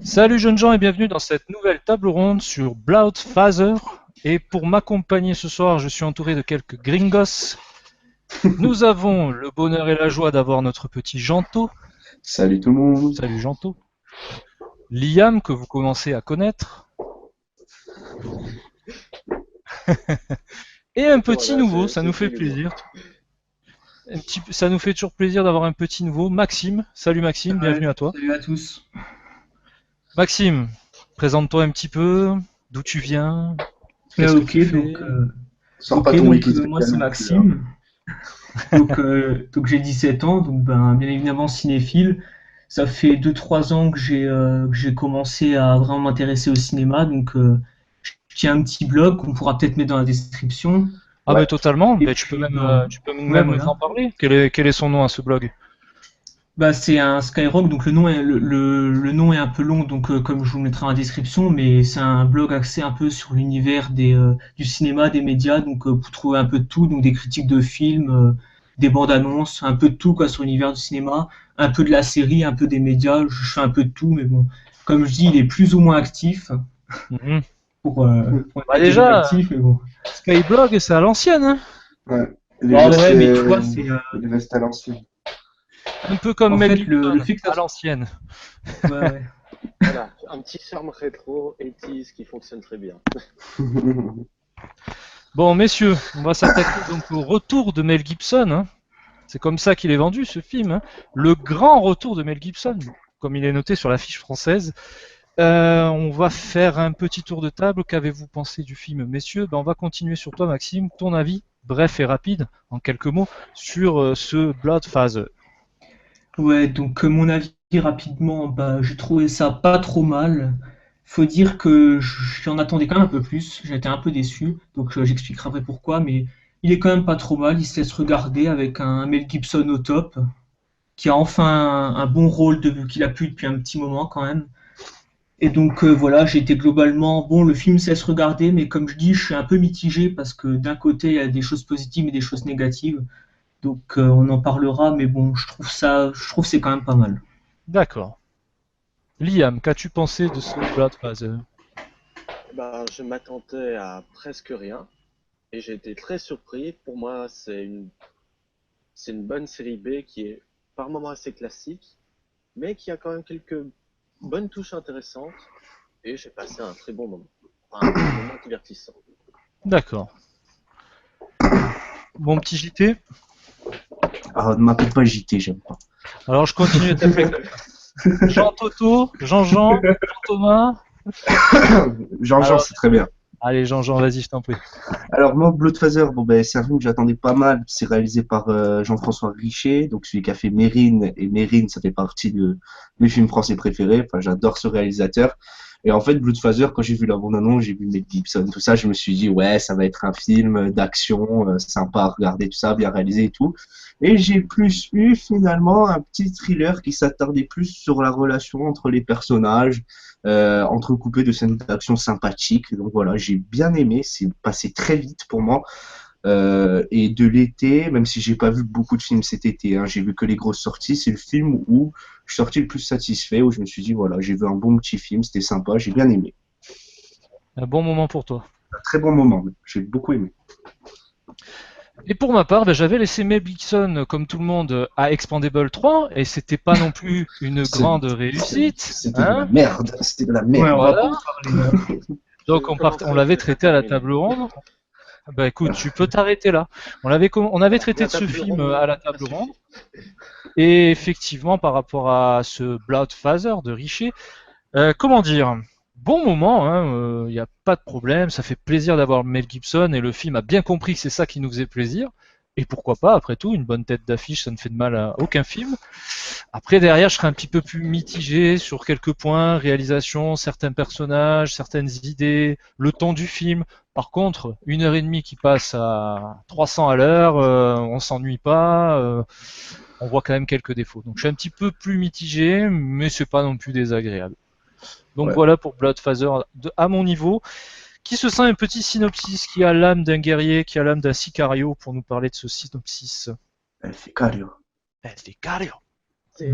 Salut jeunes gens et bienvenue dans cette nouvelle table ronde sur Bloodfather. Et pour m'accompagner ce soir, je suis entouré de quelques gringos. Nous avons le bonheur et la joie d'avoir notre petit Janto. Salut tout le monde. Salut Janto. Liam, que vous commencez à connaître. Et un petit Voilà, nouveau, ça nous fait fait l'humour. plaisir. Ça nous fait toujours plaisir d'avoir un petit nouveau, Maxime. Salut Maxime, bienvenue Ouais, à toi. salut à tous. Maxime, présente-toi un petit peu, d'où tu viens, qu'est-ce que Ok, tu fais. Sors pas ton moi Wikipédia c'est non plus, hein. Maxime. Donc j'ai 17 ans, donc bien évidemment cinéphile. Ça fait 2 3 ans que j'ai commencé à vraiment m'intéresser au cinéma, je tiens un petit blog qu'on pourra peut-être mettre dans la description. Ah ben Ouais. totalement, Et ben, puis tu peux ouais même nous en voilà. parler. Quel est son nom à ce blog? Bah, c'est un Skyrock, donc le nom est un peu long, comme je vous le mettrai en description, mais c'est un blog axé un peu sur l'univers du cinéma, des médias, vous trouvez un peu de tout, donc des critiques de films, des bandes annonces, un peu de tout quoi sur l'univers du cinéma, un peu de la série, un peu des médias, je fais un peu de tout, mais bon, comme je dis, il est plus ou moins actif Mhm. pour ne Bah pas dire déjà, inactif, mais bon. Skyblog c'est à l'ancienne, hein. Ouais. Il est Ah ouais, resté, mais tu vois, c'est il est resté à l'ancienne. Un peu comme en Mel fait le Gibson, fait que ça à l'ancienne. ouais, ouais. Voilà, un petit charme rétro 80s qui fonctionne très bien. Bon messieurs, on va s'attaquer donc au retour de Mel Gibson, hein. C'est comme ça qu'il est vendu ce film, hein. Le grand retour de Mel Gibson, comme il est noté sur l'affiche française. On va faire un petit tour de table. Qu'avez-vous pensé du film, messieurs? Ben, on va continuer sur toi, Maxime. Ton avis, bref et rapide, en quelques mots, sur ce Bloodfather. Ouais, mon avis rapidement, bah, j'ai trouvé ça pas trop mal. Faut dire que j'en attendais quand même un peu plus. J'ai été un peu déçu, j'expliquerai après pourquoi, mais il est quand même pas trop mal. Il se laisse regarder avec un Mel Gibson au top, qui a enfin un bon rôle qu'il a pu depuis un petit moment quand même. Voilà, j'ai été globalement bon. Le film se laisse regarder, mais comme je dis, je suis un peu mitigé parce que d'un côté il y a des choses positives et des choses négatives. On en parlera, mais bon, je trouve que c'est quand même pas mal. D'accord. Liam, qu'as-tu pensé de ce Bloodfather? Ben, je m'attendais à presque rien et j'ai été très surpris. Pour moi, c'est une bonne série B qui est par moments assez classique, mais qui a quand même quelques bonnes touches intéressantes et j'ai passé un très bon moment. Enfin, un moment divertissant. D'accord. Bon petit JT. Ah, ne m'appelle pas JT, j'aime pas. Alors je continue à t'appeler comme ça. Jean Toto, Jean-Jean, Jean-Thomas. Jean-Jean, Alors, c'est très bien. allez Jean-Jean, vas-y, je t'en prie. Alors moi, Bloodfather, bon ben c'est un film que j'attendais pas mal. C'est réalisé par Jean-François Richet, donc celui qui a fait Mérine, et Mérine, ça fait partie de mes films français préférés. Enfin, j'adore ce réalisateur. Et en fait, Bloodfather, quand j'ai vu la bande-annonce, j'ai vu Mel Gibson, tout ça, je me suis dit ouais, ça va être un film d'action, sympa à regarder, tout ça, bien réalisé et tout. Et j'ai plus eu finalement un petit thriller qui s'attardait plus sur la relation entre les personnages, entrecoupé de scènes d'action sympathiques. Donc voilà, j'ai bien aimé, c'est passé très vite pour moi. Et de l'été, même si j'ai pas vu beaucoup de films cet été, hein, j'ai vu que les grosses sorties, c'est le film où je suis sorti le plus satisfait, où je me suis dit voilà, j'ai vu un bon petit film, c'était sympa, j'ai bien aimé. Un bon moment pour toi. Un très bon moment, j'ai beaucoup aimé. Et pour ma part, ben, j'avais laissé Mel Gibson, comme tout le monde, à Expandable 3, et c'était pas non plus une grande réussite, C'était de la hein. merde, c'était de la Ouais, on merde. va pas Voilà. en parler. Je Donc ne on commencerai l'avait que par traité à la terminer. table ronde. Bah écoute, tu peux t'arrêter là. On avait traité La de ce table film ronde à la a table ronde. suffi. Et effectivement, par rapport à ce Bloodfather de Richer, comment dire? Bon moment, hein, y a pas de problème, ça fait plaisir d'avoir Mel Gibson et le film a bien compris que c'est ça qui nous faisait plaisir. Et pourquoi pas, après tout, une bonne tête d'affiche, ça ne fait de mal à aucun film. Après, derrière, je serais un petit peu plus mitigé sur quelques points, réalisation, certains personnages, certaines idées, le ton du film. Par contre, 1 heure et demie qui passe à 300 à l'heure, on s'ennuie pas, on voit quand même quelques défauts. Donc je suis un petit peu plus mitigé, mais c'est pas non plus désagréable. Donc Ouais, voilà pour Bloodfather à mon niveau, qui se sent un petit synopsis, qui a l'âme d'un guerrier, qui a l'âme d'un sicario pour nous parler de ce synopsis. elle fait cardio. El sicario. C'est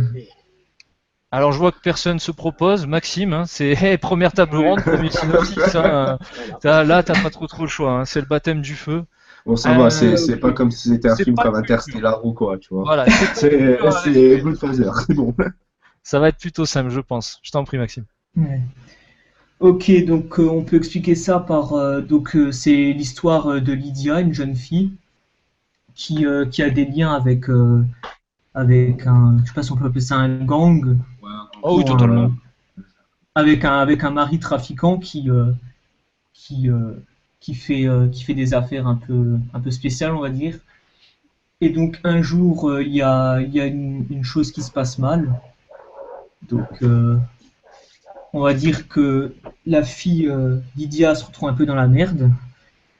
Alors je vois que personne se propose. Maxime, hein, c'est hey, première table ronde, premier synopsis. Hein. Voilà. Là, t'as pas trop le choix. Hein. C'est le baptême du feu. Bon, ça va, c'est Ok. pas comme si c'était un C'est film pas le comme plus dur. Interstellar ou quoi, tu vois. Voilà, c'est pas le plus dur à C'est résumer. Goodfather, c'est bon. Ça va être plutôt simple, je pense. Je t'en prie, Maxime. Ouais. Ok, donc on peut expliquer ça par c'est l'histoire de Lydia, une jeune fille qui a des liens avec un, je sais pas si on peut appeler ça un gang, Oh oui, ou totalement. avec un mari trafiquant qui, euh, qui fait des affaires un peu spéciales, on va dire. Et donc un jour, il y a une chose qui se passe mal. Donc on va dire que la fille Lydia se retrouve un peu dans la merde.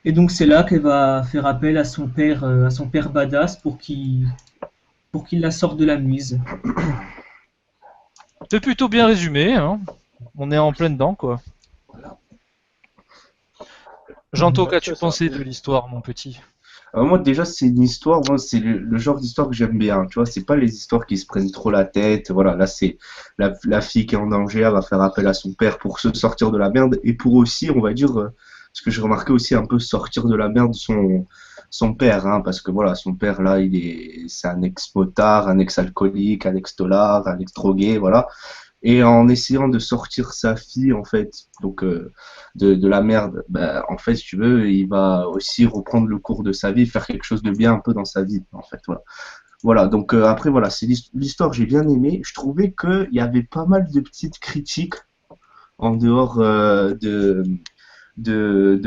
Et donc c'est là qu'elle va faire appel à son père badass pour qu'il la sorte de la mise. C'est plutôt bien résumé. Hein. On est en plein dedans, quoi. Jean-To, Ouais, qu'as-tu c'est ça. pensé de l'histoire, mon petit? Alors moi déjà c'est une histoire, moi c'est le genre d'histoire que j'aime bien, tu vois, c'est pas les histoires qui se prennent trop la tête, voilà, là c'est la fille qui est en danger, elle va faire appel à son père pour se sortir de la merde et pour aussi, on va dire, ce que j'ai remarqué aussi un peu sortir de la merde son père, hein, parce que voilà, son père là c'est un ex-motard, un ex-alcoolique, un ex-tolard, un ex-drogué, voilà, et en essayant de sortir sa fille en fait donc de la merde, bah, en fait si tu veux il va aussi reprendre le cours de sa vie, faire quelque chose de bien un peu dans sa vie en fait, voilà donc après voilà, c'est l'histoire, j'ai bien aimé, je trouvais que il y avait pas mal de petites critiques en dehors de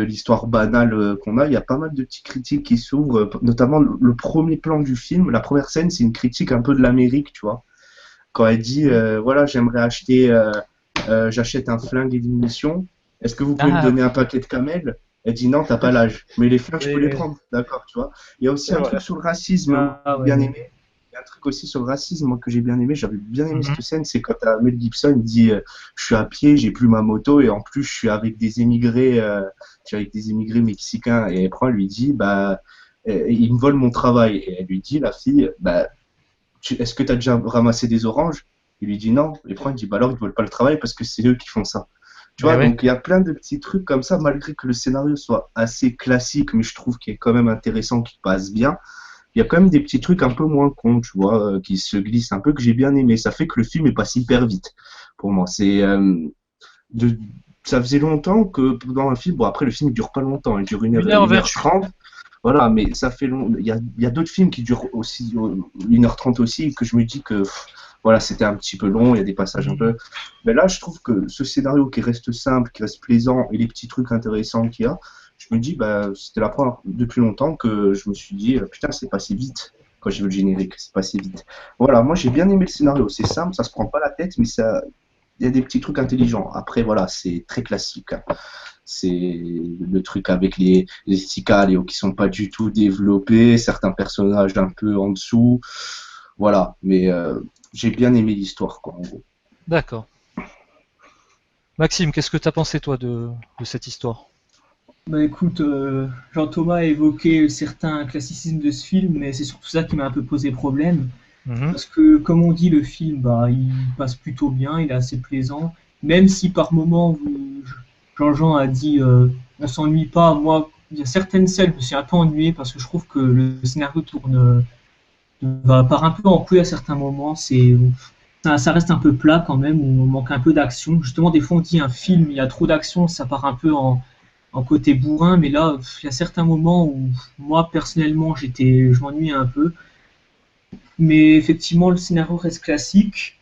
l'histoire banale qu'on a, il y a pas mal de petites critiques qui s'ouvrent, notamment le premier plan du film, la première scène, c'est une critique un peu de l'Amérique, tu vois, quand elle dit voilà, j'aimerais acheter, j'achète un flingue et des munitions, est-ce que vous pouvez me Ah donner un oui, paquet de camels? Elle dit non, t'as pas l'âge, mais les flingues, je peux oui, les oui. prendre, d'accord, tu vois. Il y a aussi C'est un truc vrai. sur le racisme, moi, Ah j'ai ouais, bien ouais. aimé. Il y a un truc aussi sur le racisme, moi, que j'ai bien aimé, j'avais bien aimé Mhm. cette scène, c'est quand Mel Gibson dit je suis à pied, j'ai plus ma moto, et en plus, je suis avec des émigrés, je suis avec des émigrés mexicains, et après, elle lui dit, bah, ils me volent mon travail, et elle lui dit, la fille, bah, est-ce que tu as déjà ramassé des oranges? Il lui dit non. Et après, il dit bah alors ils ne veulent pas le travail parce que c'est eux qui font ça. Tu Eh vois, ouais. donc il y a plein de petits trucs comme ça, malgré que le scénario soit assez classique, mais je trouve qu'il est quand même intéressant, qu'il passe bien. Il y a quand même des petits trucs un peu moins cons, tu vois, qui se glissent un peu, que j'ai bien aimé. Ça fait que le film est passé hyper vite pour moi. De, ça faisait longtemps que dans un film, bon après le film il dure pas longtemps, il dure une heure 1h28. trente. Voilà, mais ça fait long. Il y a d'autres films qui durent aussi 1h30 aussi, que je me dis que voilà, c'était un petit peu long, il y a des passages un peu. Mais là, je trouve que ce scénario qui reste simple, qui reste plaisant, et les petits trucs intéressants qu'il y a, je me dis, bah, c'était la première depuis longtemps que je me suis dit, putain, c'est passé vite quand j'ai vu le générique, c'est passé vite. Voilà, moi j'ai bien aimé le scénario, c'est simple, ça se prend pas la tête, mais ça, il y a des petits trucs intelligents. Après, voilà, c'est très classique, hein. C'est le truc avec les Sicarios qui sont pas du tout développés, certains personnages un peu en dessous. Voilà, mais j'ai bien aimé l'histoire, quoi, en gros. D'accord. Maxime, qu'est-ce que t'as pensé, toi, de cette histoire? Bah écoute, Jean-Thomas a évoqué certains classicismes de ce film, mais c'est surtout ça qui m'a un peu posé problème. Mhm. Parce que, comme on dit, le film, bah, il passe plutôt bien, il est assez plaisant. Même si par moment, Jean-Jean a dit on s'ennuie pas, moi, il y a certaines scènes, je me suis un peu ennuyé parce que je trouve que le scénario part un peu en couille à certains moments. Ça reste un peu plat quand même, on manque un peu d'action. Justement, des fois, on dit un film, il y a trop d'action, ça part un peu en côté bourrin, mais là, il y a certains moments où moi, personnellement, je m'ennuie un peu. Mais effectivement, le scénario reste classique.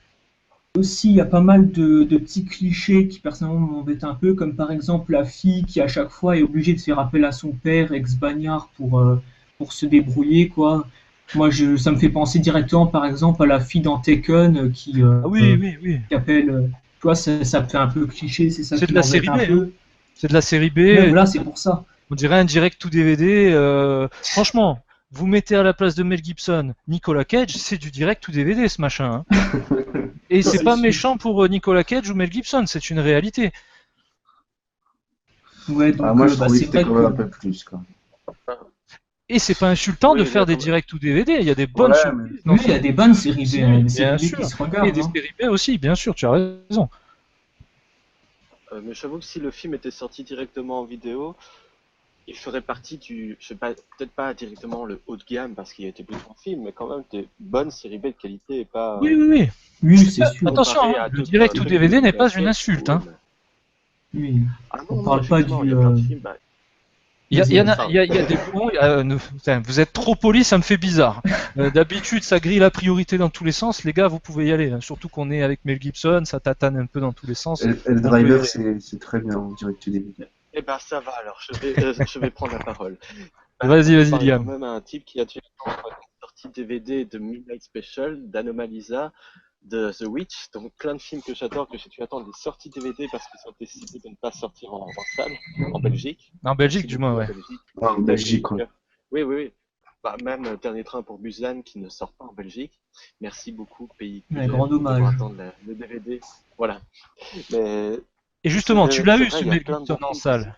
Aussi, il y a pas mal de petits clichés qui personnellement m'embêtent un peu, comme par exemple la fille qui à chaque fois est obligée de faire appel à son père, ex-bagnard, pour se débrouiller, quoi. Ça me fait penser directement par exemple à la fille dans Taken Ah oui, oui, oui. qui appelle. Tu vois, ça me fait un peu cliché, c'est ça C'est qui de la m'embête série B, un hein. peu. C'est de la série Mais B. voilà, c'est pour ça. On dirait un direct tout DVD. Franchement, vous mettez à la place de Mel Gibson Nicolas Cage, c'est du direct tout DVD, ce machin. Hein. Et Ça, c'est c'est pas sûr. méchant pour Nicolas Cage ou Mel Gibson, c'est une réalité. Ouais, Ah, donc moi, je bah, trouvais c'est que c'était vrai quand même un que peu plus, quoi. Et Et c'est pas insultant Oui, de faire là, des comme- directs ou DVD, il y a des bonnes Ouais, surprises dans Oui, ce il y a des bonnes séries B, hein, des bien séries B sûr. qui se Et regardent. des Hein. séries B aussi, bien sûr, tu as raison. Mais j'avoue que si le film était sorti directement en vidéo, il ferait partie du, je sais pas, peut-être pas directement le haut de gamme parce qu'il était plutôt un film, mais quand même des bonnes séries B de qualité et pas Oui, oui, oui. Oui, c'est sûr. Attention, comparé hein, à le d'autres direct ou trucs DVD de n'est pas une claquettes, insulte. oui, Hein. mais- Oui. Ah On non, non, parle pas effectivement, il du y a plein de films. Bah, Il y, a- il y en a, enfin, il y a des bons. Putain, vous êtes trop poli, ça me fait bizarre. D'habitude, ça grille la priorité dans tous les sens. Les gars, vous pouvez y aller. Hein. Surtout qu'on est avec Mel Gibson, ça tatane un peu dans tous les sens. El On peut y Driver, aller. c'est très bien en direct DVD. eh ben ça va alors, je vais prendre la parole. Bah, Vas-y, on peut vas-y, parler quand Liam. même à un type qui a tué une sortie DVD de Midnight Special, d'Anomalisa, de The Witch, donc plein de films que j'adore, que j'ai dû attendre des sorties DVD parce qu'ils ont décidé de ne pas sortir en salle, en Belgique. En Belgique, Merci du beaucoup moins, la ouais. Belgique. Ah, en Belgique, Tellement de quoi. cœur. Oui, oui, oui. Bah, même Dernier Train pour Busan qui ne sort pas en Belgique. Merci beaucoup, pays que Un grand j'aime, de devoir dommage. attendre le DVD. Voilà. Mais Et justement, tu l'as c'est eu vrai, ce il y a Mel plein de Gibson bons en films qui. salle.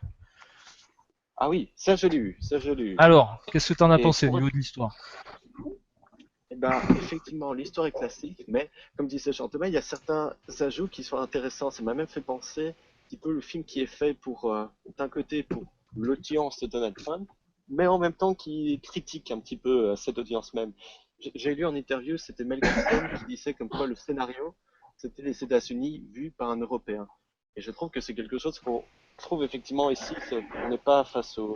Ah oui, ça je l'ai eu, ça je l'ai eu. Alors, qu'est-ce que t'en as Et pensé au pour niveau de l'histoire? Eh ben, effectivement, l'histoire est classique, mais comme disait Jean Thomas, il y a certains ajouts qui sont intéressants. Ça m'a même fait penser un petit peu le film qui est fait pour, d'un côté, pour l'audience de Donald Trump, mais en même temps qui critique un petit peu cette audience même. J'ai lu en interview, c'était Mel Gibson qui disait comme quoi le scénario, c'était les États-Unis vus par un Européen. Et je trouve que c'est quelque chose qu'on trouve effectivement ici. On n'est pas face au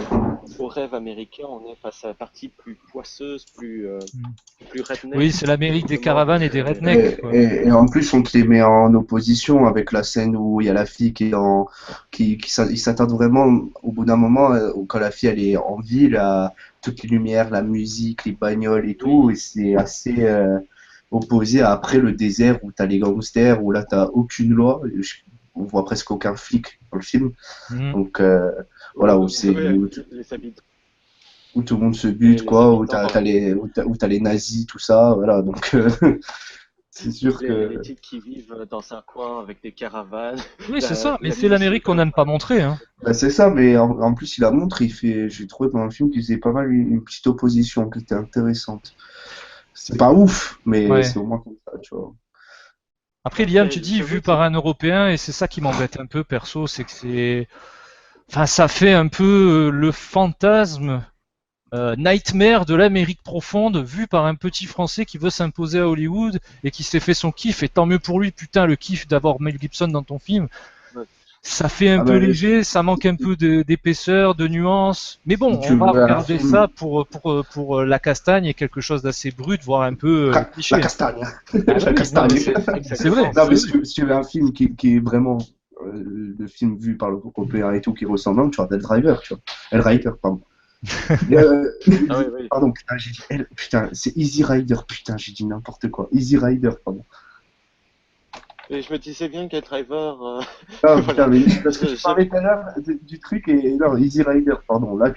rêve américain, on est face à la partie plus poisseuse, plus redneck, Oui, c'est l'Amérique des justement, caravanes et des américaine. rednecks, quoi. Et en plus, on te les met en opposition avec la scène où il y a la fille qui est ils s'attardent vraiment au bout d'un moment, quand la fille elle est en ville, à toutes les lumières, la musique, les bagnoles et tout, Oui, et c'est assez opposé à après le désert où t'as les gangsters, où là t'as aucune loi, on voit presque aucun flic dans le film, Mhm. donc voilà, les habitants, où tout le monde se les, bute, les quoi, où habitants, voilà. où t'as les nazis, tout ça, voilà, donc c'est sûr Les que types qui vivent dans un coin avec des caravanes, Oui, c'est ça, mais la c'est l'Amérique qu'on n'aime pas municipalité. montrer. Hein. bah, c'est ça, mais en plus il a montré, j'ai trouvé pendant le film qu'il faisait pas mal une petite opposition qui était intéressante. C'est pas ouf, mais Ouais. c'est au moins comme ça, tu vois. Après, Liam, Mais tu dis j'avoue vu que c'est par un Européen, et c'est ça qui m'embête un peu, perso, c'est que c'est. Enfin, ça fait un peu le fantasme nightmare de l'Amérique profonde vu par un petit Français qui veut s'imposer à Hollywood et qui s'est fait son kiff, et tant mieux pour lui, putain, le kiff d'avoir Mel Gibson dans ton film. Ça fait un Ah peu ben, léger, ça manque un peu d'épaisseur, de nuance. Mais bon, si on tu va veux un regarder ça film, pour la castagne et quelque chose d'assez brut, voire un peu la cliché. castagne, Ah la oui, non, mais castagne. c'est vrai. Non, mais si tu veux un film qui est vraiment le film vu par l'Européen et tout, qui ressemble, tu vois, El Driver, tu vois. El Rider, pardon. Euh, Ah oui, oui. Pardon, putain, j'ai dit putain, c'est Easy Rider, putain, j'ai dit n'importe quoi. Easy Rider, pardon. Et je me disais bien qu'un driver, Ah putain, voilà. mais parce que tu J'ai- parlais tout à l'heure du truc et non, Easy Rider, pardon, là,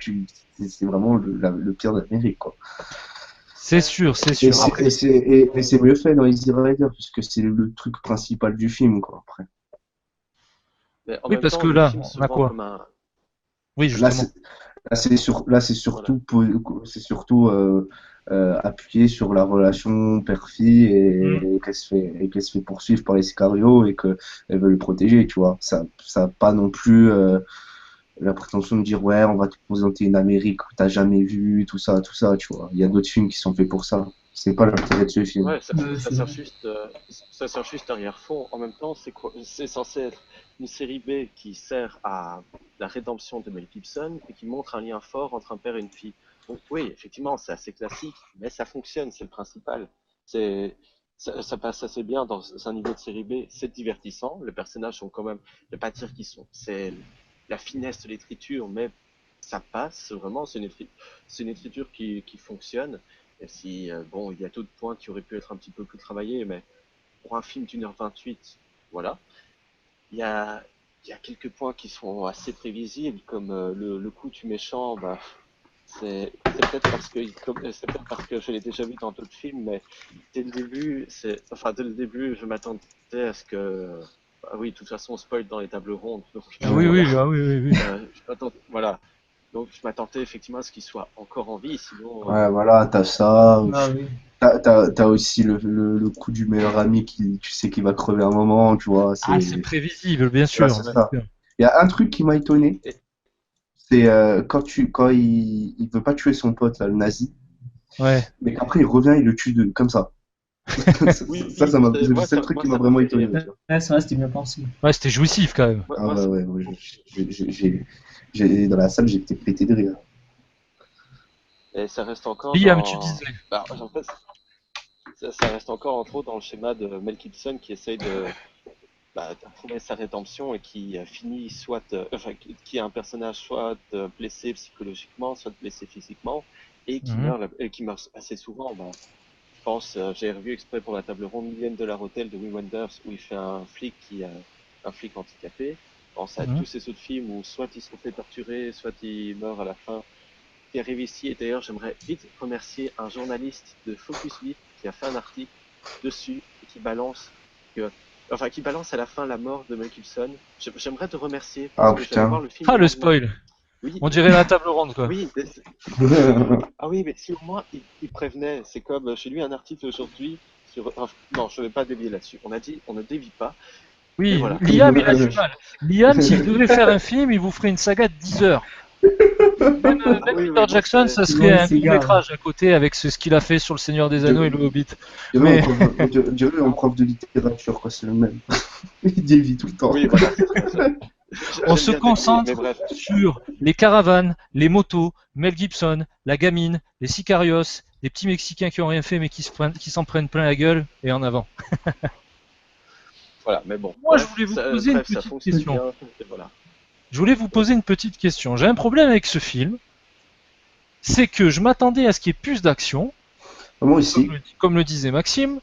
c'est vraiment le pire de l'Amérique, quoi. C'est sûr, c'est Et sûr. Après, c'est mieux fait dans Easy Rider, puisque c'est le truc principal du film, quoi, après. Mais en oui, même parce temps, que le là, film on se a vend quoi? comme un. Oui, Là, justement. là, Voilà. c'est surtout appuyé sur la relation père-fille Hmm. et qu'elle se fait poursuivre par les sicarios et qu'elle veut le protéger, tu vois. Ça a pas non plus la prétention de dire ouais, on va te présenter une Amérique que t'as jamais vue, tout ça, tu vois. Il y a d'autres films qui sont faits pour ça. C'est pas l'intérêt de ce film. Ouais, C'est vrai. ça sert juste arrière-fond. En même temps, c'est censé être une série B qui sert à la rédemption de Mel Gibson et qui montre un lien fort entre un père et une fille. Donc oui, effectivement, c'est assez classique, mais ça fonctionne, c'est le principal. C'est, ça passe assez bien dans un niveau de série B. C'est divertissant. Les personnages sont quand même, je vais pas dire qu'ils sont, c'est la finesse de l'écriture, mais ça passe vraiment. C'est une écriture qui fonctionne. Et si, bon, il y a d'autres points qui auraient pu être un petit peu plus travaillés, mais pour un film d'1h28, voilà. Il y a, il y a quelques points qui sont assez prévisibles, comme le coup du méchant, bah, c'est peut-être c'est peut-être parce que je l'ai déjà vu dans d'autres films, mais dès le début, je m'attendais à ce que, ah oui, de toute façon, on spoil dans les tables rondes, donc Ah oui, voilà. oui, ah oui, oui, oui. Je m'attends, voilà. Donc je m'attendais effectivement à ce qu'il soit encore en vie, sinon Ouais, voilà, t'as ça. Ah oui. T'as aussi le coup du meilleur ami qui, tu sais qu'il va crever un moment, tu vois. Ah, c'est prévisible, bien Ouais, sûr. c'est Bien ça. sûr. Il y a un truc qui m'a étonné, c'est quand il veut pas tuer son pote, là, le nazi, Ouais. mais qu'après il revient, il le tue comme ça. oui, Ça m'a, c'est le moi seul truc moi qui m'a ça m'a vraiment fait étonné, rire. tu vois. Ouais, c'est vrai, c'était bien pensé. Ouais, c'était jouissif quand même. Ah ouais, ouais, ouais, dans la salle, j'étais pété de rire. Et ça reste encore Liam, tu dans. disais. Bah, en fait, ça reste encore entre autres dans le schéma de Mel Gibson qui essaye de trouver sa rédemption et qui finit soit, qui est un personnage soit blessé psychologiquement, soit blessé physiquement et qui Mhm. meurt, et qui meurt assez souvent. Bah, je pense, j'ai revu exprès pour la table ronde Million Dollar Hotel de Wim Wenders où il fait un flic handicapé. Je pense à Mhm. tous ces autres films où soit ils se sont fait torturer, soit ils meurent à la fin qui arrive ici. Et d'ailleurs, j'aimerais vite remercier un journaliste de Focus Vite qui a fait un article dessus et qui balance à la fin la mort de Mel Gibson. J'aimerais te remercier Ah parce que j'allais voir putain. le film Ah, le le lendemain. spoil. Oui, On dirait la table ronde, quoi. oui, ah oui, mais si au moins il prévenait, c'est comme j'ai lu un article aujourd'hui sur. Non, je ne vais pas dévier là-dessus. On a dit, on ne dévie pas, mais Oui, voilà. Liam, il a du mal. Liam, s'il devait faire un film, il vous ferait une saga de 10 heures. Ah Même oui, Peter oui, moi Jackson, c'est. ça C'est serait loin de un ses gars. court-métrage à côté avec ce qu'il a fait sur Le Seigneur des Anneaux et le Hobbit. Mais On dirait un prof de littérature, quoi, c'est le même. Il dévie tout le temps. Oui, voilà, c'est ça. on J'aime se bien dévier, mais concentre bref. sur les caravanes, les motos, Mel Gibson, la gamine, les sicarios, des petits Mexicains qui ont rien fait mais qui s'en prennent plein la gueule et en avant. Voilà, mais bon, Moi, je voulais vous poser une ça petite fonctionne question. bien. Et voilà. Je voulais vous poser une petite question. J'ai un problème avec ce film, c'est que je m'attendais à ce qu'il y ait plus d'action, Moi aussi. comme le disait Maxime,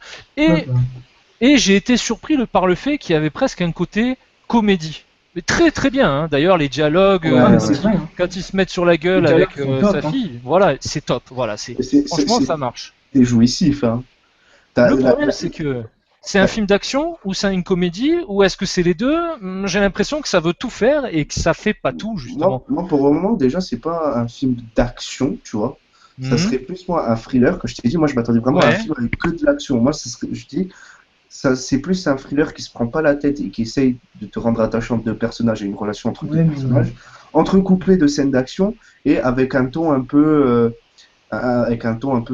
Ouais, et, et j'ai été surpris par le fait qu'il y avait presque un côté comédie. Mais très très bien, hein. D'ailleurs les dialogues, Ouais, Ah, mais ouais. c'est vrai, hein. quand ils se mettent sur la Les gueule dialogues avec sont sa top, hein. fille, voilà, c'est top. Voilà, franchement ça marche. c'est jouissif, hein. Le problème c'est que c'est un film d'action ou c'est une comédie ou est-ce que c'est les deux? J'ai l'impression que ça veut tout faire et que ça fait pas tout justement. Moi, pour le moment, déjà, c'est pas un film d'action, tu vois. Ça Mhm. serait plus, moi, un thriller, que je t'ai dit. Moi, je m'attendais vraiment à un Ouais. film avec que de l'action. Moi, je dis, ça, c'est plus un thriller qui se prend pas la tête et qui essaye de te rendre attachant de personnages et une relation entre deux Ouais, mais personnages, entrecouplé de scènes d'action et avec un ton un peu,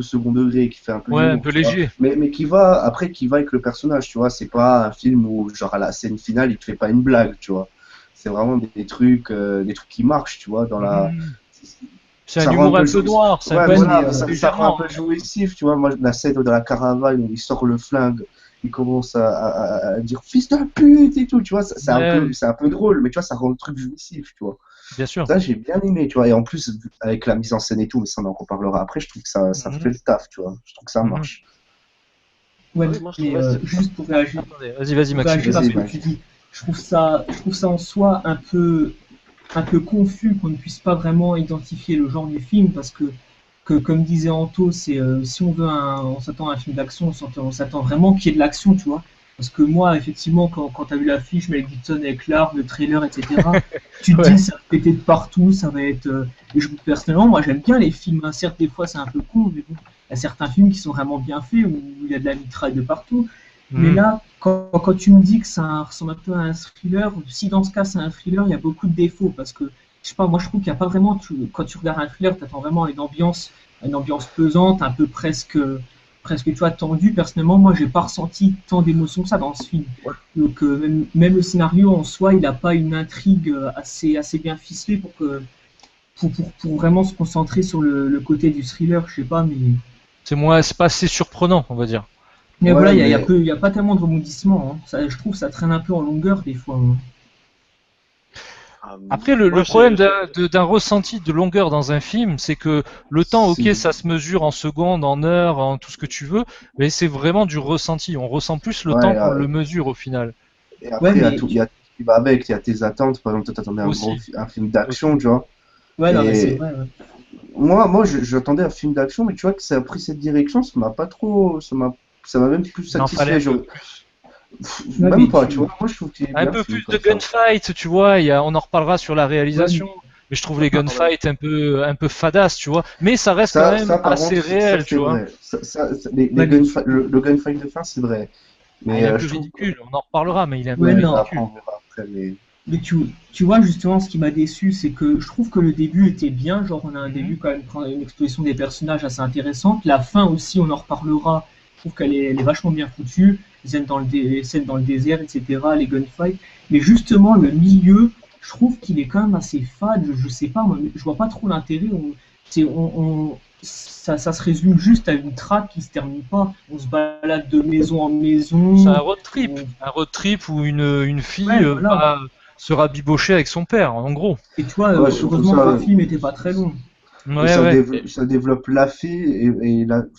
second degré, qui fait un peu Ouais, un d'humour, peu tu vois. léger. Mais qui va, après, qui va avec le personnage, tu vois. C'est pas un film où, genre, à la scène finale, il te fait pas une blague, tu vois. C'est vraiment des trucs qui marchent, tu vois, dans la. Mhm. C'est un Ça rend un humour peu un peu noir, c'est un Ouais, peu ouais, mais voilà, ça rend un légèrement. peu jouissif, tu vois. Moi, la scène de la caravane où il sort le flingue, il commence à dire fils de pute et tout, tu vois. Ouais, C'est un peu drôle, mais tu vois, ça rend le truc jouissif, tu vois. bien sûr. Ça, j'ai bien aimé, tu vois. Et en plus, avec la mise en scène et tout, mais ça, on en reparlera après, je trouve que ça Mhm. fait le taf, tu vois. Je trouve que ça Mhm. marche. ouais, Ah oui, moi je mais trouvais. juste Attendez, vas-y pour Maxime. réagir à Vas-y, ce que tu vas-y. dis, je trouve ça en soi un peu confus qu'on ne puisse pas vraiment identifier le genre du film parce que comme disait Anto, c'est si on veut on s'attend à un film d'action, on s'attend vraiment qu'il y ait de l'action, tu vois. Parce que moi, effectivement, quand tu as vu l'affiche, Mel Gibson avec l'arme, le trailer, etc., tu te Ouais. dis ça va péter de partout, ça va être. Personnellement, moi j'aime bien les films, hein. Certes, des fois c'est un peu con, mais bon, il y a certains films qui sont vraiment bien faits où il y a de la mitraille de partout. Mais Mhm. là, quand tu me dis que ça ressemble un peu à un thriller, si dans ce cas c'est un thriller, il y a beaucoup de défauts parce que, je sais pas, moi je trouve qu'il n'y a pas vraiment, quand tu regardes un thriller, tu attends vraiment une ambiance pesante, un peu presque tu vois, tendue. Personnellement, moi j'ai pas ressenti tant d'émotions que ça dans ce film. Donc même le scénario en soi, il n'a pas une intrigue assez bien ficelée pour vraiment se concentrer sur le côté du thriller, je sais pas, C'est pas assez surprenant, on va dire. mais voilà, Ouais, il y a pas tellement de rebondissements, hein. Ça, je trouve que ça traîne un peu en longueur des fois, hein. Après, Moi le problème d'un ressenti de longueur dans un film, c'est que le temps, ok, c'est- ça se mesure en secondes, en heures, en tout ce que tu veux, mais c'est vraiment du ressenti. On ressent plus le temps ouais, qu'on le mesure au final. et Ouais, après, mais il y a tout qui va avec. Il y a tes attentes. Par exemple, toi, t'attendais Aussi, un film aussi. d'action, tu vois. ouais, non, mais c'est Et vrai, ouais. moi, j'attendais un film d'action, mais tu vois que ça a pris cette direction, ça m'a pas trop, ça m'a même plus Il en fallait un satisfait. peu plus. Ouais, Même mais pas, tu vois. Moi, je trouve qu'il est Un bien, le peu film, plus de comme ça. gunfight, tu vois. On en reparlera sur la ouais, réalisation. mais je trouve les Pardon. gunfights un peu fadasse, tu vois. Mais ça reste quand même Par assez contre, réel, c'est tu vois. vrai. Les Ouais, mais le gunfight de fin, c'est vrai. Ah, il Mais est un peu je trouve. ridicule, on en reparlera, mais il est un peu ouais, Ouais, non. après, ridicule. on verra après. Mais... Mais tu vois, justement, ce qui m'a déçu, c'est que je trouve que le début était bien. Genre, on a un Mhm. début, quand même, une exposition des personnages assez intéressante. La fin aussi, on en reparlera. Je trouve elle est vachement bien foutue. Les scènes dans le désert, etc., les gunfights. Mais justement, le milieu, je trouve qu'il est quand même assez fade. Je sais pas, moi, je vois pas trop l'intérêt. Ça se résume juste à une traque qui se termine pas. On se balade de maison en C'est maison. On- un road trip où une fille Ouais, voilà. va se rabibocher avec son père, en gros. Et tu vois, Ouais, surtout heureusement que le ça. film était pas très long. Et Ouais, ouais. Et ça développe la fille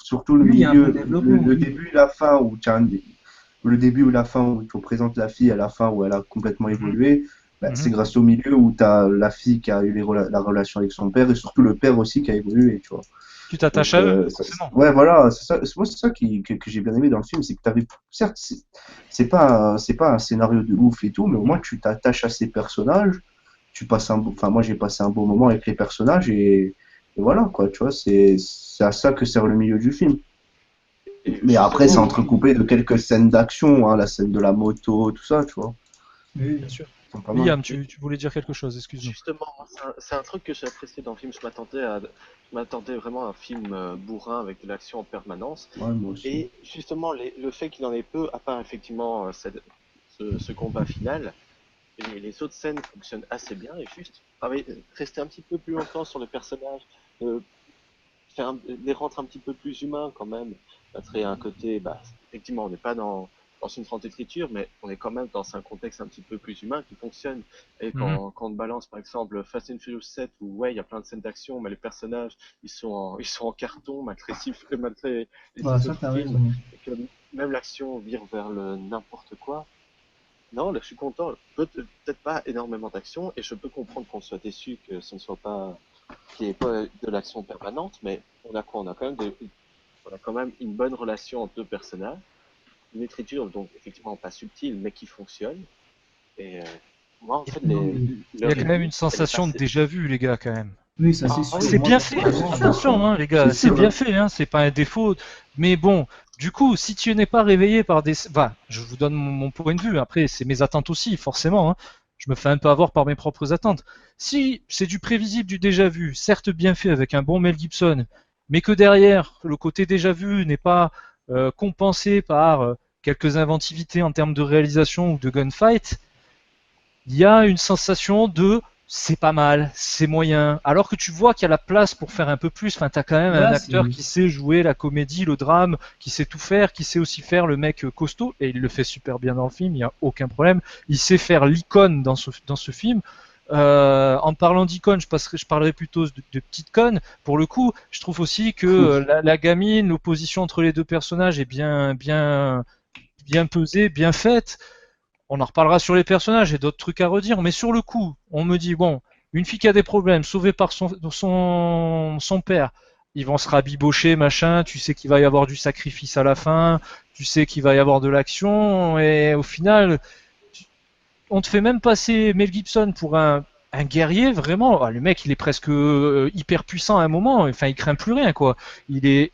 surtout le Oui, il y a un bon milieu, développement, le oui. début et la fin le début ou la fin où il te présente la fille à la fin où elle a complètement Mhm. évolué, bah, c'est Mhm. grâce au milieu où tu as la fille qui a eu la relation avec son père et surtout le père aussi qui a évolué, tu vois. Tu t'attaches Donc, à eux, forcément. ouais, voilà, c'est ça, moi, c'est ça que j'ai bien aimé dans le film, c'est que t'avais, certes, c'est pas un scénario de ouf et tout, mais au moins tu t'attaches à ces personnages, enfin, moi j'ai passé un beau moment avec les personnages et voilà, quoi, tu vois, c'est à ça que sert le milieu du film. Mais après, c'est justement, Oui, moi, oui, entrecoupé de quelques scènes d'action, hein, la scène de la moto, tout ça, tu vois, Bien oui. sûr. qui sont pas mal. Liam, tu voulais dire quelque chose, excuse-nous. justement, moi, c'est un truc que j'ai apprécié dans le film. Je m'attendais vraiment à un film bourrin avec de l'action en permanence. Ouais, moi aussi. Et justement, le fait qu'il en ait peu, à part effectivement ce combat final, les autres scènes fonctionnent assez bien et juste rester un petit peu plus longtemps sur le personnage, euh, les rendre un petit peu plus humains quand même. Ça serait un côté, bah, effectivement, on n'est pas dans une grande écriture, mais on est quand même dans un contexte un petit peu plus humain qui fonctionne. Et Mhm. quand on balance, par exemple, Fast and Furious 7, où ouais, il y a plein de scènes d'action, mais les personnages, ils sont en carton, malgré les Voilà, 10 ça, autres t'as films, raison. et que même l'action vire vers le n'importe quoi. Non, là, je suis content. Peut-être pas énormément d'action, et je peux comprendre qu'on soit déçu que ce ne soit pas, qu'il n'y ait pas de l'action permanente, mais on a quoi? On a quand même une bonne relation entre deux personnages, une écriture donc effectivement pas subtile, mais qui fonctionne. Et moi, en fait, Non, mais Il y a leur quand même idée, une elle est sensation de passée. déjà vu, les gars, quand même. oui, ça c'est Ah sûr. oui, C'est Moi, bien fait, personnellement, attention, hein, les C'est gars, c'est sûr, bien hein. fait, hein, c'est pas un défaut. Mais bon, du coup, si tu n'es pas réveillé par des... Enfin, je vous donne mon point de vue, après, c'est mes attentes aussi, forcément. Hein. Je me fais un peu avoir par mes propres attentes. Si c'est du prévisible, du déjà vu, certes bien fait avec un bon Mel Gibson, mais que derrière, le côté déjà vu n'est pas compensé par quelques inventivités en termes de réalisation ou de gunfight, il y a une sensation de c'est pas mal, c'est moyen. Alors que tu vois qu'il y a la place pour faire un peu plus. Enfin, t'as quand même un voilà, acteur c'est qui sait jouer la comédie, le drame, qui sait tout faire, qui sait aussi faire le mec costaud, et il le fait super bien dans le film, il n'y a aucun problème. Il sait faire l'icône dans ce film. En parlant d'icône, je parlerai plutôt de petite conne. Pour le coup, je trouve aussi que la gamine, l'opposition entre les deux personnages est bien pesée, bien faite. On en reparlera sur les personnages et d'autres trucs à redire, mais sur le coup, on me dit, bon, une fille qui a des problèmes, sauvée par son père, ils vont se rabibocher, machin, tu sais qu'il va y avoir du sacrifice à la fin, tu sais qu'il va y avoir de l'action, et au final, on te fait même passer Mel Gibson pour un guerrier, vraiment. Ah, le mec, il est presque hyper puissant à un moment, enfin, il craint plus rien, quoi.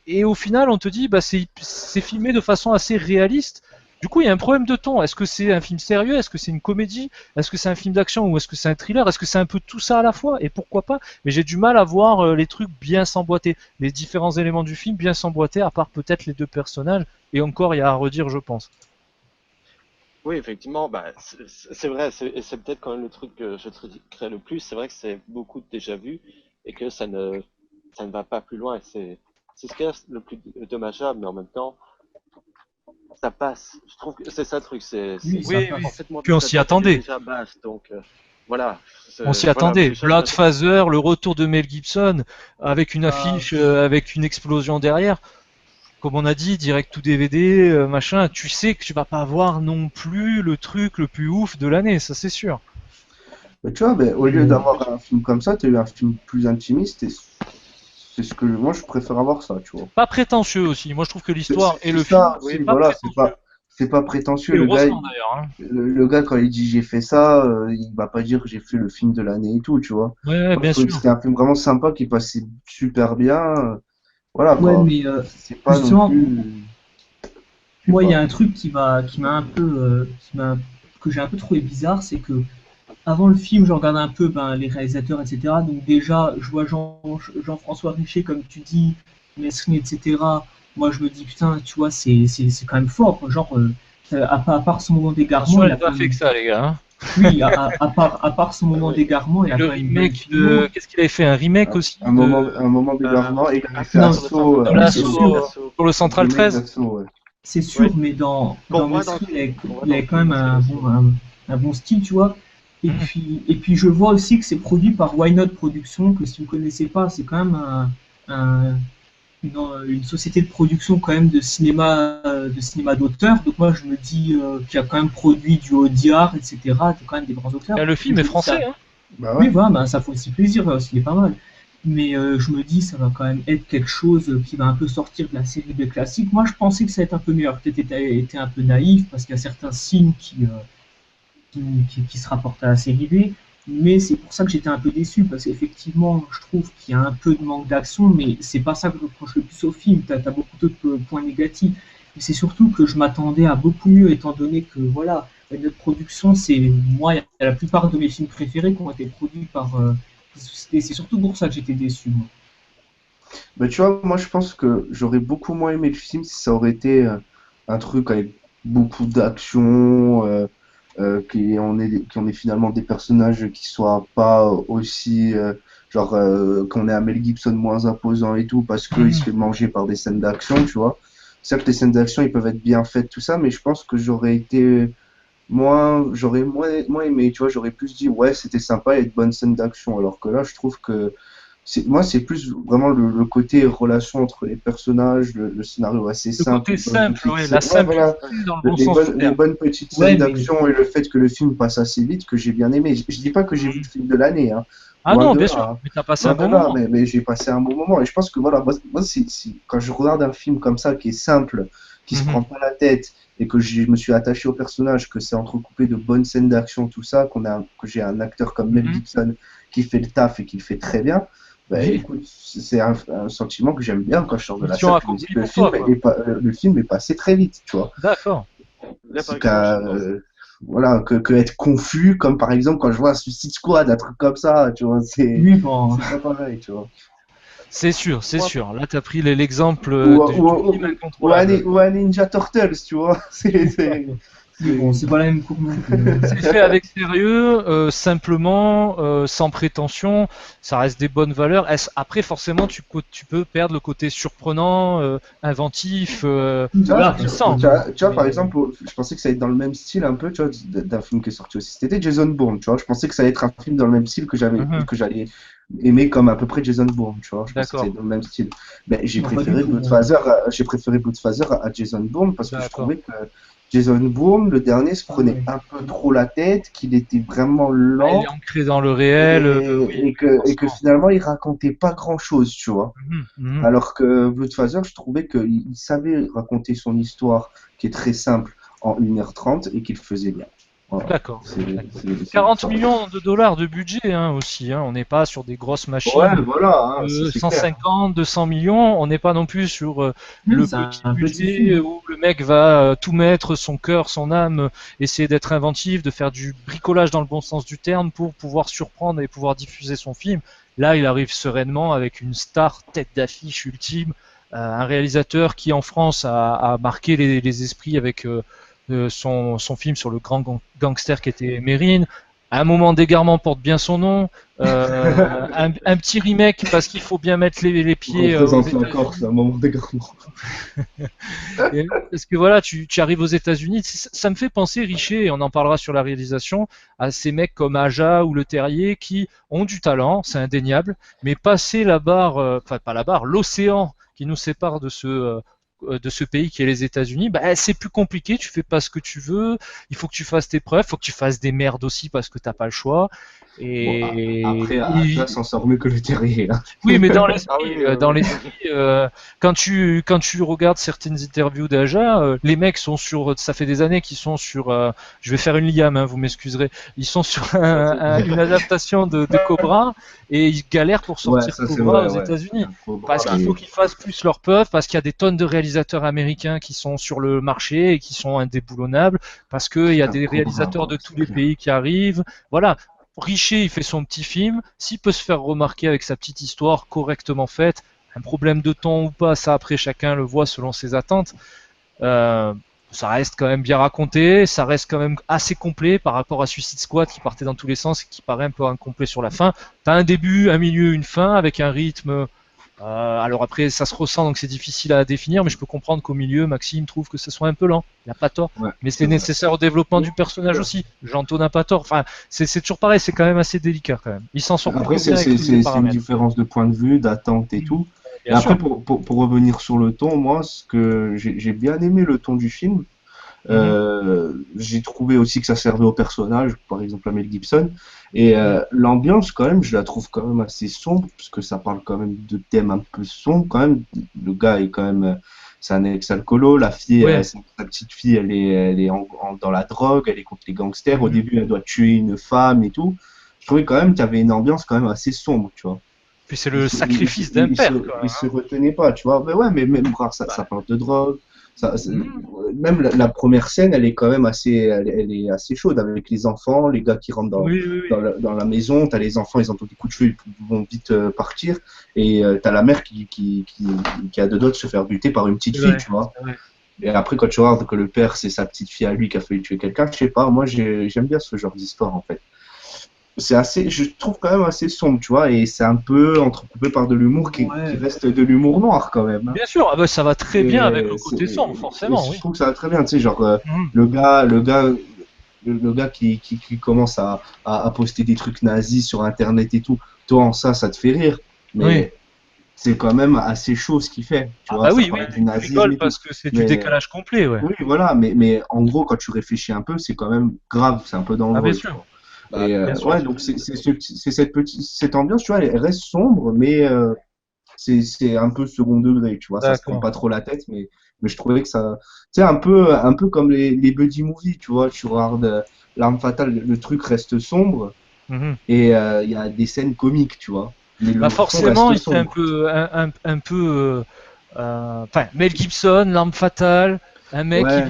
Et au final, on te dit, bah, c'est filmé de façon assez réaliste. Du coup, il y a un problème de ton. Est-ce que c'est un film sérieux? Est-ce que c'est une comédie? Est-ce que c'est un film d'action ou est-ce que c'est un thriller? Est-ce que c'est un peu tout ça à la fois? Et pourquoi pas? Mais j'ai du mal à voir les trucs bien s'emboîter, les différents éléments du film bien s'emboîter, à part peut-être les deux personnages. Et encore, il y a à redire, je pense. Oui, effectivement, bah, c'est vrai, et c'est peut-être quand même le truc que je critiquerais le plus. C'est vrai que c'est beaucoup de déjà vu et que ça ne va pas plus loin. Et c'est ce qui est le plus dommageable, mais en même temps, ça passe. Je trouve que c'est ça le truc. oui, ça Oui, oui. En passe. fait, mon Puis on s'y attente était attendait. déjà basse, donc voilà. On s'y Voilà, attendait. déjà, je m'attends. Bloodfather, le retour de Mel Gibson, avec une Bah, affiche, avec une explosion derrière. Comme on a dit, direct to DVD, machin. Tu sais que tu vas pas avoir non plus le truc le plus ouf de l'année, ça c'est sûr. Mais tu vois, ben, au lieu mais d'avoir un film comme ça, tu as eu un film plus intimiste et c'est ce que moi je préfère avoir ça, tu vois. Pas prétentieux aussi. Moi je trouve que l'histoire et C'est le film ça c'est aussi, pas voilà, prétentieux. c'est pas prétentieux. Et Le gars, heureusement d'ailleurs. Hein. le gars, quand il dit j'ai fait ça, il va pas dire j'ai fait le film de l'année et tout, tu vois. Ouais, Moi, je bien trouvais que sûr. c'était un film vraiment sympa qui passait super bien. Voilà, Ouais, quoi. mais C'est pas non justement, plus. Je sais moi, il y a pas. un truc qui m'a un peu, que j'ai un peu trouvé bizarre, c'est que avant le film, je regardais un peu ben, les réalisateurs, etc. Donc déjà, je vois Jean-François Richer, comme tu dis, Mesrine, etc. Moi, je me dis, putain, tu vois, c'est quand même fort. Genre, à part son moment d'égarement, Attention, il elle a n'a pas quand fait que même... ça, les gars. Hein. Oui, à part son moment Oui. d'égarement, il Et a le quand même une belle remake filmo. de. Qu'est-ce qu'il avait fait? Un remake aussi Un moment d'égarement et il avait fait Non, Sur le centre, Assaut, de oui, c'est l'assaut Assaut, sûr. sur le le Central remake 13. d'Assaut, ouais. C'est Oui. sûr, mais Qu'on dans voit dans le Mesrine, film. Qu'on voit il dans a le quand même film, c'est l'assaut. un bon style, tu vois. Mhm. Et puis je vois aussi que c'est produit par Why Not Productions, que si vous ne connaissez pas, c'est quand même un- une société de production quand même de cinéma d'auteur. Donc moi je me dis qu'il y a quand même produit du Audiard, etc. C'est quand même des grands auteurs. Et le Donc film est je me dis français. ça, Hein. Bah oui, ouais. voilà, bah, ça fait aussi plaisir, il est pas mal. Mais je me dis, ça va quand même être quelque chose qui va un peu sortir de la série B classique. Moi, je pensais que ça allait être un peu meilleur. Peut-être été un peu naïf parce qu'il y a certains signes qui se rapportent à la série B. Mais c'est pour ça que j'étais un peu déçu parce qu'effectivement, je trouve qu'il y a un peu de manque d'action, mais c'est pas ça que je reproche le plus au film. T'as as beaucoup d'autres points négatifs. Mais c'est surtout que je m'attendais à beaucoup mieux étant donné que voilà, notre production, c'est moi, la plupart de mes films préférés qui ont été produits par et c'est surtout pour ça que j'étais déçu. Moi. Bah, tu vois, moi je pense que j'aurais beaucoup moins aimé le film si ça aurait été un truc avec beaucoup d'action, qu'on ait finalement des personnages qui soient pas aussi, qu'on ait un Mel Gibson moins imposant et tout, parce qu'il se Mhm. fait manger par des scènes d'action, tu vois. Certes, les scènes d'action, ils peuvent être bien faites, tout ça, mais je pense que moins aimé, tu vois, j'aurais plus dit, ouais, c'était sympa, il y a de bonnes scènes d'action, alors que là, je trouve que moi, c'est plus vraiment le côté relation entre les personnages, le scénario assez Le simple, côté les bonnes simple, petites ouais, la ouais, voilà, simplicité dans le bon sens du les terme. bonnes petites scènes Ouais, mais d'action et le fait que le film passe assez vite que j'ai bien aimé. Je dis pas que j'ai vu le film de l'année, hein, Ah loin non, de bien là, sûr, hein. mais t'as passé un Loin de bon là, moment. mais j'ai passé un bon moment. Et je pense que voilà, quand je regarde un film comme ça, qui est simple, qui se Mhm. prend pas la tête, et que je me suis attaché au personnage, que c'est entrecoupé de bonnes scènes d'action, tout ça, que j'ai un acteur comme Mel Mhm. Gibson qui fait le taf et qui le fait très bien, bah, Oui, écoute, c'est un sentiment que j'aime bien quand je sors de la mission salle. Je me dis accomplie que pour toi, quoi. le film est passé très vite, tu vois. D'accord. D'accord C'est avec toi, je qu'à, pense. voilà, que être confus, comme par exemple quand je vois un Suicide Squad, un truc comme ça, tu vois, oui, bon, c'est pas pareil, tu vois. C'est sûr, c'est Moi, sûr. Là, t'as pris l'exemple Ou, du film incontrôlable. ou un Ninja Turtles, tu vois. oui, bon, C'est- c'est pas la même cour non plus. Hein. C'est fait avec sérieux, simplement, sans prétention. Ça reste des bonnes valeurs. Après, forcément, tu peux perdre le côté surprenant, inventif, Tu vois, Voilà, divertissant. tu vois, mais par exemple, je pensais que ça allait être dans le même style un peu, tu vois, d'un film qui est sorti aussi. C'était Jason Bourne, tu vois. Je pensais que ça allait être un film dans le même style Mhm. que j'allais aimer comme à peu près Jason Bourne, tu vois. Je pensais que ça allait D'accord, être dans le même style. Mais non, pas du tout. Hein. J'ai préféré Bloodfather à Jason Bourne parce que je d'accord. trouvais que Jason Bourne, le dernier, se Ah prenait ouais. un peu trop la tête, qu'il était vraiment Ah, il est lent ancré dans le réel, oui, et que forcément. finalement, il racontait pas grand-chose, tu vois. Mhm, mhm. Alors que Bloodfather, je trouvais qu'il savait raconter son histoire, qui est très simple, en 1h30 et qu'il le faisait bien. Voilà. D'accord. D'accord. C'est pour 40 ça. millions de dollars de budget hein, aussi. Hein. On n'est pas sur des grosses Ouais, machines voilà, hein, ça de c'est clair. 150, 200 millions. On n'est pas non plus sur le C'est petit un petit budget film. où le mec va tout mettre, son cœur, son âme, essayer d'être inventif, de faire du bricolage dans le bon sens du terme pour pouvoir surprendre et pouvoir diffuser son film. Là, il arrive sereinement avec une star tête d'affiche ultime, un réalisateur qui en France a marqué les esprits avec son film sur le grand gangster qui était Mérine. Un moment d'égarement porte bien son nom. Un petit remake parce qu'il faut bien mettre les On pieds aux représente la Corse États-Unis. à un moment d'égarement. Parce que voilà, tu arrives aux États-Unis, ça me fait penser, Richer, et on en parlera sur la réalisation, à ces mecs comme Aja ou Le Terrier qui ont du talent, c'est indéniable, mais passer la barre, enfin pas la barre, l'océan qui nous sépare de ce de ce pays qui est les États-Unis, bah, c'est plus compliqué, tu fais pas ce que tu veux, il faut que tu fasses tes preuves, il faut que tu fasses des merdes aussi parce que t'as pas le choix. Bon, après, Et Atlas s'en sort mieux que le terrier. Hein. oui, mais dans Ah l'esprit, oui, dans oui. l'esprit, quand tu regardes certaines interviews d'Aja, les mecs sont sur, ça fait des années qu'ils sont sur, je vais faire une liam, hein, vous m'excuserez, ils sont sur une adaptation de Cobra et ils galèrent pour Ouais, sortir ça c'est Cobra vrai, aux ouais. États-Unis. Cobra, Parce qu'il faut qu'ils fassent plus leur preuve, parce qu'il y a des tonnes de réalisateurs américains qui sont sur le marché et qui sont indéboulonnables, parce qu'il y a putain, des Cobra, réalisateurs quoi, de tous c'est les clair. pays qui arrivent. Voilà, Richer, il fait son petit film. S'il peut se faire remarquer avec sa petite histoire correctement faite, un problème de temps ou pas, ça après chacun le voit selon ses attentes. Euh, Ça reste quand même bien raconté, ça reste quand même assez complet par rapport à Suicide Squad qui partait dans tous les sens et qui paraît un peu incomplet sur la fin. T'as un début, un milieu, une fin avec un rythme. Alors après, ça se ressent donc c'est difficile à définir, mais je peux comprendre qu'au milieu, Maxime trouve que ce soit un peu lent. Il n'a pas tort. Ouais, Mais c'est c'est vrai. nécessaire au développement du personnage aussi. Jeanto n'a pas tort. Enfin, c'est toujours pareil, c'est quand même assez délicat quand même. Il s'en sort Après, plutôt bien avec tous les c'est une paramètres. différence de point de vue, d'attente et tout. Et Bien après, sûr. pour revenir sur le ton, moi, ce que j'ai bien aimé le ton du film. Mhm. J'ai trouvé aussi que ça servait au personnage, par exemple à Mel Gibson. Et Mhm. l'ambiance, quand même, je la trouve quand même assez sombre, parce que ça parle quand même de thèmes un peu sombres, quand même. Le gars est quand même, c'est un ex-alcoolo. La fille, Ouais. sa petite fille, elle est dans la drogue, elle est contre les gangsters. Au Mhm. début, elle doit tuer une femme et tout. Je trouvais quand même qu'il y avait une ambiance quand même assez sombre, tu vois. Puis c'est le sacrifice d'un Il se, père, quoi. il se retenait pas, tu vois. Mais ouais, mais même grave, ça Bah, parle de drogue. mhm. Même la première scène, elle est quand même assez, elle est assez chaude avec les enfants, les gars qui rentrent Oui, oui, oui. dans la maison. T'as les enfants, ils entendent des coups de feu, ils vont vite partir. Et t'as la mère qui a deux doigts de se faire buter par une petite C'est fille, vrai, tu vois. c'est vrai. Et après, quand tu regardes que le père, c'est sa petite fille à lui qui a failli tuer quelqu'un, je sais pas, moi j'aime bien ce genre d'histoire en fait. C'est assez, je trouve quand même assez sombre, tu vois, et c'est un peu entrecoupé par de l'humour qui Ouais. reste de l'humour noir quand même. Hein. Bien sûr, ah bah, ça va très bien avec le côté sombre, Et forcément, je oui. trouve que ça va très bien, tu sais, genre Mhm. le gars qui commence à poster des trucs nazis sur Internet et tout, toi en ça te fait rire, Oui. mais c'est quand même assez chaud ce qu'il fait, tu Ah vois, bah ça oui, oui, parle du tu nazisme rigoles et tout. parce que c'est du Mais décalage complet, ouais. oui, voilà, mais en gros, quand tu réfléchis un peu, c'est quand même grave, c'est un peu Ah bien dangereux, tu sûr, vois. Bah, Et bien sûr. ouais, donc c'est cette petite cette ambiance, tu vois, elle reste sombre, mais c'est un peu second degré, tu vois, ça se prend D'accord. pas trop la tête, mais je trouvais que ça, tu sais, un peu comme les buddy movies, tu vois, tu regardes L'Arme Fatale, le truc reste sombre Mhm. et il y a des scènes comiques, tu vois, mais Bah le fond forcément, reste il fait un sombre. peu, un peu, enfin, Mel Gibson, L'Arme Fatale, un mec Ouais, qui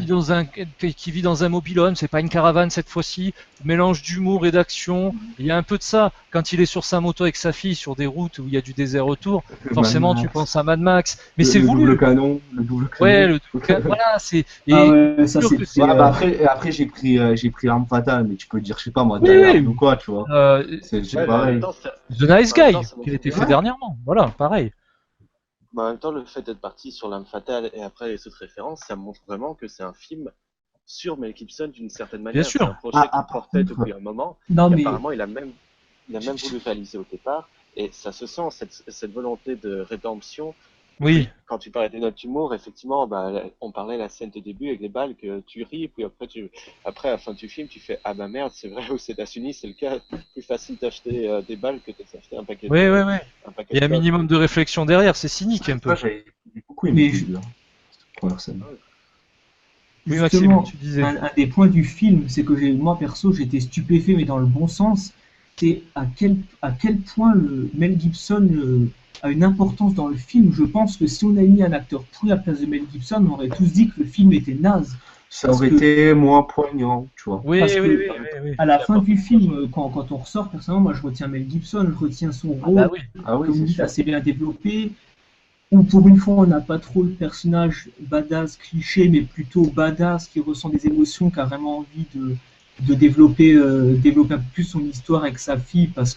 vit dans un mobil-home, c'est pas une caravane cette fois-ci, mélange d'humour et d'action. Il y a un peu de ça. Quand il est sur sa moto avec sa fille sur des routes où il y a du désert autour, Mad forcément tu Max, penses à Mad Max. Mais c'est voulu. le double Ouais, canon. voilà, c'est Ah et ouais, ça c'est sûr que Ouais, c'était. bah après j'ai pris L'Arme Fatale, mais tu peux dire, je sais pas moi, oui, Die Hard ou oui. quoi, tu vois, Euh, c'est ouais, mais pareil. The Nice en même temps, Guy, ça qui a montre été bien. fait Ouais, dernièrement. Voilà, pareil. Mais en même temps, le fait d'être parti sur l'âme fatale et après les autres références, ça montre vraiment que c'est un film sur Mel Gibson d'une certaine Bien manière. C'est un sûr. projet qu'il par portait contre, depuis un moment Non, et mais apparemment il a même voulu réaliser au départ et ça se sent cette volonté de rédemption. Et Oui. puis quand tu parlais des notes d'humour, effectivement, bah, on parlait la scène de début avec les balles que tu ris, puis après à la fin du film, tu fais ah bah merde, c'est vrai aux États-Unis c'est le cas, plus facile d'acheter des balles que d'acheter Oui, oui, oui. un paquet Il y de a un clopes. minimum de réflexion derrière, c'est cynique un ça peu. j'ai beaucoup aimé mais le début, hein, cette première scène. Oui, Maxime, justement, tu disais. un des points du film, c'est que moi perso, j'étais stupéfait, mais dans le bon sens. C'est à quel point Mel Gibson a une importance dans le film. Je pense que si on avait mis un acteur pourri à la place de Mel Gibson, on aurait tous dit que le film était naze. Ça Parce aurait que, été moins poignant, tu vois. Oui, parce oui, que oui, oui, oui. à la Il fin apporte du autre chose. film, quand on ressort, personnellement, moi je retiens Mel Gibson, je retiens son Ah bah rôle, oui. Ah oui, comme vous c'est dites, sûr. assez bien développé. Où pour une fois on n'a pas trop le personnage badass cliché, mais plutôt badass qui ressent des émotions, qui a vraiment envie de développer un peu plus son histoire avec sa fille parce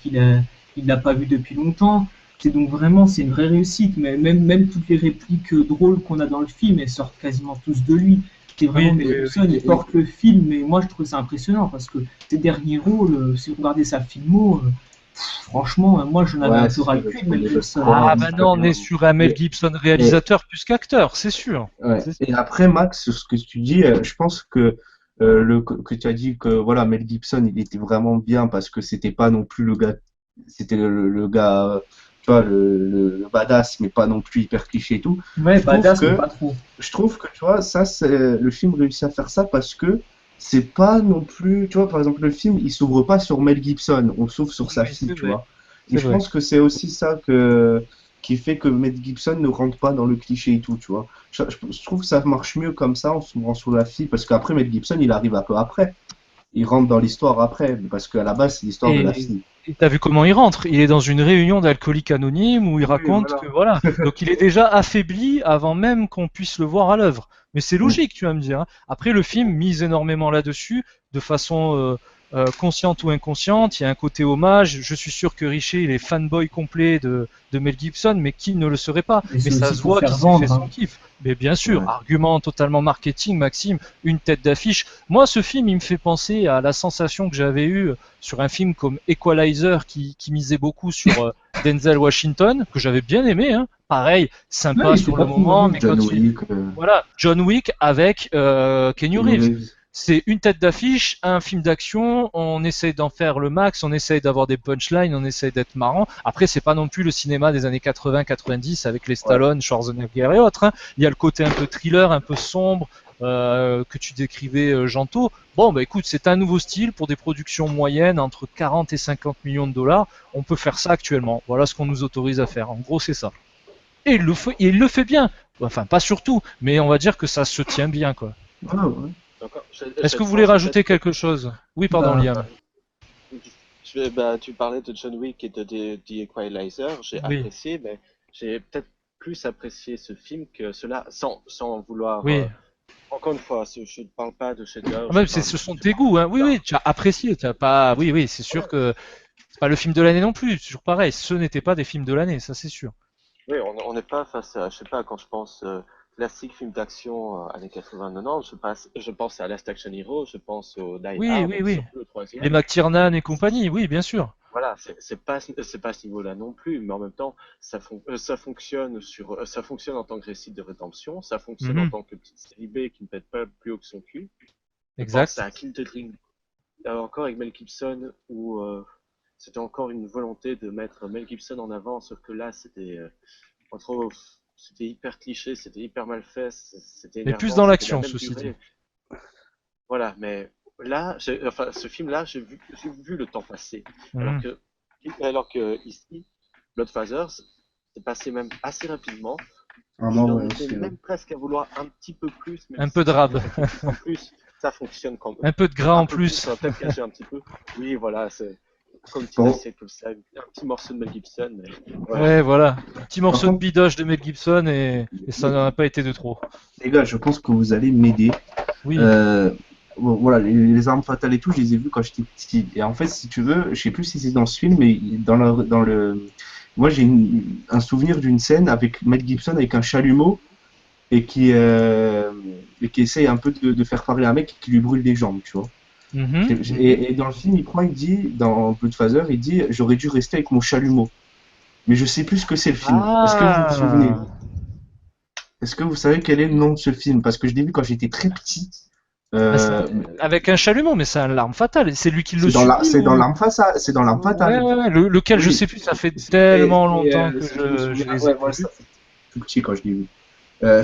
il l'a pas vu depuis longtemps. C'est donc vraiment c'est une vraie réussite, mais même toutes les répliques drôles qu'on a dans le film, elles sortent quasiment tous de lui. C'est vraiment Oui, Mel oui, Gibson, il Et, porte le film, mais moi je trouve ça impressionnant parce que ses derniers rôles, si vous regardez sa filmo, Franchement, moi je n'avais un Ouais, peu c'est ras le sûr, cul tu de Mel connais le Gibson. score, Ah c'est bah très non, on bien. est sur un Mel Et, Gibson et, réalisateur plus qu'acteur, c'est sûr. ouais. C'est sûr. Et après, Max, sur ce que tu dis, je pense que que tu as dit que voilà, Mel Gibson, il était vraiment bien parce que c'était pas non plus le gars, c'était le gars, tu vois, le badass, mais pas non plus hyper cliché et tout. Ouais, Je trouve badass, mais que pas trop. je trouve que, tu vois, ça, le film réussit à faire ça parce que c'est pas non plus, tu vois, par exemple, le film, il s'ouvre pas sur Mel Gibson, on s'ouvre sur sa Oui, fille, c'est tu vrai. vois. Et C'est je vrai. pense que c'est aussi ça qui fait que Mel Gibson ne rentre pas dans le cliché et tout, tu vois. Je trouve que ça marche mieux comme ça, en s'ouvrant sur la fille, parce qu'après, Mel Gibson, il arrive un peu après. Il rentre dans l'histoire après, parce qu'à la base, c'est l'histoire de la Et fille. et t'as vu comment il rentre? Il est dans une réunion d'alcooliques anonymes où il Oui, raconte voilà. que voilà. Donc il est déjà affaibli avant même qu'on puisse le voir à l'œuvre. Mais c'est Mm. logique, tu vas me dire, hein. Après, le film mise énormément là-dessus, de façon consciente ou inconsciente. Il y a un côté hommage. Je suis sûr que Richer, il est fanboy complet de Mel Gibson, mais qui ne le serait pas? Mais Mais c'est ça aussi se pour voit faire qu'il s'est fait vendre, son hein. kiff. Mais bien sûr, Ouais. argument totalement marketing, Maxime, une tête d'affiche. Moi, ce film, il me fait penser à la sensation que j'avais eue sur un film comme Equalizer qui misait beaucoup sur Denzel Washington, que j'avais bien aimé, hein. Pareil, Ouais, il sympa était sur le pas trop moment, mauvais. mais John quand il... Wick, Voilà, John Wick avec Keanu Keanu Reeves. Reeves. C'est une tête d'affiche, un film d'action, on essaye d'en faire le max, on essaye d'avoir des punchlines, on essaye d'être marrant. Après, c'est pas non plus le cinéma des années 80-90 avec les Ouais. Stallone, Schwarzenegger et autres, hein. Il y a le côté un peu thriller, un peu sombre, que tu décrivais, Janto. Bon, bah écoute, c'est un nouveau style pour des productions moyennes entre 40 et 50 millions de dollars. On peut faire ça actuellement. Voilà ce qu'on nous autorise à faire. En gros, c'est ça. Et il le fait bien. Enfin, pas surtout, mais on va dire que ça se tient bien, quoi. Ouais, ouais. Encore, Est-ce j'ai que le vous voulez sens en fait rajouter que quelque chose? Oui, pardon, Bah, Liam. tu parlais de John Wick et de The Equalizer, j'ai Oui, apprécié, mais j'ai peut-être plus apprécié ce film que cela, sans vouloir. oui. Encore une fois, je ne parle pas de chef-d'œuvre, Ah, je même, parle ce sont je tes parle goûts, hein. Oui, d'un. oui, tu as apprécié, tu as pas. Oui, oui, c'est sûr Ouais. que c'est pas le film de l'année non plus. C'est toujours pareil. Ce n'était pas des films de l'année, ça c'est sûr. Oui, on n'est pas face à, je sais pas, quand je pense classique film d'action années 80-90, je pense à Last Action Hero, je pense au Die Oui, Hard, oui, donc oui. surtout le Les troisième. McTiernan et compagnie, oui, bien sûr. Voilà, c'est pas à ce niveau-là non plus, mais en même temps, ça fonctionne ça fonctionne en tant que récit de rédemption, ça fonctionne en Mhm, tant que petite série B qui ne pète pas plus haut que son cul. Je pense exact. à Kill the Dream, encore avec Mel Gibson, où c'était encore une volonté de mettre Mel Gibson en avant, sauf que là, entre, c'était hyper cliché, c'était hyper mal fait, c'était Mais plus énervant, dans c'était la l'action, même ceci dit. durée. Voilà, mais là, enfin, ce film-là, j'ai vu le temps passer. Alors Mhm. que, alors que ici, Bloodfather, c'est passé même assez rapidement. Vraiment, J'en ouais, étais aussi. Ouais. même presque à vouloir un petit peu plus, même Un peu si de je rab, trouve qu'un petit peu plus, ça fonctionne quand même. un peu de gras Un en peu plus, plus. ça va peut-être cacher un petit peu. Oui, voilà, c'est comme petite Bon, assiette comme ça, un petit morceau de Mel Gibson, mais ouais. Ouais, voilà. Un petit par morceau de contre, bidoche de Mel Gibson et ça les, n'en a pas été de trop. les gars, je pense que vous allez m'aider. Oui. Euh, bon, voilà, les armes fatales et tout, je les ai vues quand j'étais petit. Et en fait, si tu veux, je sais plus si c'est dans ce film, mais dans le, moi j'ai un souvenir d'une scène avec Mel Gibson avec un chalumeau et et qui essaye un peu de faire parler un mec qui lui brûle les jambes, tu vois. Mhm, mhm. Et dans le film, il dit, dans Bloodfather, il dit, j'aurais dû rester avec mon chalumeau. Mais je sais plus ce que c'est le film. Est-ce que vous vous souvenez? Ah! Est-ce que vous savez quel est le nom de ce film? Parce que je l'ai vu quand j'étais très petit. Ah, Euh, avec un chalumeau, mais c'est une l'arme fatale. C'est lui qui le subit c'est dans ou... l'arme fatale. C'est dans l'arme Ouais, fatale. ouais, ouais. Lequel je Oui. sais plus, ça fait tellement Et, longtemps que si je me je souviens, les ouais, ai voilà, vus. ça, c'est tout petit quand je l'ai vu.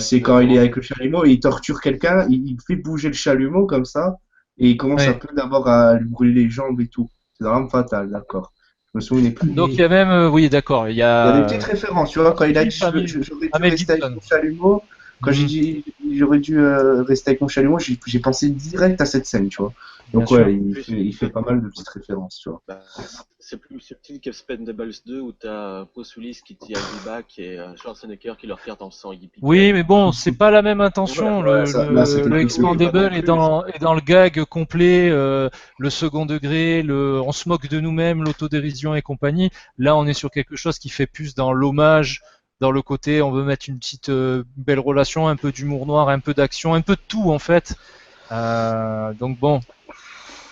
C'est Le, quand le il est rôle- avec le chalumeau et il torture quelqu'un, il fait bouger le chalumeau comme ça, et il commence un Ouais. peu d'abord à lui brûler les jambes et tout. C'est dans l'arme fatale, d'accord. Je me souvenais plus. Donc il mais y a même, oui, d'accord, il y Il y a des a petites références, tu vois, quand il a dit j'aurais À dû Mel rester avec Gibson. mon chalumeau, quand j'ai Mhm, dit j'aurais dû rester avec mon chalumeau, j'ai pensé direct à cette scène, tu vois. bien Donc ouais, sûr. plus, il fait pas mal de petites références, tu vois. bah, c'est plus subtil que Spendables 2 où t'as Bruce Willis qui tire le back et Schwarzenegger qui le regarde dans le sang Oui, yippee mais bon, c'est pas la même Voilà. intention. Ouais, là c'était Le plus Oui, bah non Expandable plus. est dans le gag complet, le second degré, on se moque de nous-mêmes, l'autodérision et compagnie. Là, on est sur quelque chose qui fait plus dans l'hommage, dans le côté, on veut mettre une petite belle relation, un peu d'humour noir, un peu d'action, un peu de tout en fait. Donc bon,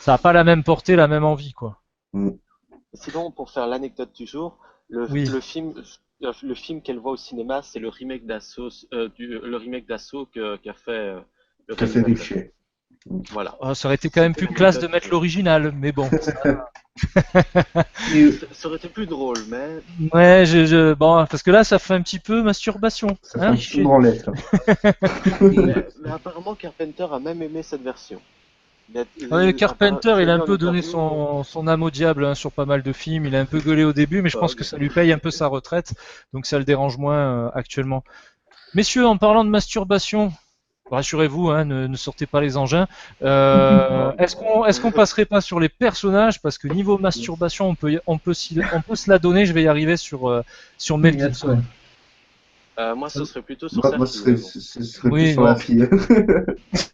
ça n'a pas la même portée, la même envie, quoi. Mm. Sinon, pour faire l'anecdote du jour, Oui. le film qu'elle voit au cinéma, c'est le remake le remake d'Assaut qu'a fait le Café réalisateur. Richer. Voilà. Oh, ça aurait été quand même C'était plus classe de l'anecdote. mettre l'original, mais bon. Mais Ça aurait été plus drôle, mais Ouais, bon, parce que là, ça fait un petit peu masturbation, Ça fait hein, un petit peu Richer. branlette, là. mais apparemment Carpenter a même aimé cette version. Ouais, Carpenter, J'ai il a lu un en peu donné interview. son âme au diable hein, sur pas mal de films. Il a un peu gueulé au début, mais je pense que ça lui paye un peu sa retraite, donc ça le dérange moins actuellement. Messieurs, en parlant de masturbation, rassurez-vous, hein, ne sortez pas les engins. Est-ce qu'on passerait pas sur les personnages parce que niveau masturbation, on peut se la donner. Je vais y arriver sur Mel il y a de Gibson. quoi. Moi, ce serait plutôt sur Moi, sa fille. Mais bon. ce serait Oui, plus sur non. la fille.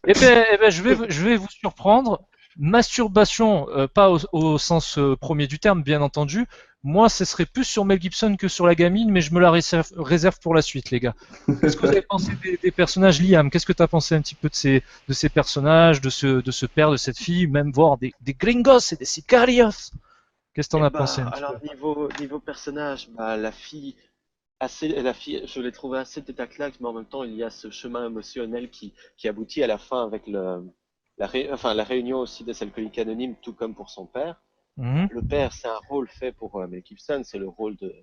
Eh ben, je vais vous surprendre. Masturbation, pas au sens premier du terme, bien entendu. Moi, ce serait plus sur Mel Gibson que sur la gamine, mais je me la réserve pour la suite, les gars. Qu'est-ce que vous avez pensé des personnages, Liam? Qu'est-ce que tu as pensé un petit peu de ces personnages, de ce père, de cette fille, même voir des gringos et des sicarios? Qu'est-ce que t'en Eh as pensé bah, un petit peu? alors niveau personnage, bah la fille, je l'ai trouvée assez tête à claque, mais en même temps, il y a ce chemin émotionnel qui aboutit à la fin avec la réunion aussi des alcooliques anonymes, tout comme pour son père. Mhm. Le père, c'est un rôle fait pour Mel Gibson, c'est le rôle de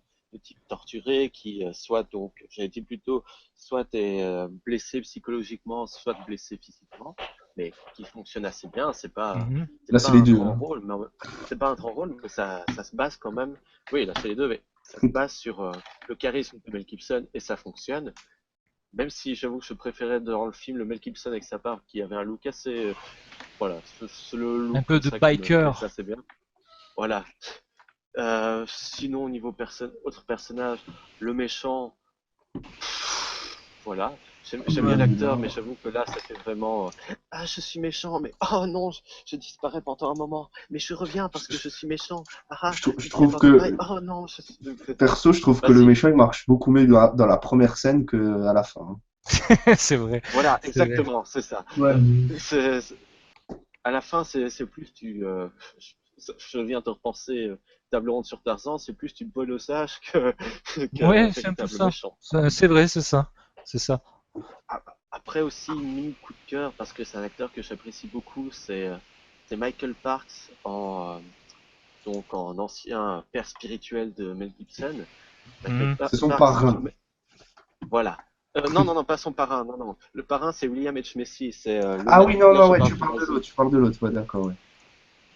type torturé qui soit donc, j'avais dit plutôt, soit est blessé psychologiquement, soit blessé physiquement, mais qui fonctionne assez bien. Mhm. C'est Là, pas c'est les un deux. grand Hein. rôle, c'est pas un grand rôle, mais ça se base quand même. Oui, là c'est les deux, mais ça se base sur le charisme de Mel Gibson et ça fonctionne. Même si j'avoue que je préférais dans le film le Mel Gibson avec sa part qui avait un look assez, voilà, c'est le Un look peu comme de ça qui me plaisait biker. assez bien. Voilà. Sinon, au niveau autre personnage, le méchant, voilà. J'aime bien Ouais, l'acteur, mais Non. j'avoue que là, ça fait vraiment ah, je suis méchant, mais oh non, je disparais pendant un moment, mais je reviens parce que je suis méchant. Ah, Je il trouve pas pareil. que, Oh non, perso, je trouve que le Vas-y. méchant, il marche beaucoup mieux dans la première scène qu'à la fin. Hein. C'est vrai. Voilà, C'est vrai. exactement, c'est ça. ouais, mais C'est- À la fin, c'est plus je viens de repenser table ronde sur Tarzan, c'est plus du bolossage qu'un Ouais, c'est un peu véritable ça. méchant. C'est vrai, c'est ça. C'est ça. A- Après aussi, mini coup de cœur, parce que c'est un acteur que j'apprécie beaucoup, c'est Michael Parks donc en ancien père spirituel de Mel Gibson. Mhm. C'est son Parks, parrain. voilà. Non, non, non, pas son parrain, non, non. Le parrain, c'est William H. Macy, c'est Ah oui, non, là non, je ouais, parle tu du parles de l'autre, nazi. tu parles de l'autre, ouais, d'accord, ouais.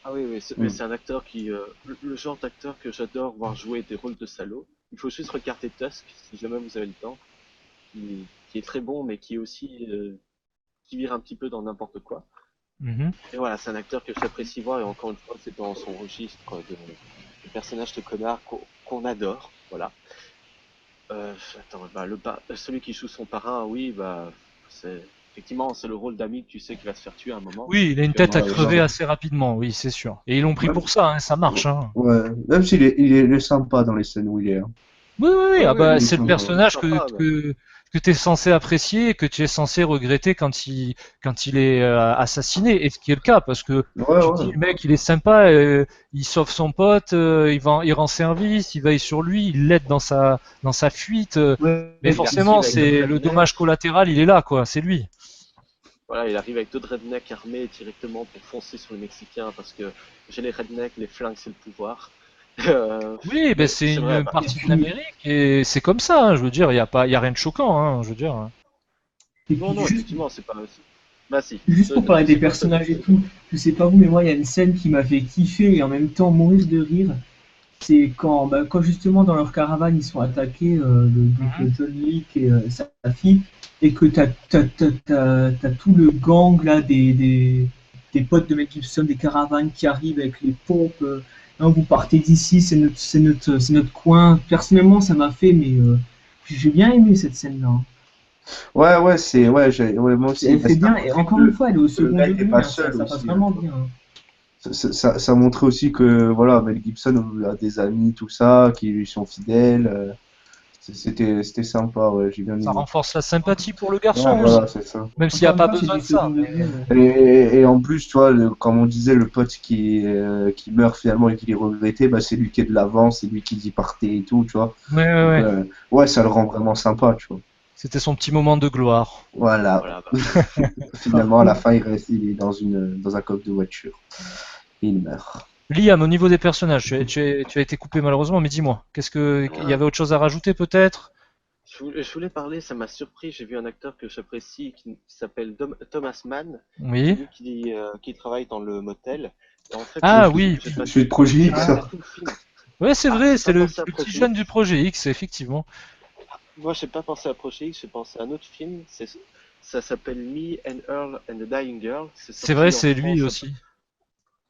Ah oui, oui, mais Mm. c'est un acteur le genre d'acteur que j'adore voir jouer des rôles de salaud. Il faut juste regarder Tusk, si jamais vous avez le temps, qui est très bon, mais qui est aussi, qui vire un petit peu dans n'importe quoi. Mhm. Et voilà, c'est un acteur que j'apprécie voir, et encore une fois, c'est dans son registre de personnage de connard qu'on adore, voilà. Attends, bah, celui qui joue son parrain, oui, bah, effectivement, c'est le rôle d'ami que tu sais qu'il va se faire tuer à un moment. Oui, il a une Que, tête à Ouais, ouais, crever non. assez rapidement, oui, c'est sûr. Et ils l'ont pris Même, pour ça, hein, ça marche. Hein. ouais, même s'il il est sympa dans les scènes où il est. Hein. Oui, oui, oui. oui, Ah oui, bah, Il est c'est le sympa. il est personnage sympa, mais... que tu es censé apprécier et que tu es censé regretter quand il est assassiné. Et ce qui est le cas, parce que Ouais, tu te dis, ouais. le mec, il est sympa, il sauve son pote, il rend service, il veille sur lui, il l'aide dans sa fuite. ouais, Mais Il forcément, arrive avec d'autres c'est le rednecks. dommage collatéral, il est là, quoi. C'est lui. Voilà, il arrive avec d'autres rednecks armés directement pour foncer sur les Mexicains parce que j'ai les rednecks, les flingues, c'est le pouvoir. Oui, ben Mais c'est c'est vrai, une bah, et partie de puis, l'Amérique et c'est comme ça. Hein, je veux dire, il y a rien de choquant. Hein, je veux dire. et non, puis non, juste, effectivement, c'est pas. Bah si. juste pour parler des C'est quoi que t'as dit? personnages et tout, je sais pas vous, mais moi, il y a une scène qui m'a fait kiffer et en même temps mourir de rire. C'est quand, bah, quand justement dans leur caravane ils sont attaqués, donc Mhm. John Wick et sa fille, et que t'as tout le gang là des potes de Mel Gibson, des caravanes qui arrivent avec les pompes. Non, vous partez d'ici, c'est notre coin. Personnellement, ça m'a fait, mais j'ai bien aimé cette scène-là. Hein. Ouais, ouais, ouais, moi aussi. Elle Bah, fait ça bien, et montrait encore une fois, elle est au que le second gars était degré, pas hein, seul ça passe aussi. Hein, vraiment tu vois. bien. Hein. Ça montrait aussi que voilà, Mel Gibson a des amis, tout ça, qui lui sont fidèles. C'était sympa, ouais, j'ai bien Ça aimé. renforce la sympathie pour le Ouais, garçon aussi, voilà, c'est ça. même s'il n'y a Encore une pas fois, c'est besoin du de ça. second degré. Et en plus, tu vois, comme on disait, le pote qui meurt finalement et qui est regretté, bah, c'est lui qui est de l'avant, c'est lui qui dit partez et tout, tu vois. Ouais, ouais, Donc, ouais. ouais, ça le rend vraiment sympa, tu vois. C'était son petit moment de gloire. Voilà. Voilà, bah, Par Finalement, à la contre, fin, il est dans un coffre de voiture. Et il meurt. Liam, au niveau des personnages, tu as été coupé malheureusement, mais dis-moi, il y euh, avait autre chose à rajouter peut-être? je voulais parler, ça m'a surpris. J'ai vu un acteur que j'apprécie qui s'appelle Thomas Mann. C'est Oui. lui qui travaille dans le motel. Et en fait, Ah oui, j'ai Je suis passé de Projet X, quasiment ça. tout le film. ouais, c'est Ah, vrai, j'ai c'est pas le pensé à petit Projet jeune X. du projet X, effectivement. Moi, j'ai pas pensé à Projet X, j'ai pensé à un autre film. Ça s'appelle Me and Earl and the Dying Girl. C'est C'est vrai, sorti en c'est lui France. aussi.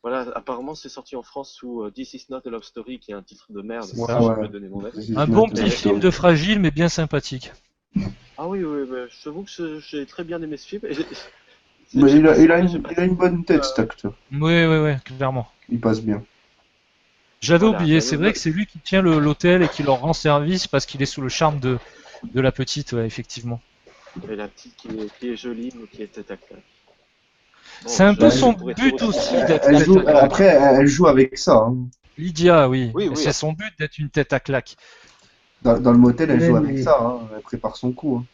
Voilà, apparemment, c'est sorti en France sous This Is Not a Love Story, qui est un titre de merde, C'est si ça. je Ouais. peux donner mon avis. Un C'est bon notre petit film story. de fragile, mais bien sympathique. Ah oui, oui, mais je t'avoue que j'ai très bien aimé ce film. Mais J'ai passé, il en a fait, j'ai il a passé. une bonne tête, cet acteur. Oui, oui, oui, clairement. Il passe bien. J'avais Voilà, oublié, bah, c'est vrai que c'est lui qui tient l'hôtel et qui leur rend service parce qu'il est sous le charme de la petite, ouais, effectivement. et la petite qui est jolie, mais qui est tête à claque. C'est Bon, un peu je son pourrais toujours but aussi aussi citer d'être Elle tête joue, à claque. après, elle joue avec ça, hein. Lydia, oui, Oui, oui, c'est son but d'être une tête à claque. Dans le motel, elle ouais, joue avec mais ça, hein. Elle prépare son coup, hein.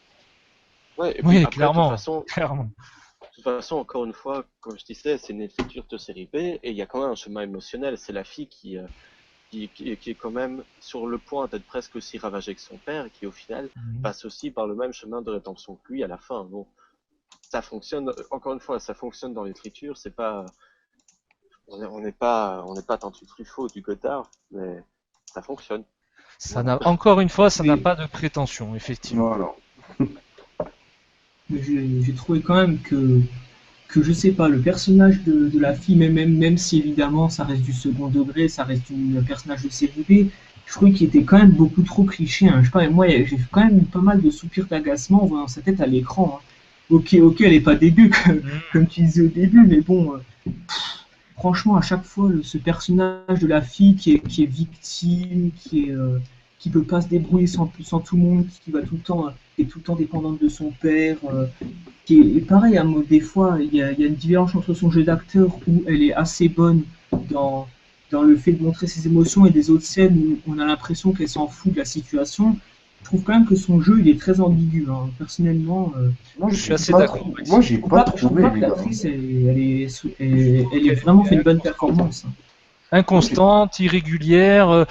ouais, et puis Oui, après, clairement, clairement. de toute façon, encore une fois, comme je disais, c'est une écriture de série B, et il y a quand même un chemin émotionnel. C'est la fille qui est quand même sur le point d'être presque aussi ravagée que son père, et qui au final Mhm. passe aussi par le même chemin de rédemption que lui à la fin. Bon, ça fonctionne, encore une fois, ça fonctionne dans l'écriture, c'est pas, on n'est pas Tantu Truffaut du Godard, mais ça fonctionne. Ça Voilà. n'a, encore une fois, ça n'a mais pas de prétention, effectivement. Voilà. j'ai trouvé quand même que je sais pas, le personnage de la fille, même si évidemment ça reste du second degré, ça reste un personnage de série B, je trouvais qu'il était quand même beaucoup trop cliché. Hein. Je sais pas, moi j'ai quand même eu pas mal de soupirs d'agacement en voyant sa tête à l'écran. Hein. Ok, elle est pas dégueu Mhm. comme tu disais au début, mais bon, franchement, à chaque fois, ce personnage de la fille qui est victime, qui peut pas se débrouiller sans tout le monde, qui va tout le temps, est tout le temps dépendante de son père, et pareil, hein, des fois, il y a une différence entre son jeu d'acteur où elle est assez bonne dans, dans le fait de montrer ses émotions et des autres scènes où on a l'impression qu'elle s'en fout de la situation. Je trouve quand même que son jeu il est très ambigu. Hein. Personnellement, Moi, Je suis j'ai assez pas, d'accord avec ça. moi, j'ai pas je trouve trouvé, pas que les gars. l'actrice elle est vraiment fait une bonne performance. Hein. Moi, j'ai- Inconstante, irrégulière,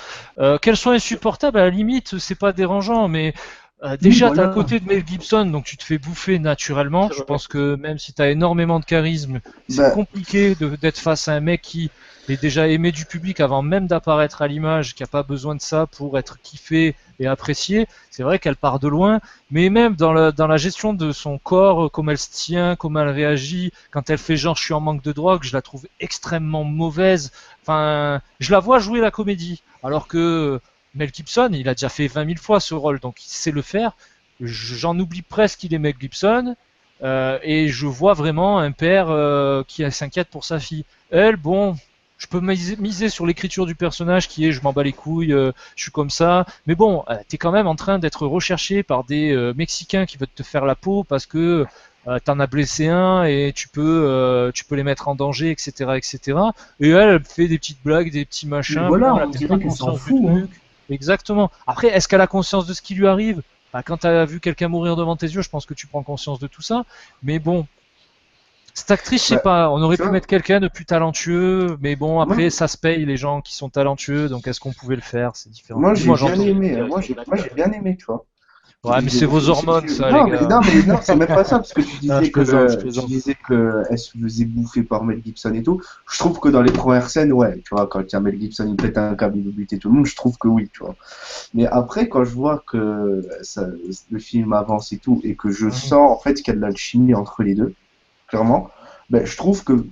qu'elle soit insupportable, à la limite, c'est pas dérangeant, mais Oui, déjà, t'es à voilà. côté de Mel Gibson, donc tu te fais bouffer naturellement. Je Ouais. pense que même si t'as énormément de charisme, c'est Bah, compliqué d'être face à un mec qui est déjà aimé du public avant même d'apparaître à l'image, qui a pas besoin de ça pour être kiffé et apprécié. C'est vrai qu'elle part de loin, mais même dans la gestion de son corps, comment elle se tient, comment elle réagit, quand elle fait genre je suis en manque de drogue, je la trouve extrêmement mauvaise. Enfin, je la vois jouer la comédie, alors que Mel Gibson, il a déjà fait 20 000 fois ce rôle, donc il sait le faire. J'en oublie presque qu'il est Mel Gibson, et je vois vraiment un père qui s'inquiète pour sa fille. Elle, bon, je peux miser sur l'écriture du personnage qui est je m'en bats les couilles, je suis comme ça, mais bon, t'es quand même en train d'être recherché par des Mexicains qui veulent te faire la peau parce que t'en as blessé un et tu peux les mettre en danger, etc., etc. Et elle fait des petites blagues, des petits Mais machins. voilà, Bon, elle a on peut-être pas dirait qu'elle s'en conscience du fout. Hein. truc. Exactement. Après, est-ce qu'elle a conscience de ce qui lui arrive? Bah, quand tu as vu quelqu'un mourir devant tes yeux, je pense que tu prends conscience de tout ça. Mais bon, cette actrice, je sais bah, pas, on aurait tu pu vois, mettre quelqu'un de plus talentueux, mais bon, moi, après, ça se paye les gens qui sont talentueux, donc est-ce qu'on pouvait le faire? C'est différent. moi, j'ai Dis-moi, bien j'entends. aimé, hein. Direction de Moi, l'acteur. j'ai bien aimé, tu vois. Ouais, mais c'est vos hormones, ça, les Non, gars. non, c'est même pas ça, parce que Ah, je plaisante, je tu plaisante. disais que elle se faisait bouffer par Mel Gibson et tout. Je trouve que dans les premières scènes, ouais, tu vois, quand il y a Mel Gibson, il pète un câble, il veut buter tout le monde, je trouve que oui, tu vois. Mais après, quand je vois que le film avance et tout, et que je Mhm. sens, en fait, qu'il y a de l'alchimie entre les deux, clairement, ben, je trouve que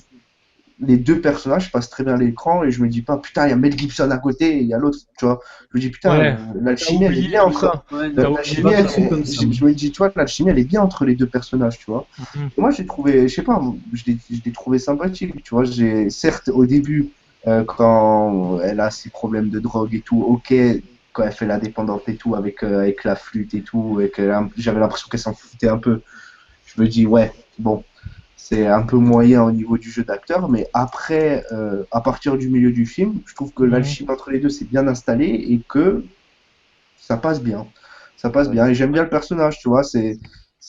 les deux personnages passent très bien à l'écran et je me dis pas putain il y a Mel Gibson à côté et il y a l'autre tu vois je me dis putain Ouais, t'as l'alchimie elle est oublié bien tout entre ça. Ouais, T'as non, c'est oublié pas tout ça. perçu comme ça. je me dis tu vois l'alchimie elle est bien entre les deux personnages tu vois Mhm. et moi j'ai trouvé je sais pas je l'ai trouvé sympathique tu vois j'ai certes au début quand elle a ses problèmes de drogue et tout ok quand elle fait la dépendante et tout, avec la flûte et tout, et que j'avais l'impression qu'elle s'en foutait un peu. Je me dis, ouais, bon, c'est un peu moyen au niveau du jeu d'acteur, mais après, à partir du milieu du film, je trouve que l'alchimie entre les deux s'est bien installée et que ça passe bien. Ça passe bien. Et j'aime bien le personnage, tu vois, c'est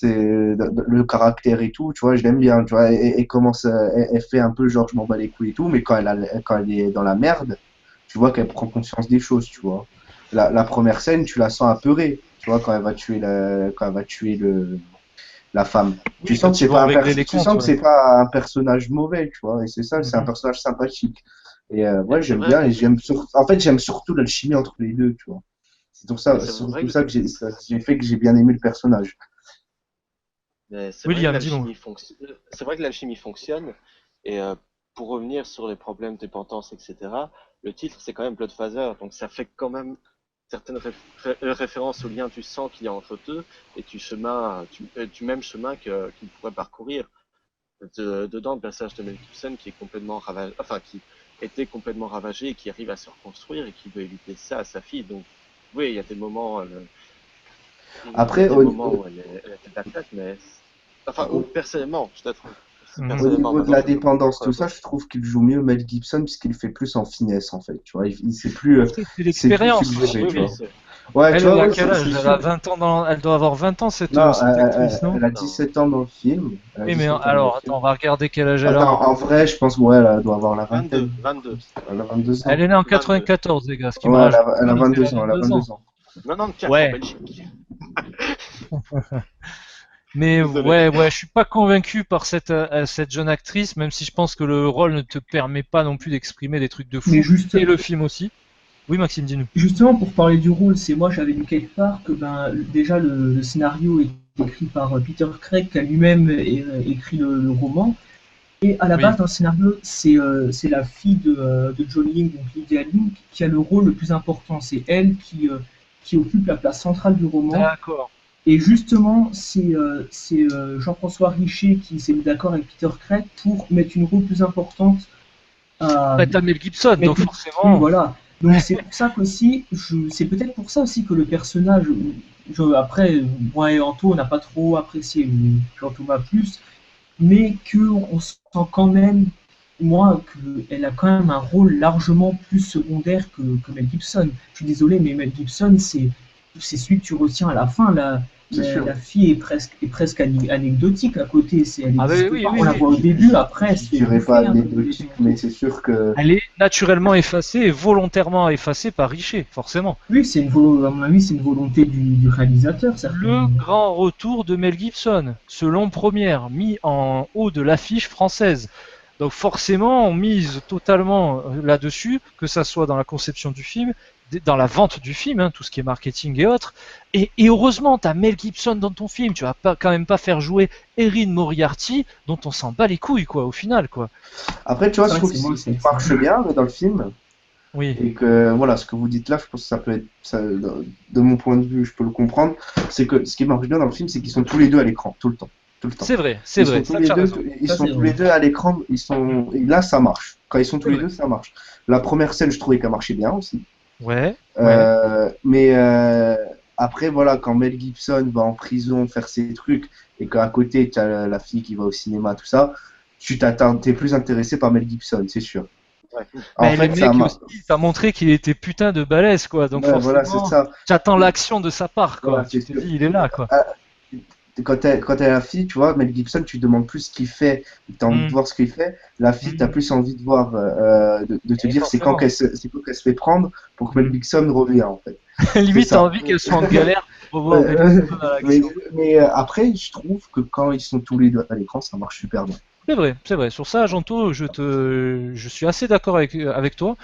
le caractère et tout, tu vois, je l'aime bien, tu vois, et comment elle fait un peu genre je m'en bats les couilles et tout, mais quand elle est dans la merde, tu vois qu'elle prend conscience des choses, tu vois. La première scène, tu la sens apeurée, tu vois, quand elle va tuer la femme. Tu Oui, sens quand que c'est ils pas vont régler les tu comptes, sens que ouais. c'est pas un personnage mauvais, tu vois, et c'est ça, c'est un Mhm. personnage sympathique. Et ouais, C'est j'aime vrai, bien, et en fait, j'aime surtout l'alchimie entre les deux, tu vois. mais C'est c'est surtout vrai, ça que j'ai fait que j'ai bien aimé le personnage. mais c'est vrai que William, dis-moi. l'alchimie fonctionne. C'est vrai que l'alchimie fonctionne. Et pour revenir sur les problèmes de dépendance, etc., le titre c'est quand même Bloodfather, donc ça fait quand même certaines références au lien du sang qu'il y a entre eux et du même chemin qu'il pourrait parcourir. Dedans, le personnage de Mel Gibson qui est complètement ravagé, enfin qui était complètement ravagé et qui arrive à se reconstruire et qui veut éviter ça à sa fille. Donc oui, il y a des moments, il y a Après, des moments où elle était de la tête, mais enfin, au, personnellement, je t'avoue, Mhm. au personnellement, niveau de maintenant la je peux dépendance, tout comprendre. ça, je trouve qu'il joue mieux Mel Gibson puisqu'il fait plus en finesse, en fait, tu vois. C'est C'est plus l'expérience aussi, suggéré, Oui, tu oui, vois. oui. c'est. Ouais, tu Elle vois, a ouais, quel âge? c'est Elle a sûr. 20 ans elle doit avoir 20 ans Non, cette actrice, non? elle a Non. 17 ans dans le film. Elle a Oui, mais 17 ans dans le alors, attends, film. on va regarder quel âge elle a Attends, en... en vrai, je pense, ouais, elle doit avoir la 22, vingtaine. 22, Elle a 22 Elle ans. est née en 22. 94, les gars, ce qui me Ouais, rajoute elle a plus, elle 22 a ans, elle a 22 ans. 22 ans. 94 en Ouais, Belgique. mais Désolé. ouais, je suis pas convaincu par cette jeune actrice, même si je pense que le rôle ne te permet pas non plus d'exprimer des trucs de Mais fou, et le film aussi. Oui, Maxime, dis-nous. justement, pour parler du rôle, c'est moi j'avais lu quelque part que ben, déjà le scénario est écrit par Peter Craig, qui a lui-même écrit le roman. Et à la Oui, base, dans le scénario, c'est la fille de John Link, donc Lydia Link, qui a le rôle le plus important. C'est elle qui occupe la place centrale du roman. d'accord. Et justement, c'est Jean-François Richer qui s'est mis d'accord avec Peter Craig pour mettre une rôle plus importante à, Après, t'as Mel Gibson, donc mettre oui, forcément. voilà. Donc c'est pour ça qu'aussi, c'est peut-être pour ça aussi que le personnage, après, moi et Anto, on n'a pas trop apprécié, mais Jean-Thomas plus, mais qu'on sent quand même, moi, qu'elle a quand même un rôle largement plus secondaire que Mel Gibson. Je suis désolé, mais Mel Gibson, c'est celui que tu retiens à la fin. C'est sûr. La fille est presque anecdotique à côté, elle Ah ben n'existe oui, pas. oui, On la oui. voit au début, après, elle Je se fait dirais pas bouffer comme le anecdotique, mais Desmond. c'est sûr que. Elle est naturellement effacée et volontairement effacée par Richer, forcément. Oui, à mon avis, c'est une volonté du réalisateur, Le certainement. grand retour de Mel Gibson, selon Première, mis en haut de l'affiche française. Donc forcément, on mise totalement là-dessus, que ça soit dans la conception du film, dans la vente du film, hein, tout ce qui est marketing et autres. Et heureusement, tu as Mel Gibson dans ton film, tu vas pas, quand même pas faire jouer Erin Moriarty, dont on s'en bat les couilles, quoi, au final, quoi. Après, tu vois, C'est je vrai que trouve c'est moi, qu'il marche bien dans le film. Oui, Et que, voilà, ce que vous dites là, je pense que ça peut être. De mon point de vue, je peux le comprendre. C'est que ce qui marche bien dans le film, c'est qu'ils sont tous les deux à l'écran, tout le temps. Tout le temps. c'est vrai, ça tu as raison. Ils ça, sont c'est tous vrai. les deux à l'écran, et là ça marche. Quand ils sont C'est tous les vrai. deux, ça marche. La première scène, je trouvais qu'elle marchait bien aussi. Ouais, ouais. Mais après, voilà, quand Mel Gibson va en prison faire ses trucs et qu'à côté, tu as la fille qui va au cinéma, tout ça, t'es plus intéressé par Mel Gibson, c'est sûr. Ouais. En Mais le fait, ça mec m'a. aussi, il t'a montré qu'il était putain de balèze, quoi. Donc Ouais, voilà, c'est forcément, ça. j'attends l'action de sa part, Voilà, quoi. Tu c'est te sûr. dis, il est là, quoi. Ah, quand t'es la fille, tu vois, Mel Gibson, tu demandes plus ce qu'il fait, tu as envie de Hmm, voir ce qu'il fait. La fille, tu as hmm. plus envie de voir, de te Et dire forcément. c'est quand qu'elle se fait prendre pour que Mel Hmm. Gibson revienne, en fait. C'est Limite, t'as ça. envie qu'elle soit en galère pour voir Mel Euh, Gibson à mais l'action. après, je trouve que quand ils sont tous les deux à l'écran, ça marche super bien. C'est vrai, c'est vrai. Sur ça, Janto, je suis assez d'accord avec toi.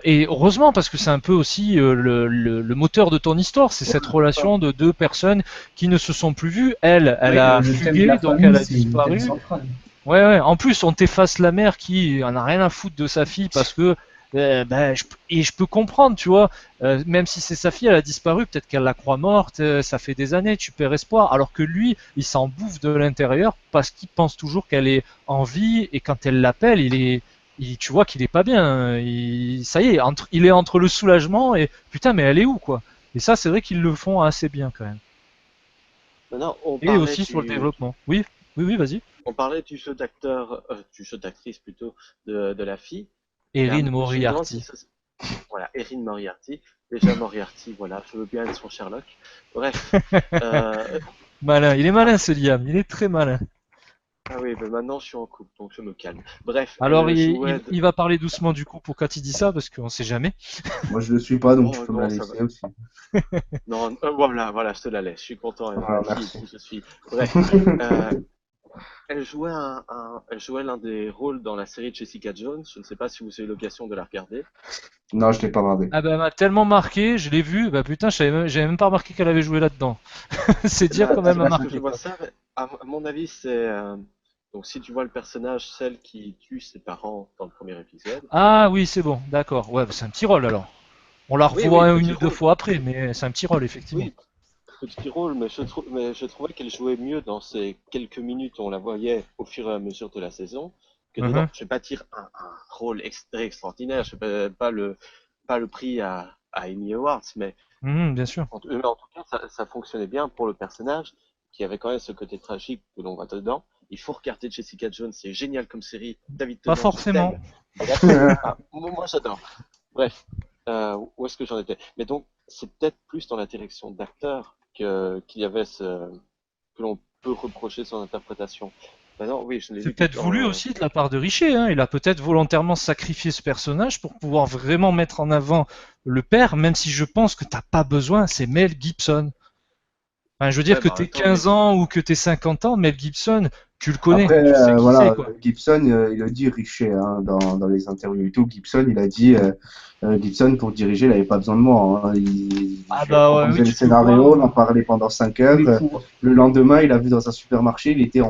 Et heureusement, parce que c'est un peu aussi le moteur de ton histoire. C'est cette relation de deux personnes qui ne se sont plus vues. Elle Oui, a le thème de fugué, la donc elle famille, a c'est le thème disparu. central. Ouais, ouais. En plus, on t'efface la mère qui en a rien à foutre de sa fille parce que, je peux comprendre, tu vois. Même si c'est sa fille, elle a disparu, peut-être qu'elle la croit morte. Ça fait des années, tu perds espoir. Alors que lui, il s'en bouffe de l'intérieur parce qu'il pense toujours qu'elle est en vie et quand elle l'appelle, tu vois qu'il est pas bien. Ça y est, il est entre le soulagement et putain, mais elle est où quoi? Et ça, c'est vrai qu'ils le font assez bien quand même. Maintenant, on Et parlait aussi sur le développement. Oui, oui, oui, vas-y. on parlait du jeu d'acteur, du jeu d'actrice plutôt, de la fille. Mais Erin je me demande si Moriarty. ça, voilà, Erin Moriarty. Déjà Moriarty, voilà, je veux bien être son Sherlock. Bref, euh, Malin, il est malin ce Liam, il est très malin. ah oui, mais maintenant je suis en couple, donc je me calme. Bref, Alors elle jouait. il va parler doucement du coup pour quand il dit ça parce qu'on sait jamais. Moi, je le suis pas, donc tu Oh peux me la non, ça va. laisser aussi. Non, voilà, je te la laisse. Je suis content avec Voilà, la fille merci. qui je suis. Bref, euh, elle jouait l'un des rôles dans la série de Jessica Jones. Je ne sais pas si vous avez eu l'occasion de la regarder. Non, je l'ai pas regardé. Ah bah elle m'a tellement marqué, je l'ai vu, bah putain, j'avais même pas remarqué qu'elle avait joué là-dedans. C'est dire quand même C'est à parce que je marquer vois quoi. ça. À mon avis, c'est donc si tu vois le personnage, celle qui tue ses parents dans le premier épisode. Ah oui, c'est bon, d'accord. Ouais, bah, c'est un petit rôle alors. On la Oui, oui, revoit une petit ou deux rôle. fois après, mais c'est un petit rôle effectivement. Oui, petit rôle, mais je trouvais qu'elle jouait mieux dans ces quelques minutes où on la voyait au fur et à mesure de la saison que dedans. Mhm. Je vais pas dire un rôle extraordinaire, je vais pas le prix à Emmy Awards, Mhm, bien sûr. mais en tout cas, ça fonctionnait bien pour le personnage qui avait quand même ce côté tragique que l'on voit dedans. Il faut regarder Jessica Jones, c'est génial comme série. David Pas Tennant, je forcément. t'aime. Bref, moi j'adore. Bref, où est-ce que j'en étais? Mais donc, c'est peut-être plus dans la direction d'acteur qu'il y avait que l'on peut reprocher son interprétation. Maintenant, oui, je l'ai C'est vu peut-être voulu dans. aussi de la part de Richer, hein. Il a peut-être volontairement sacrifié ce personnage pour pouvoir vraiment mettre en avant le père, même si je pense que t'as pas besoin, c'est Mel Gibson. Enfin, je veux dire Ouais, que bah en t'aies même temps, 15 ans ou que t'aies 50 ans, Mel Gibson, tu le connais, Après, tu sais qui c'est, voilà, quoi. Gibson, il a dit Richer hein, dans les interviews et tout. Gibson, il a dit Gibson pour diriger, il n'avait pas besoin de moi. Hein. Ah Je lui ai bah ouais, oui, proposé le tu peux voir. scénario, on en parlait pendant 5 heures. Oui, pour, Le lendemain, il a vu dans un supermarché, il était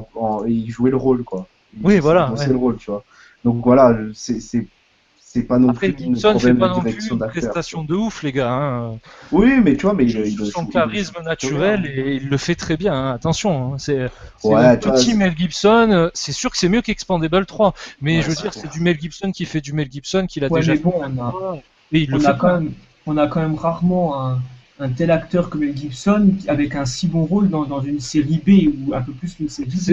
il jouait le rôle, quoi. Oui, Il voilà, bossait ouais. le rôle, tu vois. Donc voilà, c'est pas non plus Après, un Gibson fait problème de pas non plus direction une d'acteur, tu prestation vois. de ouf, les gars, hein. Oui, mais tu vois, mais Juste sur son il le joue charisme plutôt bien. naturel Hein. et il le fait très bien, hein. Attention, hein. C'est un Ouais, tu vois, petit Mel Gibson. C'est sûr que c'est mieux qu'Expandable 3, mais ouais, je veux c'est dire, c'est clair. du Mel Gibson qui fait du Mel Gibson qu'il a ouais, déjà mais fait bon, plein de fois et il le on fait a bien. on a quand même rarement un tel acteur que Mel Gibson avec un si bon rôle dans une série B ou un peu plus qu'une série B.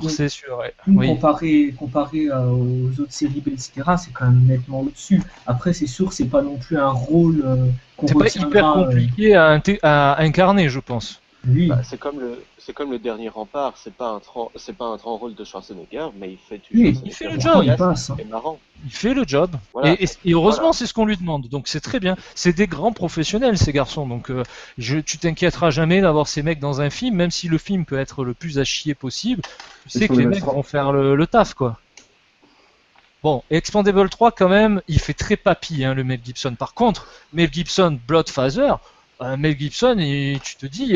Donc, C'est sûr, ouais. oui, Oui. comparé aux autres séries B, etc., c'est quand même nettement au-dessus. Après, c'est sûr, c'est pas non plus un rôle qu'on C'est pas hyper retiendra. compliqué à incarner, je pense. Bah, Oui, c'est comme le dernier rempart. C'est pas un grand rôle de Schwarzenegger, mais il fait toujours oui, ça Il fait le hyper job. pourtant il efficace passe. Hein. et marrant. Il fait le job. Voilà, Et heureusement, voilà. c'est ce qu'on lui demande. Donc c'est très bien. C'est des grands professionnels, ces garçons. Donc tu t'inquiéteras jamais d'avoir ces mecs dans un film, même si le film peut être le plus à chier possible. Tu Et sais sur que les les mecs vont restaurants. faire le taf, quoi. Bon, Expandable 3, quand même, il fait très papy, hein, le Mel Gibson. Par contre, Mel Gibson, Bloodfather, Mel Gibson, tu te dis,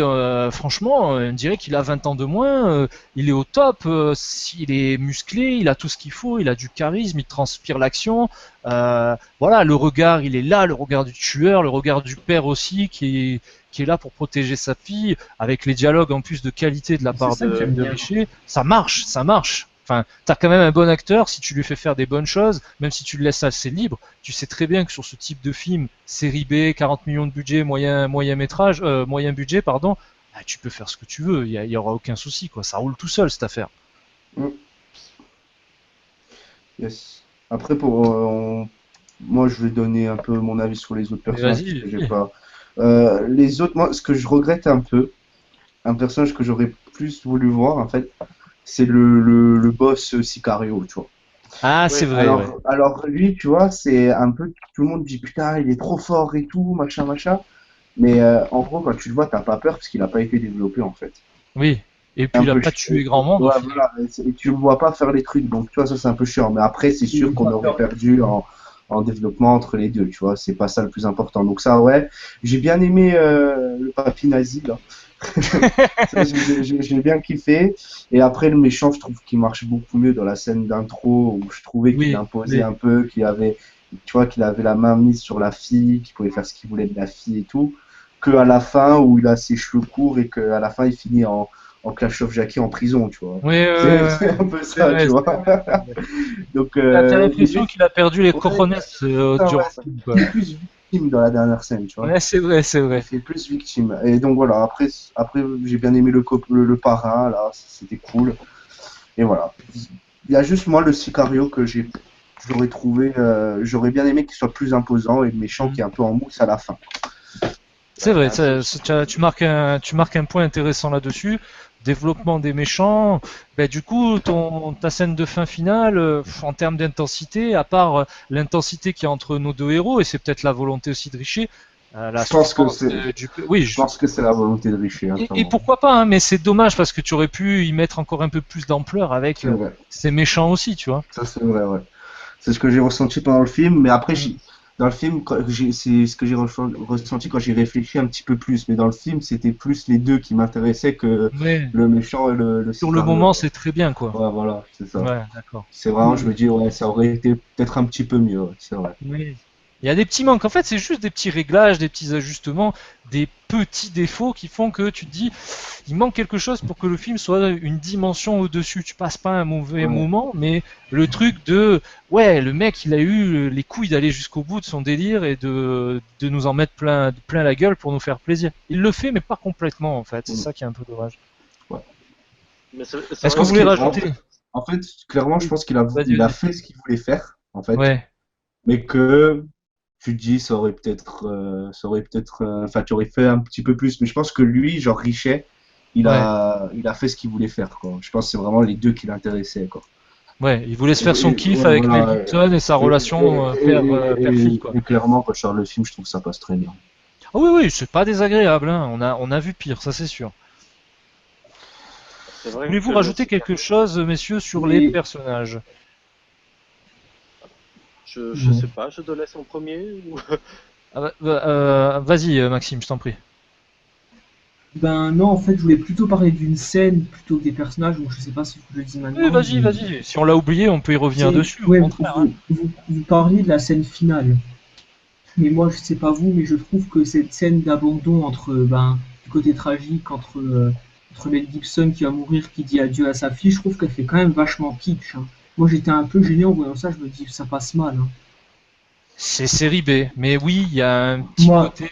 franchement, on dirait qu'il a 20 ans de moins, il est au top, il est musclé, il a tout ce qu'il faut, il a du charisme, il transpire l'action. Voilà, le regard, il est là, le regard du tueur, le regard du père aussi, qui est là pour protéger sa fille, avec les dialogues en plus de qualité de la C'est part ça que j'aime de bien. Richer. Ça marche, ça marche. Enfin, t'as quand même un bon acteur, si tu lui fais faire des bonnes choses, même si tu le laisses assez libre, tu sais très bien que sur ce type de film, série B, 40 millions de budget, moyen métrage, moyen budget, pardon, bah, tu peux faire ce que tu veux, il y aura aucun souci, quoi. Ça roule tout seul, cette affaire. Mm, yes. Après, moi, je vais donner un peu mon avis sur les autres Mais personnages parce vas-y, que j'ai vas-y. pas. Les autres, moi, ce que je regrette un peu, un personnage que j'aurais plus voulu voir, en fait, c'est le boss Sicario, tu vois. Ah, Oui, c'est vrai, ouais. Alors lui, tu vois, c'est un peu, tout le monde dit putain, il est trop fort et tout, machin, machin. Mais en gros, quand tu le vois, t'as pas peur parce qu'il a pas été développé en fait. Oui. Et C'est puis un il a peu pas tué grand monde au ouais, final. voilà, et tu le vois pas faire les trucs, donc tu vois, ça c'est un peu chiant. Mais après, c'est Il sûr est qu'on pas aurait peur. perdu en développement entre les deux, tu vois, c'est pas ça le plus important. Donc ça, ouais, j'ai bien aimé le papy nazi là. Ça, j'ai bien kiffé. Et après, le méchant, je trouve qu'il marche beaucoup mieux dans la scène d'intro où je trouvais qu'il Oui, imposait oui. un peu, tu vois, qu'il avait la main mise sur la fille, qu'il pouvait faire ce qu'il voulait de la fille et tout, que à la fin où il a ses cheveux courts et qu'à la fin il finit en Clash of Jackie en prison, tu vois. Oui, ouais, C'est un peu ça, vrai, tu vois. Donc, t'as l'impression qu'il a perdu les ouais, cojones ça, ouais, durant le film, quoi. il est plus victime dans la dernière scène, tu vois. Ouais, c'est vrai, c'est Il vrai. fait plus victime. Et donc voilà, après j'ai bien aimé le parrain, là, c'était cool. Et voilà. Il y a juste moi le Sicario que j'aurais trouvé, j'aurais bien aimé qu'il soit plus imposant et le méchant qui est un peu en mousse à la fin. C'est vrai, Ah, tu marques un point intéressant là-dessus. Développement des méchants. Ben, du coup, ta scène de fin finale, en termes d'intensité, à part l'intensité qu'il y a entre nos deux héros, et c'est peut-être la volonté aussi de Richer, la Je pense que souffrance c'est, Oui, je pense que c'est la volonté de Richer, hein, et clairement. pourquoi pas, hein, mais c'est dommage parce que tu aurais pu y mettre encore un peu plus d'ampleur avec C'est vrai. ces méchants aussi, tu vois. Ça, c'est vrai, ouais. C'est ce que j'ai ressenti pendant le film, mais après, Mm. dans le film, c'est ce que j'ai ressenti quand j'ai réfléchi un petit peu plus. Mais dans le film, c'était plus les deux qui m'intéressaient que Mais le méchant et le sur le Sicario, moment, quoi. c'est très bien, quoi. Ouais, voilà, c'est ça. Ouais, d'accord. C'est vraiment, je me dis, ouais, ça aurait été peut-être un petit peu mieux, ouais, c'est vrai. Oui. Il y a des petits manques. En fait, c'est juste des petits réglages, des petits ajustements, des petits défauts qui font que tu te dis, il manque quelque chose pour que le film soit une dimension au-dessus. Tu passes pas un mauvais Ouais. moment, mais le truc de, ouais, le mec, il a eu les couilles d'aller jusqu'au bout de son délire et de nous en mettre plein la gueule pour nous faire plaisir. Il le fait, mais pas complètement, en fait. C'est Mm. ça qui est un peu dommage. Ouais. Mais c'est Est-ce Je que vrai vous pense voulez que qu'rajouter? en fait, clairement, je Oui. pense Vas-y, il a vas-y. fait ce qu'il voulait faire, en fait, Ouais, mais que tu te dis, enfin, tu aurais fait un petit peu plus. Mais je pense que lui, genre Richet, ouais. il a fait ce qu'il voulait faire, quoi. Je pense que c'est vraiment les deux qui l'intéressaient, quoi. Ouais, il voulait se faire son kiff Ouais, avec Mel voilà. Gibson et sa relation père-fille, quoi. Et clairement, quand je sors le film, je trouve que ça passe très bien. Ah oui, oui, c'est pas désagréable, hein. On a vu pire, ça c'est sûr. c'est vrai Voulez-vous que le rajouter quelque Sicario, chose, messieurs, sur les Oui, personnages? je bon. sais pas, je te laisse en premier ou... Vas-y, Maxime, je t'en prie. Ben non, en fait, je voulais plutôt parler d'une scène plutôt que des personnages, donc je sais pas si je le dis Oui, maintenant, vas-y, mais vas-y. Si on l'a oublié, on peut y revenir c'est, dessus, au ouais, contraire, hein. vous parliez de la scène finale. Mais moi, je sais pas vous, mais je trouve que cette scène d'abandon entre, ben, du côté tragique, entre Mel Gibson qui va mourir, qui dit adieu à sa fille, je trouve qu'elle fait quand même vachement kitsch, hein. Moi, j'étais un peu gêné en voyant ça, je me dis, ça passe mal, hein. C'est série B, mais oui, il y a un petit Moi, côté,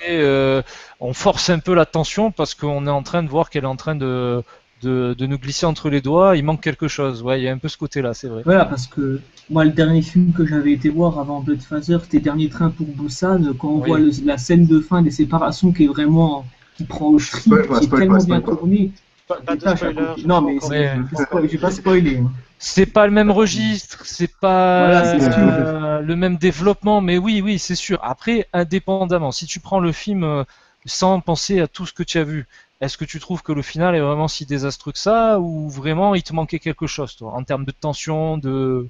on force un peu la tension parce qu'on est en train de voir qu'elle est en train de nous glisser entre les doigts. Il manque quelque chose. Ouais, il y a un peu ce côté-là, c'est vrai. voilà, parce que moi, le dernier film que j'avais été voir avant Bloodfather, c'était Dernier Train pour Busan, quand on voit Oui. la scène de fin des séparations qui est vraiment, qui prend au trip, qui est Spoil pas, tellement bien spoil pas. tournée, tu Pas de détaches à spoiler, côté. j'ai Non, pas mais encore Oui. vu. je vais pas spoiler, hein. C'est pas le même registre, c'est Voilà, pas c'est sûr. le même développement, mais oui, oui, c'est sûr. Après, indépendamment, si tu prends le film sans penser à tout ce que tu as vu, est-ce que tu trouves que le final est vraiment si désastreux que ça, ou vraiment il te manquait quelque chose, toi, en termes de tension, de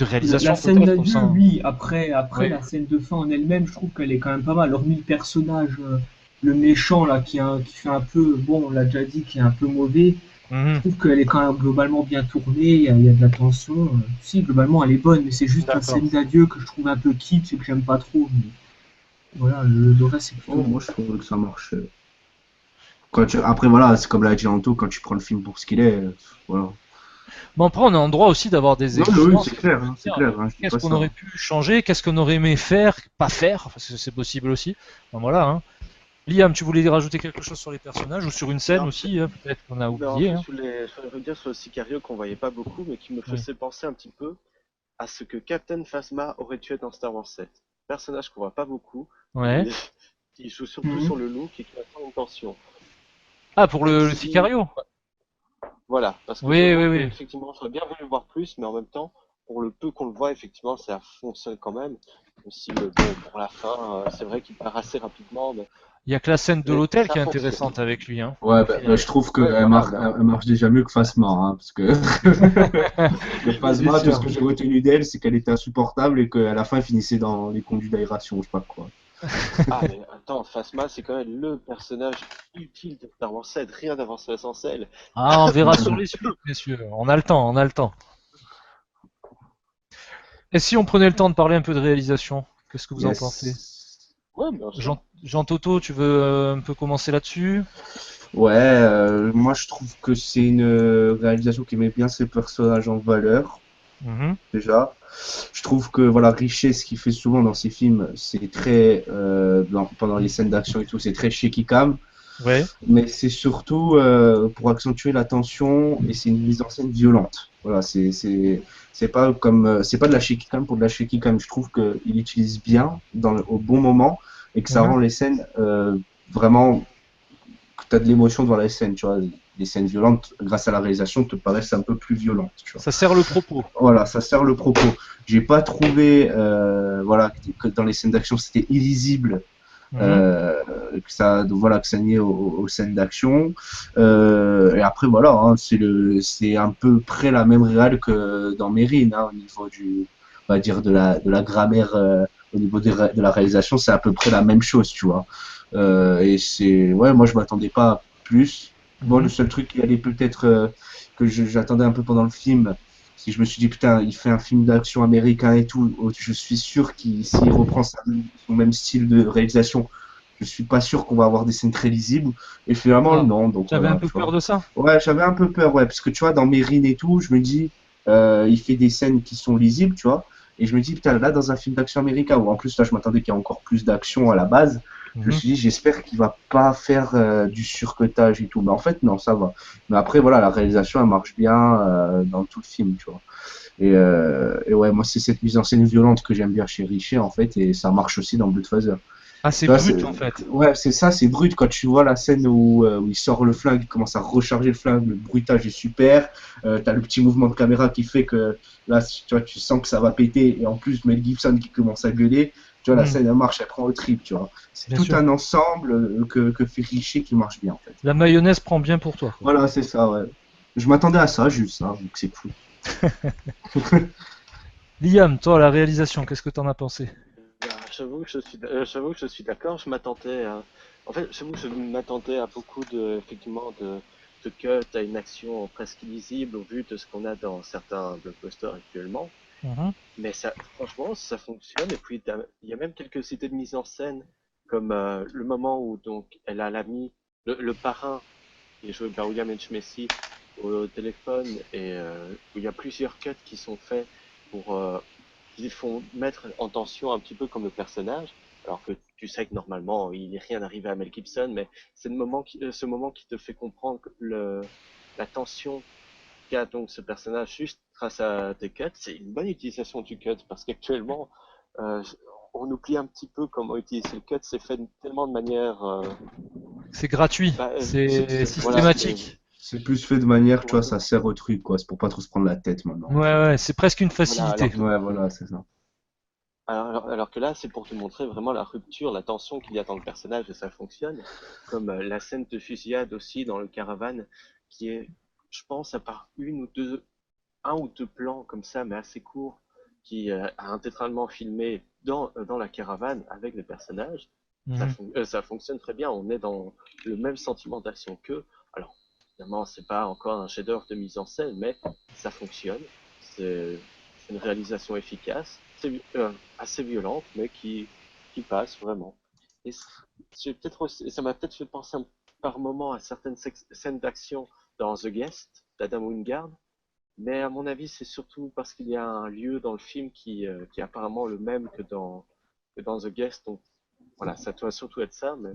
La réalisation scène peut-être, on d'adieu, sent. oui. Après, Oui. la scène de fin en elle-même, je trouve qu'elle est quand même pas mal. Hormis le personnage, le méchant, là, qui fait un peu, bon, on l'a déjà dit, qui est un peu mauvais. Je Mhm. trouve qu'elle est quand même globalement bien tournée. Il y a de la tension. Si, globalement, elle est bonne, mais c'est juste la D'accord. scène d'adieu que je trouve un peu kitsch et que j'aime pas trop. Mais voilà, le reste, c'est plutôt Oh, bon. moi, je trouve que ça marche. Après, voilà, c'est comme l'a dit Anto, quand tu prends le film pour ce qu'il est, voilà. Bon, après, on a en droit aussi d'avoir des Non, mais oui, exigences, et de se c'est dire, clair, hein, je dis qu'est-ce pas qu'on ça. aurait pu changer, qu'est-ce qu'on aurait aimé faire, pas faire, parce que c'est possible aussi. Ben voilà, hein. Liam, tu voulais rajouter quelque chose sur les personnages ou sur une scène Non, aussi, hein, peut-être qu'on a en oublié, fait, hein. je voulais redire sur le Sicario qu'on voyait pas beaucoup, mais qui me Oui. faisait penser un petit peu à ce que Captain Phasma aurait dû être dans Star Wars 7. Personnage qu'on voit pas beaucoup, Ouais. qui joue surtout sur Mhm. le look et qui attend une tension. Ah, pour Même le si, Sicario? voilà, parce que Oui, oui, j'avoue que oui. effectivement, j'aurais bien voulu voir plus, mais en même temps, pour le peu qu'on le voit, effectivement, ça fonctionne quand même. Même si, bon, pour la fin, c'est vrai qu'il part assez rapidement, Il y a que la scène de mais l'hôtel ça qui est fonctionne. intéressante avec lui, hein, Ouais, au je final. trouve Ouais, qu'elle voilà, elle marche déjà mieux que Phasma, hein, parce que, que C'est Phasma, tout ce sûr. que j'ai retenu d'elle, c'est qu'elle était insupportable et qu'à la fin, elle finissait dans les conduits d'aération, je sais pas quoi. ah, mais attends, Phasma, c'est quand même le personnage utile de Star Wars 7. Rien d'avancer sans celle. Ah, on verra sur les suites, messieurs. On a le temps, on a le temps. Et si on prenait le temps de parler un peu de réalisation, qu'est-ce que vous en pensez? Ouais, bien sûr. Jean Toto, tu veux un peu commencer là-dessus? Ouais, moi je trouve que c'est une réalisation qui met bien ses personnages en valeur, Mhm. déjà. Je trouve que voilà, Richer, ce qu'il fait souvent dans ses films, c'est très, pendant les scènes d'action et tout, c'est très shaky cam, Ouais. mais c'est surtout pour accentuer la tension et c'est une mise en scène violente. Voilà, c'est pas comme c'est pas de la shaky cam pour de la shaky cam. Je trouve qu'il utilise bien au bon moment et que ça Mhm. rend les scènes vraiment que tu as de l'émotion devant la scène, tu vois. Les scènes violentes, grâce à la réalisation, te paraissent un peu plus violentes, tu vois. Ça sert le propos. Voilà, ça sert le propos. J'ai pas trouvé, voilà, que dans les scènes d'action c'était illisible, Mhm. que ça niait aux scènes d'action. Et après voilà, hein, c'est un peu près la même réal que dans Mérine, hein, au niveau on va dire de la grammaire, au niveau de la réalisation, c'est à peu près la même chose, tu vois. Et ouais, moi je m'attendais pas à plus. Bon, le Mhm. seul truc qui allait peut-être que j'attendais un peu pendant le film, si je me suis dit, putain, il fait un film d'action américain et tout, je suis sûr qu'il, s'il reprend son même style de réalisation, je suis pas sûr qu'on va avoir des scènes très lisibles. Et finalement, Ah, non, donc t'avais un voilà, peu tu peur vois. de ça? Ouais, j'avais un peu peur, ouais, parce que tu vois, dans Mérine et tout, je me dis, il fait des scènes qui sont lisibles, tu vois. Et je me dis, putain, là, dans un film d'action américain, où en plus, là, je m'attendais qu'il y ait encore plus d'action à la base, je me Mhm. suis dit, j'espère qu'il va pas faire du surcotage et tout. Mais en fait, non, ça va. Mais après, voilà, la réalisation, elle marche bien dans tout le film, tu vois. Et ouais, moi, c'est cette mise en scène violente que j'aime bien chez Richer, en fait, et ça marche aussi dans Bloodfather. Ah, c'est Tu vois, brut en fait. ouais, c'est ça, c'est brut. Quand tu vois la scène où il sort le flingue, il commence à recharger le flingue, le bruitage est super. T'as le petit mouvement de caméra qui fait que là, tu vois, tu sens que ça va péter. Et en plus, Mel Gibson qui commence à gueuler, tu vois, la Mhm. scène, elle marche, elle prend au trip, tu vois. C'est Bien tout sûr. un ensemble que fait Richer qui marche bien, en fait. La mayonnaise prend bien pour toi, quoi. Voilà, c'est ça, ouais. Je m'attendais à ça, juste ça, donc c'est cool. Liam, toi, la réalisation, qu'est-ce que t'en as pensé? Bah, j'avoue que je suis d'accord. En fait, j'avoue que je m'attendais à beaucoup effectivement, de cuts à une action presque illisible au vu de ce qu'on a dans certains blockbusters actuellement. Mhm. Mais ça, franchement, ça fonctionne. Et puis, il y a même quelques idées de mise en scène, comme le moment où donc elle a l'ami, le parrain, qui est joué par William H. Macy, au téléphone, et où il y a plusieurs cuts qui sont faits pour qui font mettre en tension un petit peu comme le personnage. Alors que tu sais que normalement il n'est rien arrivé à Mel Gibson, mais c'est ce moment qui te fait comprendre que la tension qu'a donc ce personnage juste grâce à des cuts. C'est une bonne utilisation du cut parce qu'actuellement euh, on oublie un petit peu comment utiliser le cut. C'est fait tellement de manière, C'est gratuit, bah, c'est voilà, systématique. C'est plus fait de manière, tu vois, ouais, ça sert au truc, quoi. C'est pour pas trop se prendre la tête maintenant, Ouais, en fait. ouais, c'est presque une voilà. facilité. Ouais, voilà, c'est ça. Alors que là, c'est pour te montrer vraiment la rupture, la tension qu'il y a dans le personnage et ça fonctionne. Comme la scène de fusillade aussi dans le caravane, qui est, je pense, à part un ou deux plans comme ça, mais assez courts, qui a intégralement filmé dans la caravane avec les personnages. Mhm. Ça fonctionne très bien. On est dans le même sentiment d'action qu'eux. Alors, évidemment, c'est pas encore un chef-d'œuvre de mise en scène, mais ça fonctionne. C'est une réalisation efficace, assez violente, mais qui passe vraiment. Et ça m'a peut-être fait penser par moment à certaines scènes d'action dans The Guest d'Adam Wingard, mais à mon avis, c'est surtout parce qu'il y a un lieu dans le film qui est apparemment le même que dans The Guest. Donc voilà, ça doit surtout être ça, mais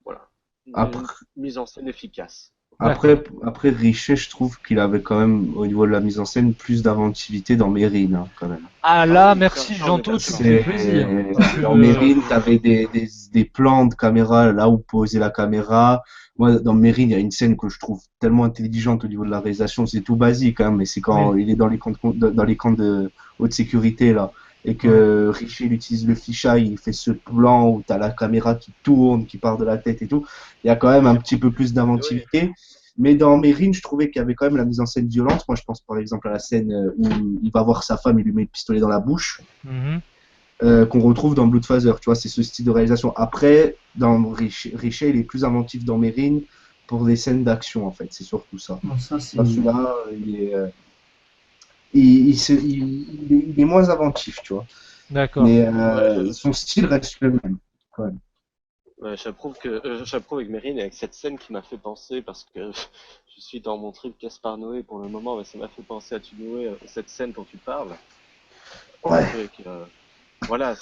voilà. Une Après, mise en scène efficace. D'accord. après Richer, je trouve qu'il avait quand même, au niveau de la mise en scène, plus d'inventivité dans Mérine, hein, quand même. Ah Ah là, oui, merci ça on est Janto, tu me fais d'accord. plaisir. Parce que Dans je... Mérine, t'avais des plans de caméra, là où poser la caméra. Moi, dans Mérine, il y a une scène que je trouve tellement intelligente au niveau de la réalisation. C'est tout basique, hein, mais c'est Oui, quand il est dans les camps de haute sécurité, là. Et ouais. que Richer il utilise le fisheye, il fait ce plan où t'as la caméra qui tourne, qui part de la tête et tout. Il y a quand même un petit peu plus Oui, d'inventivité. Mais dans Mérine, je trouvais qu'il y avait quand même la mise en scène violente. Moi, je pense par exemple à la scène où il va voir sa femme, il lui met le pistolet dans la bouche, Mhm. qu'on retrouve dans Bloodfather. Tu vois, c'est ce style de réalisation. Après, dans Richer, il est plus inventif dans Mérine pour des scènes d'action, en fait. C'est surtout ça. Bon, ça, c'est. Là, celui-là, il est moins inventif, tu vois. D'accord. Mais ouais, son style reste le même, quand même. Ouais, j'approuve avec Mérine, avec cette scène qui m'a fait penser, parce que je suis dans mon trip Gaspard Noé pour le moment, mais ça m'a fait penser à tu Noé, cette scène dont tu parles. Ouais. Avec, voilà,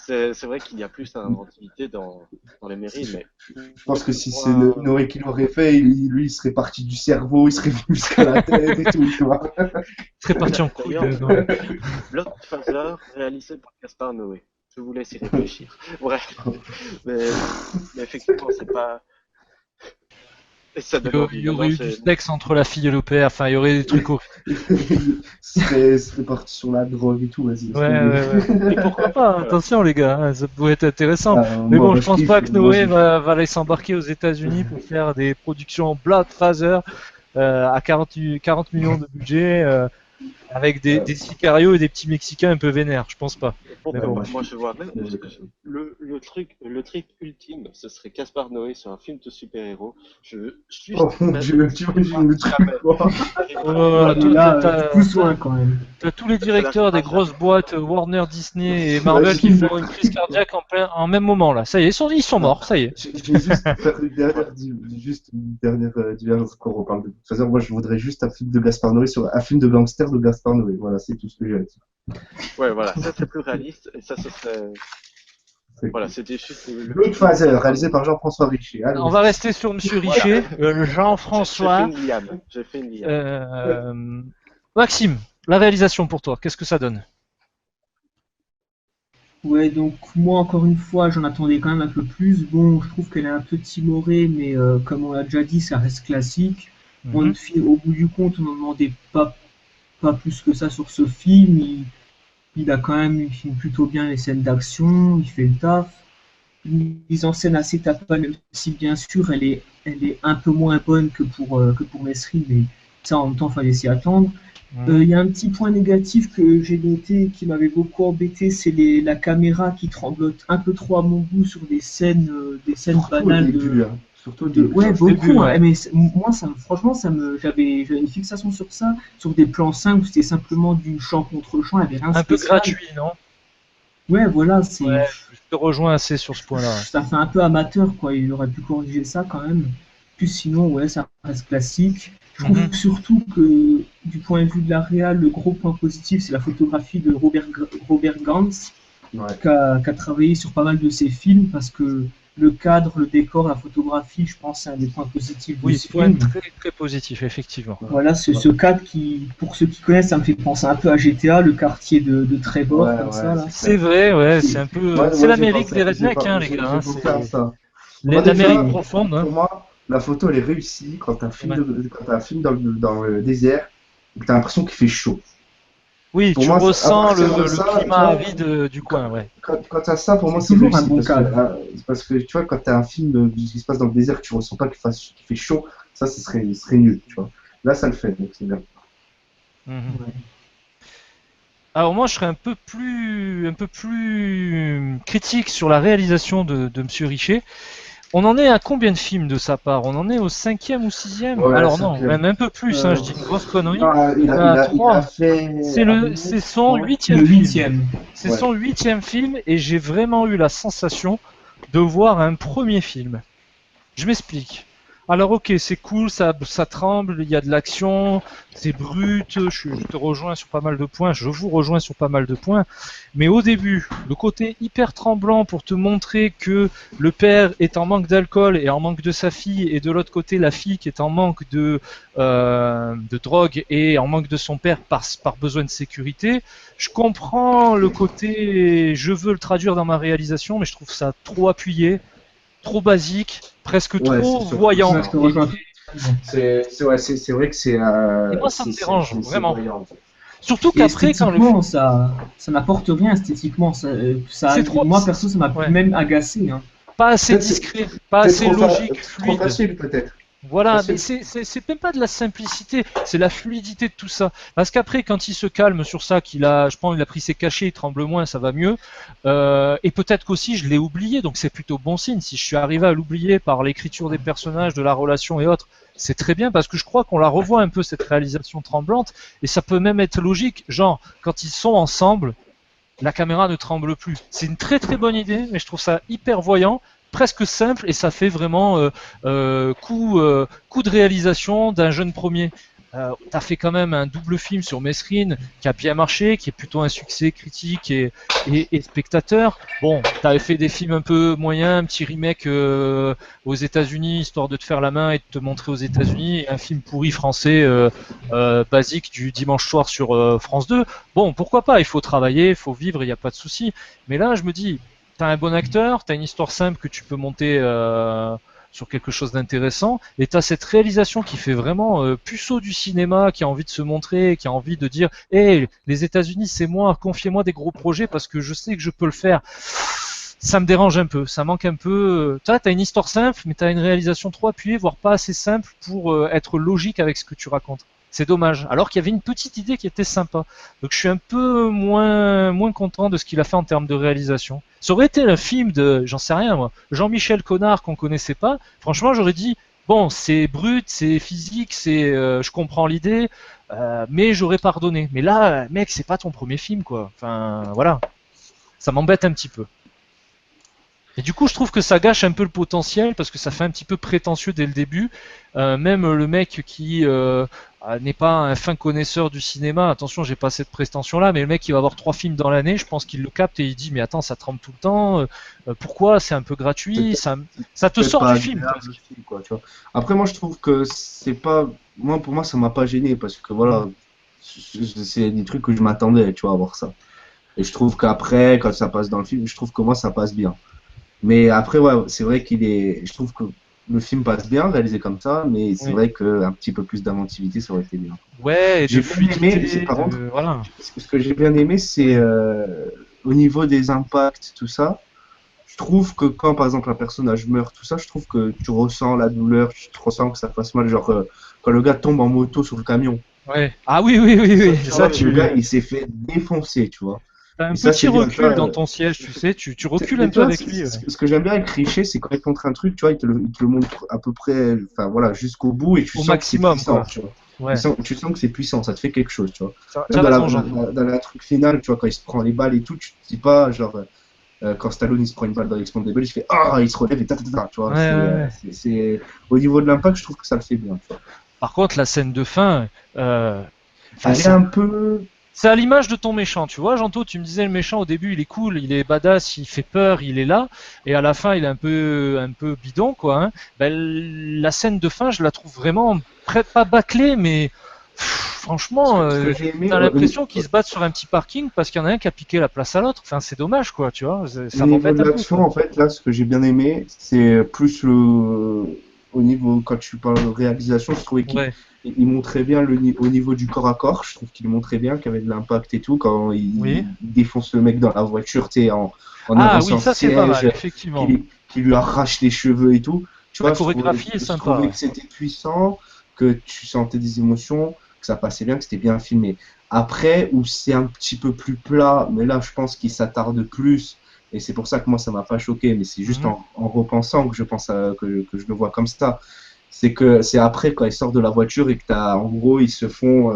c'est vrai qu'il y a plus d'inventivité dans les Mérines, mais Je pense que si c'est moi, Noé qui l'aurait fait, lui, il serait parti du cerveau, il serait venu jusqu'à la tête et tout, tu vois. Très parti en couille. d'ailleurs, non. Bloodfather, réalisé par Gaspard Noé. Je vous laisse y réfléchir. Bref, mais effectivement, c'est pas. Et ça donne envie. Il y aurait eu Maintenant, du sexe entre la fille et le père, enfin il y aurait des trucs serait parti sur la drogue et tout, vas-y. Ouais. Et pourquoi pas, hein, attention les gars, hein, ça pourrait être intéressant. Mais Moi, bon, moi, je pense kiffe, pas que moi, Noé va aller s'embarquer aux États-Unis pour faire des productions Bloodfather à 40 millions de budget avec des sicarios et des petits Mexicains un peu vénères, je pense pas. Mais bon. moi, je vois même le trip ultime, ce serait Gaspard Noé sur un film de super-héros. Je Oh mon dieu, tu imagines le truc, quoi. Oh, Mais là, plus loin quand même. T'as tous les directeurs des grosses boîtes Warner, Disney et Marvel qui font une crise cardiaque en même moment là. Ça y est, ils sont morts, ça y est. Je vais juste faire une dernière divergence quand on parle de toute façon. Moi, je voudrais juste un film de Gaspard Noé sur un film de gangster de Gaspard Noé. Voilà, c'est tout ce que j'ai à dire. Ouais, voilà, ça c'est plus réaliste et ça ce serait. Voilà, c'était juste Bloodfather, réalisé par Jean-François Richer. Allez. On va rester sur Monsieur Richer, Jean-François. J'ai fait une liane. Maxime, la réalisation pour toi, qu'est-ce que ça donne? Ouais, donc moi encore une fois, j'en attendais quand même un peu plus. Bon, je trouve qu'elle est un peu timorée, mais comme on l'a déjà dit, ça reste classique. Mhm. Au bout du compte, on n'en demandait pas plus que ça sur ce film. Il a quand même, il filme plutôt bien les scènes d'action, il fait le taf. Une mise en scène assez tapable, même si bien sûr elle est un peu moins bonne que pour Mesri, mais ça en même temps, il fallait s'y attendre. Il y a un petit point négatif que j'ai noté qui m'avait beaucoup embêté, c'est la caméra qui tremblote un peu trop à mon goût sur des scènes banales de. Surtout au début. Ouais, beaucoup. début, ouais. Mais moi, franchement, j'avais une fixation sur ça, sur des plans simples où c'était simplement du champ contre champ, il n'y avait rien de Un peu spécial. gratuit, non? Ouais, voilà, c'est. Ouais, je te rejoins assez sur ce point-là. Ça fait un peu amateur, quoi. Il aurait pu corriger ça quand même. Puis sinon, ouais, ça reste classique. Je trouve surtout que, du point de vue de la réal, le gros point positif, c'est la photographie de Robert Gans, qui a travaillé sur pas mal de ses films, parce que le cadre, le décor, la photographie, je pense, c'est un des points positifs de ce film. Très, très positif, effectivement. Voilà, ce cadre qui, pour ceux qui connaissent, ça me fait penser un peu à GTA, le quartier de Trevor, comme ça. Là. C'est vrai, ouais, c'est un peu. C'est l'Amérique des rednecks, hein, les gars. Hein, l'Amérique profonde. Hein. Pour moi, la photo, elle est réussie quand tu as un film dans le désert et que tu as l'impression qu'il fait chaud. Oui, pour tu moi, ressens le climat aride du coin, ouais. Quand tu as ça, pour moi, c'est toujours réussi, un bon cadre. parce que tu vois, quand tu as un film qui se passe dans le désert, tu ressens pas qu'il fait chaud, ça, ce serait nul, tu vois. Là, ça le fait, donc c'est bien. Ouais. Alors moi, je serais un peu plus critique sur la réalisation de Monsieur Richer. On en est à combien de films de sa part? On en est au 5e ou 6e? Ouais, alors non, même un peu plus, je dis une grosse connerie. Il a 3. fait... C'est son 8e film. C'est son 8e film et j'ai vraiment eu la sensation de voir un premier film. Je m'explique. Alors ok, c'est cool, ça tremble, il y a de l'action, c'est brut, je te rejoins sur pas mal de points, je vous rejoins sur pas mal de points, mais au début, le côté hyper tremblant pour te montrer que le père est en manque d'alcool et en manque de sa fille, et de l'autre côté, la fille qui est en manque de drogue et en manque de son père par besoin de sécurité, je comprends le côté, je veux le traduire dans ma réalisation, mais je trouve ça trop appuyé, trop basique, presque trop voyant. C'est vrai que c'est. Et moi, ça me dérange, vraiment. Voyant. Surtout qu'après, quand le ça n'apporte rien esthétiquement. Moi, perso, ça m'a même agacé. Hein. Pas assez discret, pas assez logique, fluide. Trop facile, peut-être. Voilà, mais c'est même pas de la simplicité, c'est la fluidité de tout ça. Parce qu'après, quand il se calme sur ça, il a pris ses cachets, il tremble moins, ça va mieux. Et peut-être qu'aussi, je l'ai oublié, donc c'est plutôt bon signe. Si je suis arrivé à l'oublier par l'écriture des personnages, de la relation et autres, c'est très bien parce que je crois qu'on la revoit un peu cette réalisation tremblante et ça peut même être logique. Genre, quand ils sont ensemble, la caméra ne tremble plus. C'est une très très bonne idée, mais je trouve ça hyper voyant. presque simple et ça fait vraiment coup de réalisation d'un jeune premier. T'as fait quand même un double film sur Mesrine qui a bien marché, qui est plutôt un succès critique et spectateur. Bon, t'avais fait des films un peu moyens, un petit remake aux États-Unis histoire de te faire la main et de te montrer aux États-Unis, et un film pourri français basique du dimanche soir sur France 2. Bon, pourquoi pas, il faut travailler, il faut vivre, il n'y a pas de souci. Mais là, je me dis, t'as un bon acteur, t'as une histoire simple que tu peux monter sur quelque chose d'intéressant, et t'as cette réalisation qui fait vraiment puceau du cinéma, qui a envie de se montrer, qui a envie de dire hey, les États-Unis c'est moi, confiez-moi des gros projets parce que je sais que je peux le faire. Ça me dérange un peu, ça manque un peu. T'as une histoire simple, mais t'as une réalisation trop appuyée, voire pas assez simple pour être logique avec ce que tu racontes. C'est dommage. Alors qu'il y avait une petite idée qui était sympa. Donc je suis un peu moins content de ce qu'il a fait en termes de réalisation. Ça aurait été un film de, j'en sais rien moi, Jean-Michel Connard qu'on connaissait pas. Franchement, j'aurais dit bon, c'est brut, c'est physique, je comprends l'idée, mais j'aurais pardonné. Mais là, mec, c'est pas ton premier film quoi. Enfin, voilà, ça m'embête un petit peu. Et du coup, je trouve que ça gâche un peu le potentiel parce que ça fait un petit peu prétentieux dès le début. Même le mec qui n'est pas un fin connaisseur du cinéma, attention, j'ai pas cette prétention-là, mais le mec qui va avoir 3 films dans l'année, je pense qu'il le capte et il dit mais attends, ça trempe tout le temps. Pourquoi? C'est un peu gratuit. Ça te sort pas du film. agréable aussi, quoi, tu vois. Après, moi, je trouve que c'est pas. Moi, pour moi, ça m'a pas gêné parce que voilà, c'est des trucs que je m'attendais, tu vois, à voir ça. Et je trouve qu'après, quand ça passe dans le film, je trouve que moi, ça passe bien. Mais après, ouais, c'est vrai qu'il est. Je trouve que le film passe bien réalisé comme ça, mais c'est Oui. vrai qu'un petit peu plus d'inventivité, ça aurait été bien. Ouais, et J'ai de bien aimé, fluidité, par contre, voilà. ce que j'ai bien aimé, c'est au niveau des impacts, tout ça. Je trouve que quand, par exemple, un personnage meurt, tout ça, je trouve que tu ressens la douleur, tu ressens que ça fasse mal. Genre, quand le gars tombe en moto sur le camion. Ouais. Ah oui, oui, oui, oui. Tu Ça, vois, le gars, il s'est fait défoncer, tu vois. t'as un Et ça, petit c'est bien. recul dans ton siège, tu sais, tu recules un Mais tu peu vois, avec lui. Ouais. ce que j'aime bien avec Richer, c'est quand il te montre un truc, tu vois, il te le montre à peu près, enfin voilà, jusqu'au bout, et tu Au sens que c'est maximum, puissant, quoi. tu vois. Ouais. Tu sens que c'est puissant, ça te fait quelque chose, tu vois. T'as Même raison, Jean. dans la truc final, tu vois, quand il se prend les balles et tout, tu te dis pas, genre, quand Stallone il se prend une balle dans l'Expandable, il fait ah, il se relève et tu vois. Ouais, ouais, ouais. Au niveau de l'impact, je trouve que ça le fait bien, tu vois. Par contre, la scène de fin, enfin, Elle est un peu. c'est à l'image de ton méchant, tu vois, Janto, tu me disais le méchant au début, il est cool, il est badass, il fait peur, il est là, et à la fin, il est un peu bidon, quoi. Hein. Ben, la scène de fin, je la trouve vraiment pas bâclée, mais franchement, Ce que j'ai aimé, t'as l'impression qu'ils se battent sur un petit parking parce qu'il y en a un qui a piqué la place à l'autre. Enfin, c'est dommage, quoi, tu vois. Ça au niveau m'embête de un peu, l'action, quoi. en fait, là, ce que j'ai bien aimé, c'est plus au niveau, quand tu parles de réalisation, je trouvais qu'il Ouais. il montrait bien au niveau du corps à corps. Je trouve qu'il montrait bien qu'il y avait de l'impact et tout. Quand Oui. il défonce le mec dans la voiture, tu sais, en Ah avançant oui, le ça c'est pas siège, mal, effectivement. qui lui arrache les cheveux et tout. Tu La vois, chorégraphie est je sympa, trouvais ouais. que c'était puissant, que tu sentais des émotions, que ça passait bien, que c'était bien filmé. Après, où c'est un petit peu plus plat, mais là, je pense qu'il s'attarde plus. Et c'est pour ça que moi, ça m'a pas choqué, mais c'est juste Mhm. en repensant que je pense que je le vois comme ça. C'est que c'est après quand ils sortent de la voiture et que t'as, en gros, ils se font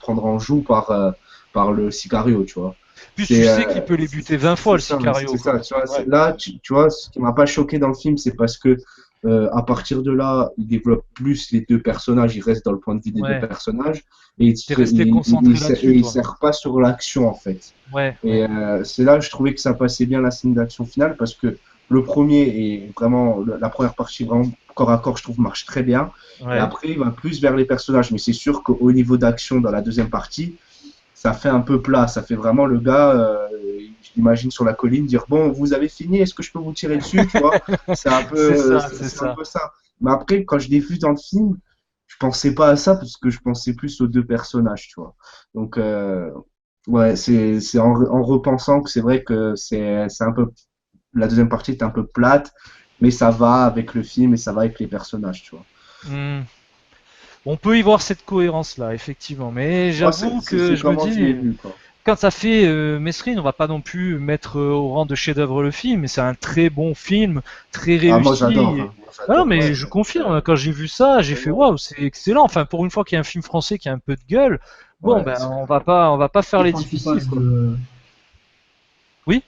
prendre en joue par le sicario, tu vois. Plus tu sais qu'il peut les C'est buter 20 fois, le ça, Sicario, c'est ça, quoi. tu vois. Ouais. Là, tu vois, ce qui m'a pas choqué dans le film, c'est parce que à partir de là, il développe plus les deux personnages, il reste dans le point de vue des deux Ouais. personnages et T'es resté concentré là-dessus, il toi. sert pas sur l'action en fait. Ouais, Et ouais. c'est là que je trouvais que ça passait bien la scène d'action finale parce que le premier est vraiment, la première partie vraiment corps à corps, je trouve, marche très bien. Et Ouais. après, il va plus vers les personnages. Mais c'est sûr qu'au niveau d'action dans la deuxième partie, ça fait un peu plat. Ça fait vraiment le gars, je l'imagine sur la colline, dire bon, vous avez fini, est-ce que je peux vous tirer dessus, tu vois? C'est un C'est peu, ça, c'est c'est un ça. peu ça. Mais après, quand je l'ai vu dans le film, je pensais pas à ça parce que je pensais plus aux deux personnages, tu vois. Donc, ouais, c'est en repensant que c'est vrai que c'est un peu, la deuxième partie est un peu plate, mais ça va avec le film et ça va avec les personnages, tu vois. Hmm. On peut y voir cette cohérence-là, effectivement. Mais Moi, j'avoue que c'est je me comment je l'ai dis, vu, quoi. quand ça fait Mesrine, on va pas non plus mettre au rang de chef-d'œuvre le film, mais c'est un très bon film, très Ah, moi, j'adore, réussi. hein. Moi, Ah non, j'adore. mais Ouais, je confirme, quand j'ai vu ça, j'ai fait waouh, c'est excellent. Enfin, pour une fois qu'il y a un film français qui a un peu de gueule, bon, ouais, ben, on va pas faire Et les quand tu difficiles, parles quoi. de Oui,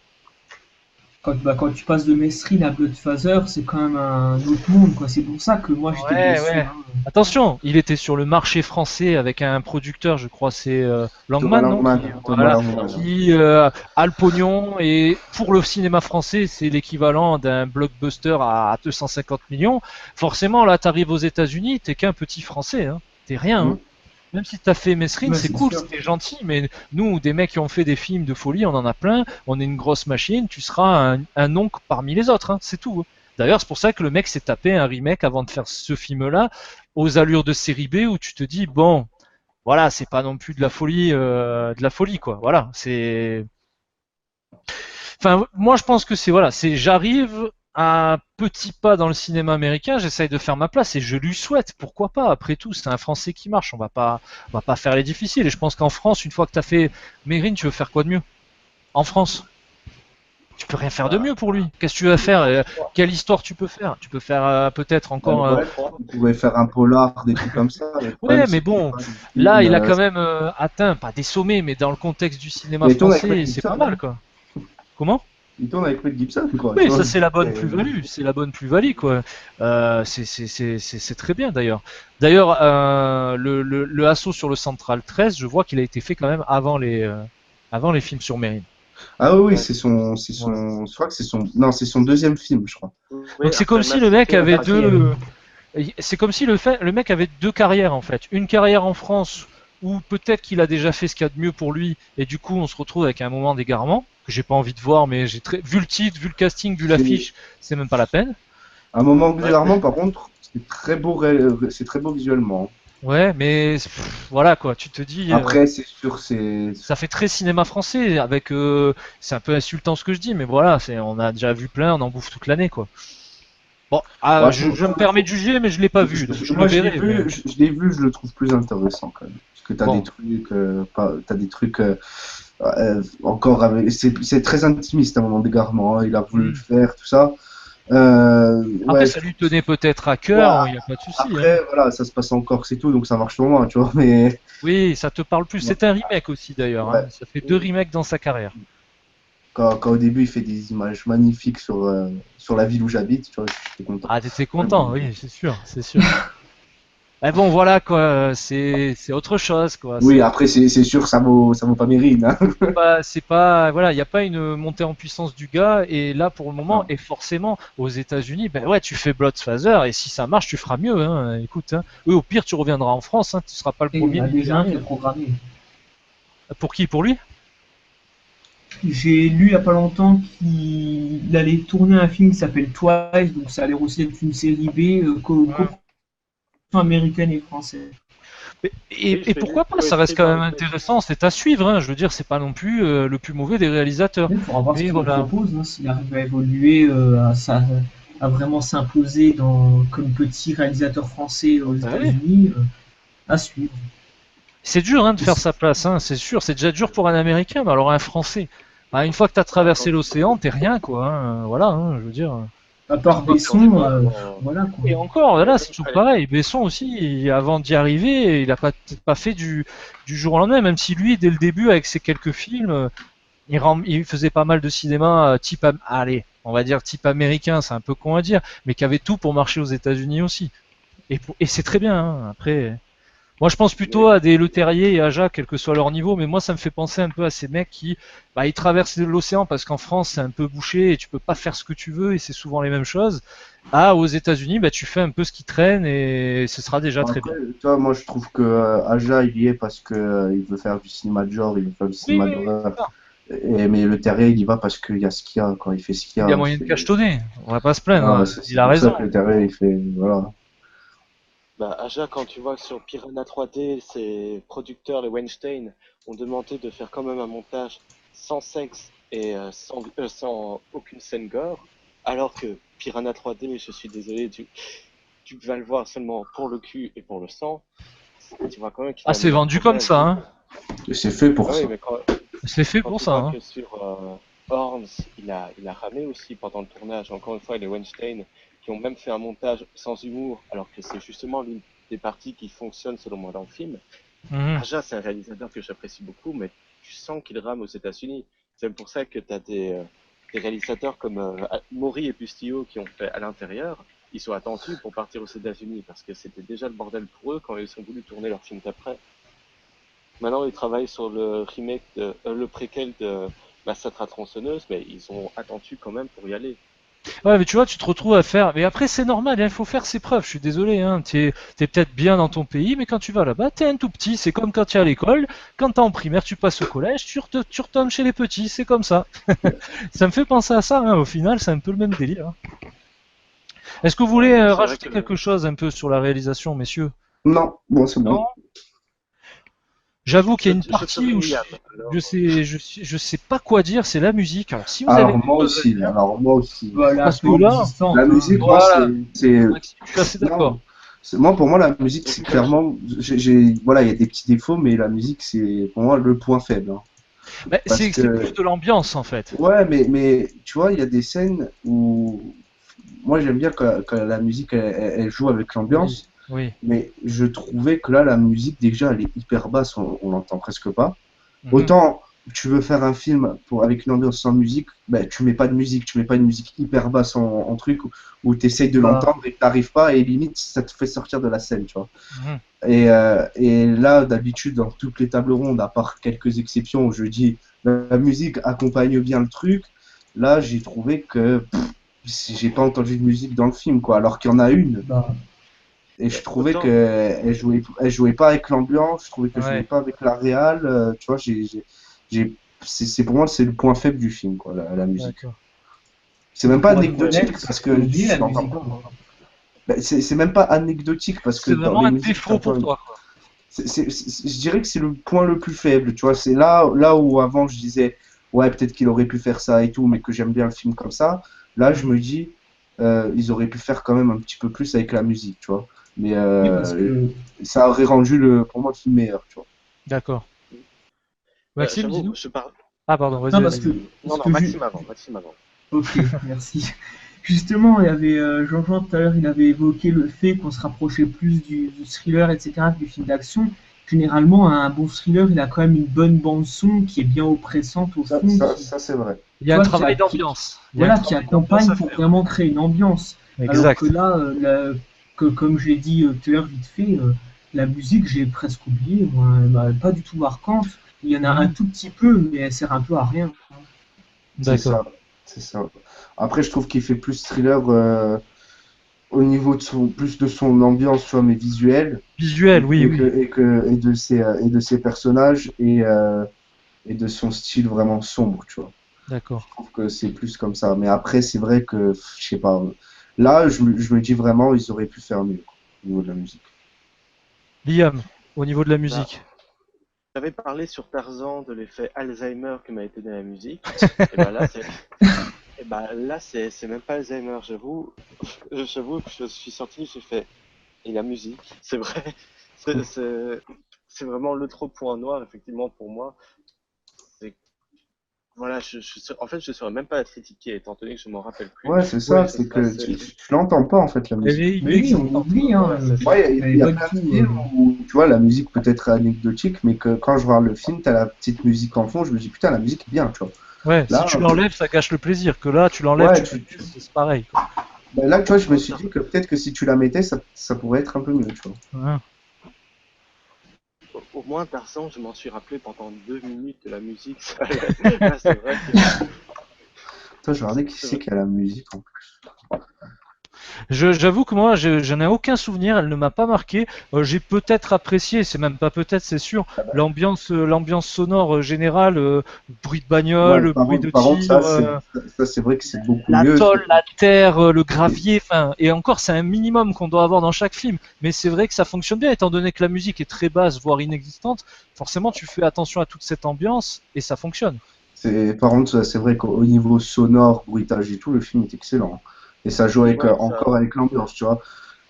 quand tu passes de Mesrine à Bloodfather, c'est quand même un autre monde, quoi. C'est pour ça que moi j'étais Ouais, déçu, ouais. hein. Attention, il était sur le marché français avec un producteur, je crois, c'est Thomas Langman, non? Langman, Thomas Voilà, Langman. qui a le pognon et pour le cinéma français, c'est l'équivalent d'un blockbuster à 250 millions. Forcément, là, t'arrives aux États-Unis, t'es qu'un petit français, hein. T'es rien, hein. Mm. Même si t'as fait Mesrine, Ouais, c'est c'est cool, sûr. c'était gentil, mais nous, des mecs qui ont fait des films de folie, on en a plein, on est une grosse machine, tu seras un oncle parmi les autres, hein, c'est tout. D'ailleurs, c'est pour ça que le mec s'est tapé un remake avant de faire ce film-là, aux allures de série B, où tu te dis, bon, voilà, c'est pas non plus de la folie, quoi. Voilà, c'est. Enfin, moi, je pense que c'est voilà, c'est j'arrive à un petit pas dans le cinéma américain, j'essaye de faire ma place et je lui souhaite. Pourquoi pas? Après tout, c'est un Français qui marche. On va pas faire les difficiles. Et je pense qu'en France, une fois que t'as fait Mérine, tu veux faire quoi de mieux? En France, tu peux rien faire de Bah, mieux pour lui. Qu'est-ce que tu vas faire? je crois. Quelle histoire tu peux faire? Tu peux faire peut-être encore. Je Ouais, crois. on pourrait faire un polar, des trucs comme ça. Le problème, Ouais, mais c'est que c'est bon, pas des là, films. il a quand même atteint, pas des sommets, mais dans le contexte du cinéma Mais il tourne avec Mel français, c'est pas Gibson, mal, hein. quoi. Comment? Il tourne avec Mel Gibson, quoi. Tu Oui, vois. ça c'est la bonne Et- plus-value, c'est la bonne plus-value quoi. C'est très bien d'ailleurs. D'ailleurs, le assaut sur le Central 13, je vois qu'il a été fait quand même avant les films sur Mérine. Ah oui, oui, Ouais. Voilà. je crois que non, c'est son deuxième film, je crois. Oui, Donc c'est comme après si le mec Massacre, avait Quatrième. c'est comme si le mec avait deux carrières en fait. Une carrière en France où peut-être qu'il a déjà fait ce qu'il y a de mieux pour lui et du coup on se retrouve avec un moment d'égarement que j'ai pas envie de voir, mais vu le titre, vu le casting, vu C'est l'affiche, c'est même pas la peine. un moment ouais. bizarrement, par contre, c'est très beau visuellement. Ouais, mais voilà quoi, tu te dis, Après, c'est sûr, c'est. ça fait très cinéma français avec, c'est un peu insultant ce que je dis, mais voilà, on a déjà vu plein, on en bouffe toute l'année quoi. Bon, Bah, je me permets de juger, mais je l'ai pas vu, donc je le moi, je l'ai verrai. Mais vu, je l'ai vu, je le trouve plus intéressant quand même. Parce que bon, t'as des trucs encore avec. C'est très intimiste à un moment d'égarement, hein. Il a voulu le hmm. faire, tout ça. Après Ouais, ça lui tenait peut-être à cœur, bah, il n'y a pas de souci. Hein. après, voilà, ça se passe en Corse et tout, donc ça marche pour moi, tu vois. Mais Oui, ça te parle plus. C'est un remake aussi d'ailleurs. Hein. ouais, Ça fait deux remakes dans sa carrière. quand au début il fait des images magnifiques sur la ville où j'habite, tu vois, j'étais content. Ah, t'étais content, oui, c'est sûr, c'est sûr. Mais bon, voilà quoi, c'est autre chose quoi. Oui, après c'est sûr, ça vaut pas Mérine, hein. C'est pas, voilà, il n'y a pas une montée en puissance du gars. Et là, pour le moment, Non. et forcément, aux États-Unis, ben ouais, tu fais Bloodfather et si ça marche, tu feras mieux. Hein. Écoute, hein. Oui, au pire, tu reviendras en France. Hein. Tu seras pas le Et il y premier en a ni le déjà un qui dernier. est programmé. Pour qui? Pour lui? J'ai lu il y a pas longtemps qu'il allait tourner un film qui s'appelle Twice, donc ça a l'air aussi d'être une série B, Ouais. coproduction américaine et française. Oui, Et je l'ai vu, pourquoi pas? tout Ça reste écrit quand par même le intéressant. C'est à suivre. Hein. Je veux dire, c'est pas non plus le plus mauvais des réalisateurs. Il faudra voir ce Mais qu'il nous voilà. propose, hein, s'il arrive à évoluer, à vraiment s'imposer comme petit réalisateur français aux Bah oui. États-Unis, à suivre. C'est dur hein, de faire sa place, hein, c'est sûr. C'est déjà dur pour un Américain, mais alors un Français. Bah, une fois que tu as Bah, traversé l'océan, t'es rien, quoi. Hein. Voilà, hein, je veux dire. À part quand tu Besson, vois comment voilà quoi. Et encore, là, c'est tout allez, pareil. Besson aussi, avant d'y arriver, il a peut-être pas fait du jour au lendemain, même si lui, dès le début, avec ses quelques films, il faisait pas mal de cinéma allez, on va dire type américain, c'est un peu con à dire, mais qui avait tout pour marcher aux États-Unis aussi. Et c'est très bien. Hein. Après, moi, je pense plutôt mais à des Le Terrier et à Jacques, quel que soit leur niveau, mais moi, ça me fait penser un peu à ces mecs qui, bah, ils traversent l'océan parce qu'en France, c'est un peu bouché et tu peux pas faire ce que tu veux et c'est souvent les mêmes choses. Ah, aux États-Unis, bah, tu fais un peu ce qui traîne et ce sera déjà très Après, bien. tu vois, moi je trouve que Aja il y est parce que il veut faire du cinéma de genre, il veut faire du Oui, cinéma oui, oui, c'est d'horreur. ça. Mais le Terrier il y va parce qu'il y a ce qu'il y a, quoi. Il fait ce qu'il y Il y a a. moyen de cachetonner. On va pas se plaindre. Ah, Hein. Il c'est a pour ça raison. que le Terrier il fait. Voilà. bah, Aja, quand tu vois que sur Piranha 3D, ses producteurs, les Weinstein, ont demandé de faire quand même un montage sans sexe et sans aucune scène gore, alors que Piranha 3D, je suis désolé, tu vas le voir seulement pour le cul et pour le sang, tu vois quand même qu'il Ah, a un c'est énorme vendu comme problème. ça. Hein. Et c'est fait Ah pour oui, ça. mais C'est fait quand pour tu ça. vois Hein. que sur Horns, il a ramé aussi pendant le tournage, encore une fois, les Weinstein, qui ont même fait un montage sans humour, alors que c'est justement l'une des parties qui fonctionne selon moi dans le film. Mhm. Aja, c'est un réalisateur que j'apprécie beaucoup, mais tu sens qu'il rame aux États-Unis. C'est pour ça que tu as des réalisateurs comme Maury et Bustillo qui ont fait à l'intérieur, ils sont attendus pour partir aux États-Unis parce que c'était déjà le bordel pour eux quand ils ont voulu tourner leur film d'après. Maintenant, ils travaillent sur le remake, le préquel de Massacre à tronçonneuse, mais ils ont attendu quand même pour y aller. Ouais, mais tu vois, tu te retrouves à faire. Mais après, c'est normal, il faut faire ses preuves. Je suis désolé, hein. T'es peut-être bien dans ton pays, mais quand tu vas là-bas, t'es un tout petit. C'est comme quand tu es à l'école. Quand t'es en primaire, tu passes au collège, tu retombes chez les petits. C'est comme ça. Ça me fait penser à ça, hein. Au final, c'est un peu le même délire, hein. Est-ce que vous voulez C'est vrai rajouter que quelque chose un peu sur la réalisation, messieurs? Non, bon, c'est Non? bon. J'avoue qu'il y a une je ferai partie où William. Alors, je sais pas quoi dire, c'est la musique. Alors, si vous avez Alors quelque moi chose à aussi, dire, alors moi aussi. Voilà, parce que peu là, existante, La hein. musique, moi, voilà, c'est, Maxime, je suis assez d'accord. non, moi, pour moi, la musique, c'est clairement, voilà, il y a des petits défauts, mais la musique, c'est pour moi le point faible, hein. Mais Parce c'est plus que, de l'ambiance en fait. ouais, mais tu vois, il y a des scènes où, moi, j'aime bien quand la musique, elle joue avec Oui, l'ambiance, oui. mais je trouvais que là, la musique, déjà, elle est hyper basse, on l'entend presque pas. Mhm. Autant tu veux faire un film avec une ambiance sans musique, ben, tu mets pas de musique, tu mets pas une musique hyper basse en truc où tu essayes de Bah, l'entendre et que t'arrives pas et limite ça te fait sortir de la scène, tu vois. Mhm. Et là, d'habitude, dans toutes les tables rondes, à part quelques exceptions où je dis la musique accompagne bien le truc, là j'ai trouvé que j'ai pas entendu de musique dans le film, quoi, alors qu'il y en a une. bah, Et je trouvais autant, elle jouait pas avec l'ambiance, je trouvais qu'elle jouait Ouais, pas avec la réal. Tu vois, pour moi, c'est le point faible du film, quoi, la musique. d'accord. C'est même pas pour être anecdotique honnête, parce j'ai que oublié tu la l'entends musique, pas. moi. Ben, c'est même pas anecdotique parce que C'est dans vraiment les un musiques, défaut pour toi, quoi. je dirais que c'est le point le plus faible. Tu vois, c'est là où avant je disais, ouais, peut-être qu'il aurait pu faire ça et tout, mais que j'aime bien le film comme ça. Là, je me dis, ils auraient pu faire quand même un petit peu plus avec la musique, tu vois. Mais Oui, parce que ça aurait rendu pour moi le film meilleur, tu vois. D'accord. Maxime, j'avoue, dis-nous. je parle. Ah, pardon, non, vas-y, parce vas-y. que Non, ce non, que je Maxime avant, Maxime avant. Ok, merci. Justement, il y avait Jean-Jean tout à l'heure, il avait évoqué le fait qu'on se rapprochait plus du thriller, etc., que du film d'action. Généralement, un bon thriller, il a quand même une bonne bande son qui est bien oppressante au Ça, fond, ça, qui, ça c'est vrai. Il y tu a un vois, travail d'ambiance. Il y a un voilà, qui travail d'ambiance accompagne à pour faire. vraiment créer une ambiance. Alors que Exact. là, comme je l'ai dit tout à l'heure vite fait, la musique, j'ai presque oublié, moi, elle m'a pas du tout marquante. Il y en a un Mhm. tout petit peu, mais elle sert un peu à rien. C'est D'accord. ça. C'est ça. Après, je trouve qu'il fait plus thriller au niveau plus de son ambiance, tu vois, mais visuelle, Visuel, oui, oui. et de ses personnages et de son style vraiment sombre, tu vois. D'accord. Je trouve que c'est plus comme ça. Mais après, c'est vrai que, je sais pas, là, je me dis vraiment, ils auraient pu faire mieux, quoi, au niveau de la musique. Liam, au niveau de la Bah, musique. j'avais parlé sur Tarzan de l'effet Alzheimer que m'a été donné la musique. Et bah là, c'est même pas Alzheimer, j'avoue. J'avoue que je suis sorti, j'ai fait. Et la musique, c'est vrai. C'est c'est- c'est vraiment le trop point noir, effectivement, pour moi. C'est voilà, en fait, je ne saurais même pas la critiquer, étant donné que je m'en rappelle plus. Ouais, c'est Oui. ça, c'est que tu l'entends pas, en fait, la Elle musique. est Mais oui, on inexistante. oublie, hein, Ouais, c'est ça. Ouais, elle il est y a pas du plein de tout. films où, tu vois, la musique peut être anecdotique, mais que quand je vois le film, t'as la petite musique en fond, je me dis, putain, la musique est bien, tu vois. Ouais, si Là, tu l'enlèves, ça gâche le plaisir. Que là, tu l'enlèves, ouais, c'est pareil, quoi. là, tu vois, je me suis dit que peut-être que si tu la mettais, ça pourrait être un peu mieux, tu vois. Hein. Au moins, Tarzan, je m'en suis rappelé pendant 2 minutes de la musique. Là, c'est vrai que Toi, je regardais qui c'est c'est vrai. qui a la musique en plus. J'avoue que moi, j'en ai aucun souvenir. Elle ne m'a pas marqué. J'ai peut-être apprécié, c'est même pas peut-être, c'est sûr, l'ambiance sonore générale, bruit de Ouais, bagnole, bruit de par contre, tir, ça, c'est vrai que c'est beaucoup la mieux. tôle, la terre, le gravier. Enfin, et encore, c'est un minimum qu'on doit avoir dans chaque film. Mais c'est vrai que ça fonctionne bien, étant donné que la musique est très basse, voire inexistante. Forcément, tu fais attention à toute cette ambiance et ça fonctionne. Par contre, c'est vrai qu'au niveau sonore, bruitage et tout, le film est excellent. Et ça joue avec, Ouais, encore avec l'ambiance, tu vois.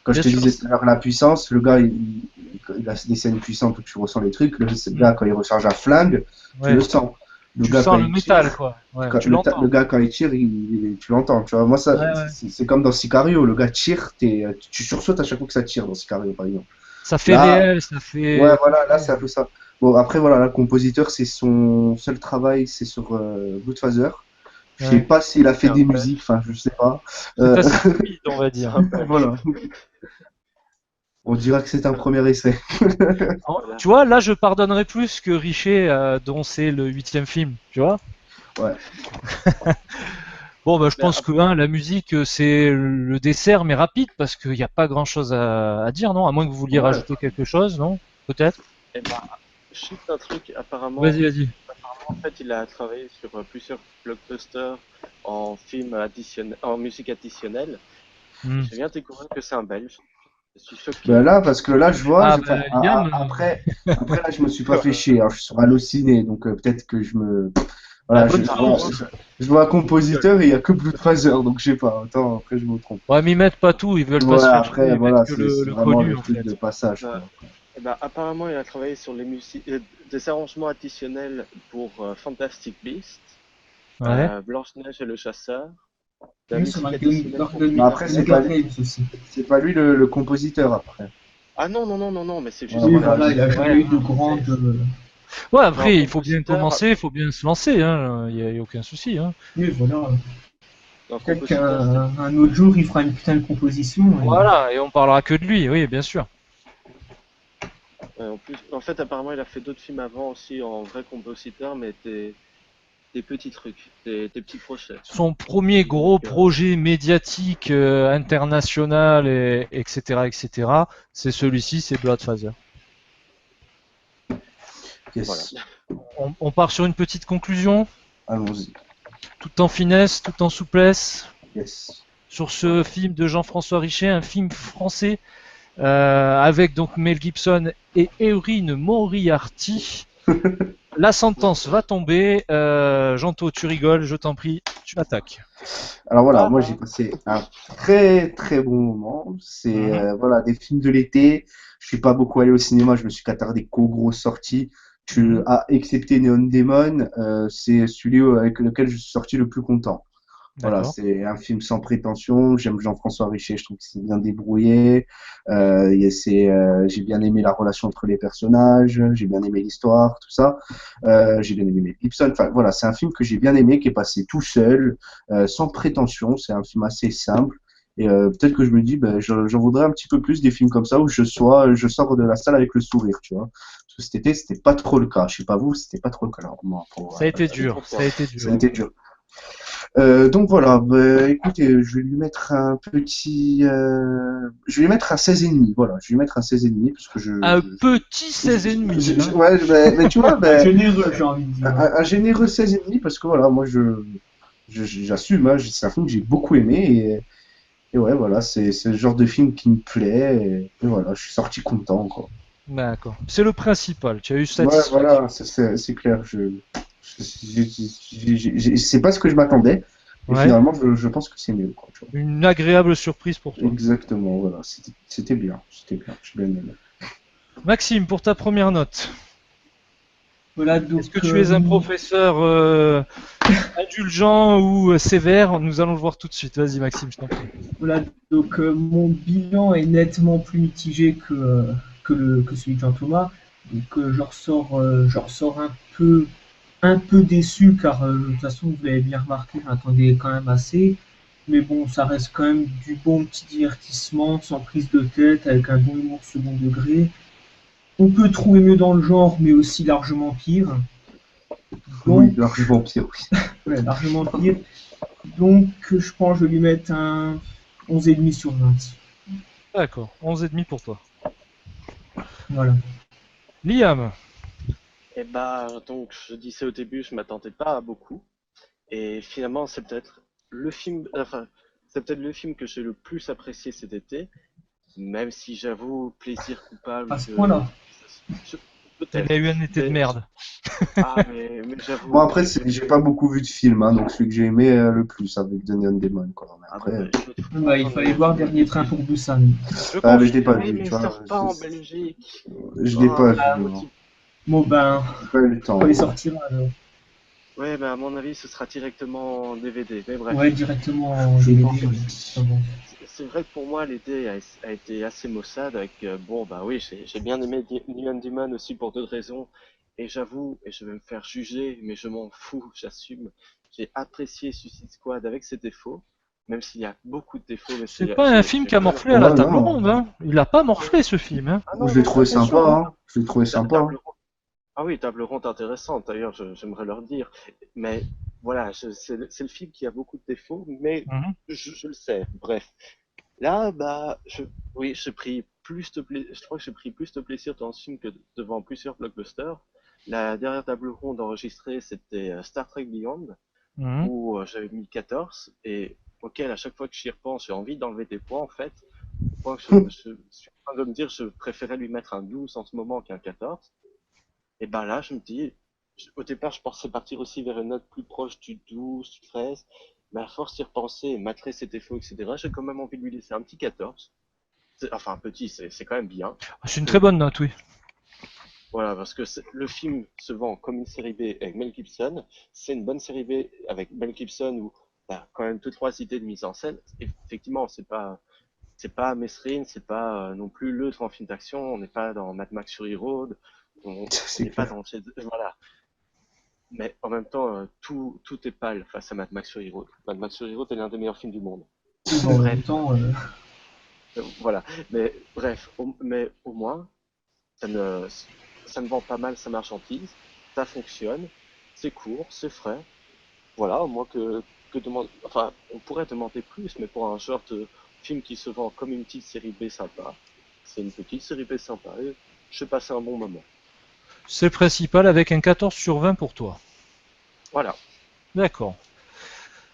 Quand je Bien te sûr. disais tout à l'heure la puissance, le gars, il a des scènes puissantes où tu ressens les trucs. Le gars, quand il recharge un flingue, tu Ouais. le sens. Le Tu gars, quand sens le il métal, tire, quoi. Ouais, tu le l'entends. gars, quand il tire, tu l'entends. Tu vois, moi, Ouais, ouais. c'est comme dans Sicario. Le gars tire, tu sursautes à chaque fois que ça tire dans Sicario, par exemple. Ça fait Là, réel, ça fait ouais, voilà, là, concret. c'est un peu ça. Bon, après, voilà, le compositeur, c'est son seul travail, c'est sur Goodfather. Je sais Ouais. pas s'il a fait C'est un des Belge. musiques, enfin, je sais pas. C'est Euh, assez fluide, on va C'est dire. un Belge. voilà. On dira que c'est un premier essai. Voilà. Tu vois, là, je pardonnerais plus que Richer, dont c'est le 8e film, tu vois. Ouais. Bon, bah, je Mais pense que hein, la musique, c'est le dessert, mais rapide, parce qu'il n'y a pas grand-chose à dire, non? À moins que vous vouliez Ouais. rajouter quelque chose, non? Peut-être? eh ben, juste un truc, apparemment, Vas-y, vas-y. en fait, il a travaillé sur plusieurs blockbusters en film additionnel, en musique additionnelle. Hmm. Je viens de découvrir que c'est un Belge. Je suis Ben choqué. là, parce que là, je vois, Ah, je, enfin, bah, Liam, après, là, je me suis pas fait chier. Alors, je suis sur Allociné, donc peut-être que je me. bah, Voilà, bonne Ah, vois, chance. je vois un compositeur et il y a que Bloodfather, donc je sais pas. Attends, après, je me trompe. Ouais, mais ils mettent pas tout, ils veulent pas Ouais, se faire chier, après, ils mettent voilà, que c'est le vraiment connu, le en truc fait. de passage, euh, quoi. eh ben, apparemment, il a travaillé sur les des arrangements additionnels pour Fantastic Beasts, Ouais. Blanche-Neige et le Chasseur, de la Oui, sur musique additionnelle pour Mais Peter après, Pan. Hunger Games aussi. c'est pas lui le compositeur, après. Ah non, non, non, non, non, mais c'est Ouais, juste Oui, qu'il a voilà. voilà, il a assisté. Ouais. jamais eu de grande. Ouais, Non, après, il faut bien compositeur, commencer, il faut bien se lancer, hein. Y a aucun souci, hein. Oui, voilà. non, Peut-être compositeur, c'était. qu'un autre jour, il fera une putain de composition. Voilà, et on parlera que de lui, oui, bien sûr. En plus, en fait, apparemment, il a fait d'autres films avant aussi en vrai compositeur, mais des petits trucs, des petits projets. Son premier Donc, gros projet médiatique international, etc., etc., c'est celui-ci, c'est Bloodfather. voilà. Yes. On part sur une petite conclusion, Allons-y. tout en finesse, tout en souplesse, Yes. sur ce film de Jean-François Richet, un film français avec donc Mel Gibson et Eurine Moriarty. La sentence va tomber. Janto, tu rigoles, je t'en prie, tu attaques. Alors voilà, Ah, moi j'ai passé un très très bon moment. C'est Mhm. voilà des films de l'été. Je suis pas beaucoup allé au cinéma, je me suis qu'attardé qu'aux grosses sorties. Mhm. Excepté Neon Demon, c'est celui avec lequel je suis sorti le plus content. Voilà, D'accord. c'est un film sans prétention. J'aime Jean-François Richer, je trouve qu'il s'est bien débrouillé. J'ai bien aimé la relation entre les personnages, j'ai bien aimé l'histoire, tout ça. J'ai bien aimé Mel Gibson. Enfin voilà, c'est un film que j'ai bien aimé, qui est passé tout seul, sans prétention. C'est un film assez simple. Et peut-être que je me dis, ben, j'en voudrais un petit peu plus des films comme ça où je sors de la salle avec le sourire, tu vois. Parce que cet été, c'était pas trop le cas. Je sais pas vous, c'était pas trop le cas. Alors, moi, Ça a été c'est trop dur, ça a fort. été ça a dur. été dur. Donc voilà, bah, écoutez, je vais lui mettre un petit, je vais lui mettre un 16,5. Voilà, je vais lui mettre un 16,5 parce que Un petit 16,5. Hein. ouais, mais tu vois, Un généreux, j'ai envie de dire. un généreux 16,5 parce que voilà, moi j'assume, hein, c'est un film que j'ai beaucoup aimé et ouais, voilà, c'est le genre de film qui me plaît et voilà, je suis sorti content quoi. D'accord. C'est le principal. Tu as eu Ouais, satisfaction. voilà, c'est clair, c'est pas ce que je m'attendais et Ouais. finalement je pense que c'est mieux quoi, tu vois. Une agréable surprise pour toi. Exactement, voilà, c'était bien, j'ai bien aimé. Maxime, pour ta première note, Voilà, donc, est-ce que tu es un professeur indulgent ou sévère? Nous allons le voir tout de suite. Vas-y, Maxime, je t'en prie. voilà, donc mon bilan est nettement plus mitigé que celui de Jean-Thomas. Donc je ressors un peu déçu car de toute façon vous l'avez bien remarqué, j'attendais quand même assez. Mais bon, ça reste quand même du bon petit divertissement, sans prise de tête, avec un bon humour second degré. On peut trouver mieux dans le genre, mais aussi largement pire. Oui, Donc, largement pire, oui. ouais, largement pire. Donc, je pense que je vais lui mettre un 11,5 sur 20. D'accord. 11,5 pour toi. Voilà. Liam. Et bah, donc, je disais au début, je m'attendais pas à beaucoup. Et finalement, c'est peut-être c'est peut-être le film que j'ai le plus apprécié cet été. Même si j'avoue, plaisir coupable, À ce point-là. Il peut-être. a eu un été de Mais- merde. Ah, mais Bon, j'avoue. après, j'ai pas beaucoup vu de films, hein, donc celui que j'ai aimé le plus avec The Neon Demon, quoi. Mais Ah, après, bah, Bah, il fallait voir Dernier Train pour Busan. Je mais je l'ai pas confirme. Oui, vu, mais tu il vois. sort pas en Belgique. Je l'ai pas Ah, vu, faut non. qu'il- Bon, ben, J'ai pas eu le temps. quand il sortira, alors. Ouais, bah, à mon avis, ce sera directement en DVD. Mais bref. Ouais, directement en Je DVD. pense Ouais. aussi. Ah bon. C'est vrai que pour moi, l'été a été assez maussade avec, bon, bah oui, j'ai bien aimé Neon Demon aussi pour d'autres raisons. Et j'avoue, et je vais me faire juger, mais je m'en fous, j'assume. J'ai apprécié Suicide Squad avec ses défauts, même s'il y a beaucoup de défauts. Mais C'est pas un film qui a morflé à la table ronde, hein. Il a pas morflé ce film, hein. Ah non, Je l'ai non, trouvé attention, sympa, hein. hein. Je l'ai trouvé sympa. Table ronde. Ah oui, table ronde intéressante, d'ailleurs, j'aimerais leur dire. Mais voilà, c'est le film qui a beaucoup de défauts, mais Mhm. je le sais. Bref. Là, bah, oui, je crois que j'ai pris plus de plaisir dans ce film que devant plusieurs blockbusters. La dernière table ronde enregistrée, c'était Star Trek Beyond, Mhm. où j'avais mis 14, et auquel à chaque fois que j'y repense, j'ai envie d'enlever des points, en fait. Au point que je suis en train de me dire, je préférais lui mettre un 12 en ce moment qu'un 14. Et ben là, je me dis, au départ, je pensais partir aussi vers une note plus proche du 12, du 13, mais à force d'y repenser, et malgré ses défauts, etc., j'ai quand même envie de lui laisser un petit 14. Enfin, un petit, c'est quand même bien. C'est une très bonne note, oui. Voilà, parce que le film se vend comme une série B avec Mel Gibson. C'est une bonne série B avec Mel Gibson où t'as quand même deux, trois idées de mise en scène. Effectivement, c'est pas Mesrine, c'est pas non plus le grand film d'action. On n'est pas dans Mad Max Fury Road. On C'est n'est pas clair. dans voilà. Mais en même temps, tout est pâle face à Mad Max Fury Road. Mad Max Fury Road est l'un des meilleurs films du monde. En Bref, même temps, voilà. Mais bref, mais au moins, ça ne, ça ne vend pas mal sa marchandise, ça fonctionne, c'est court, c'est frais. Voilà, au moins enfin, on pourrait demander plus, mais pour un genre de film qui se vend comme une petite série B sympa, c'est une petite série B sympa et je passe un bon moment. C'est le principal avec un 14 sur 20 pour toi. Voilà. D'accord.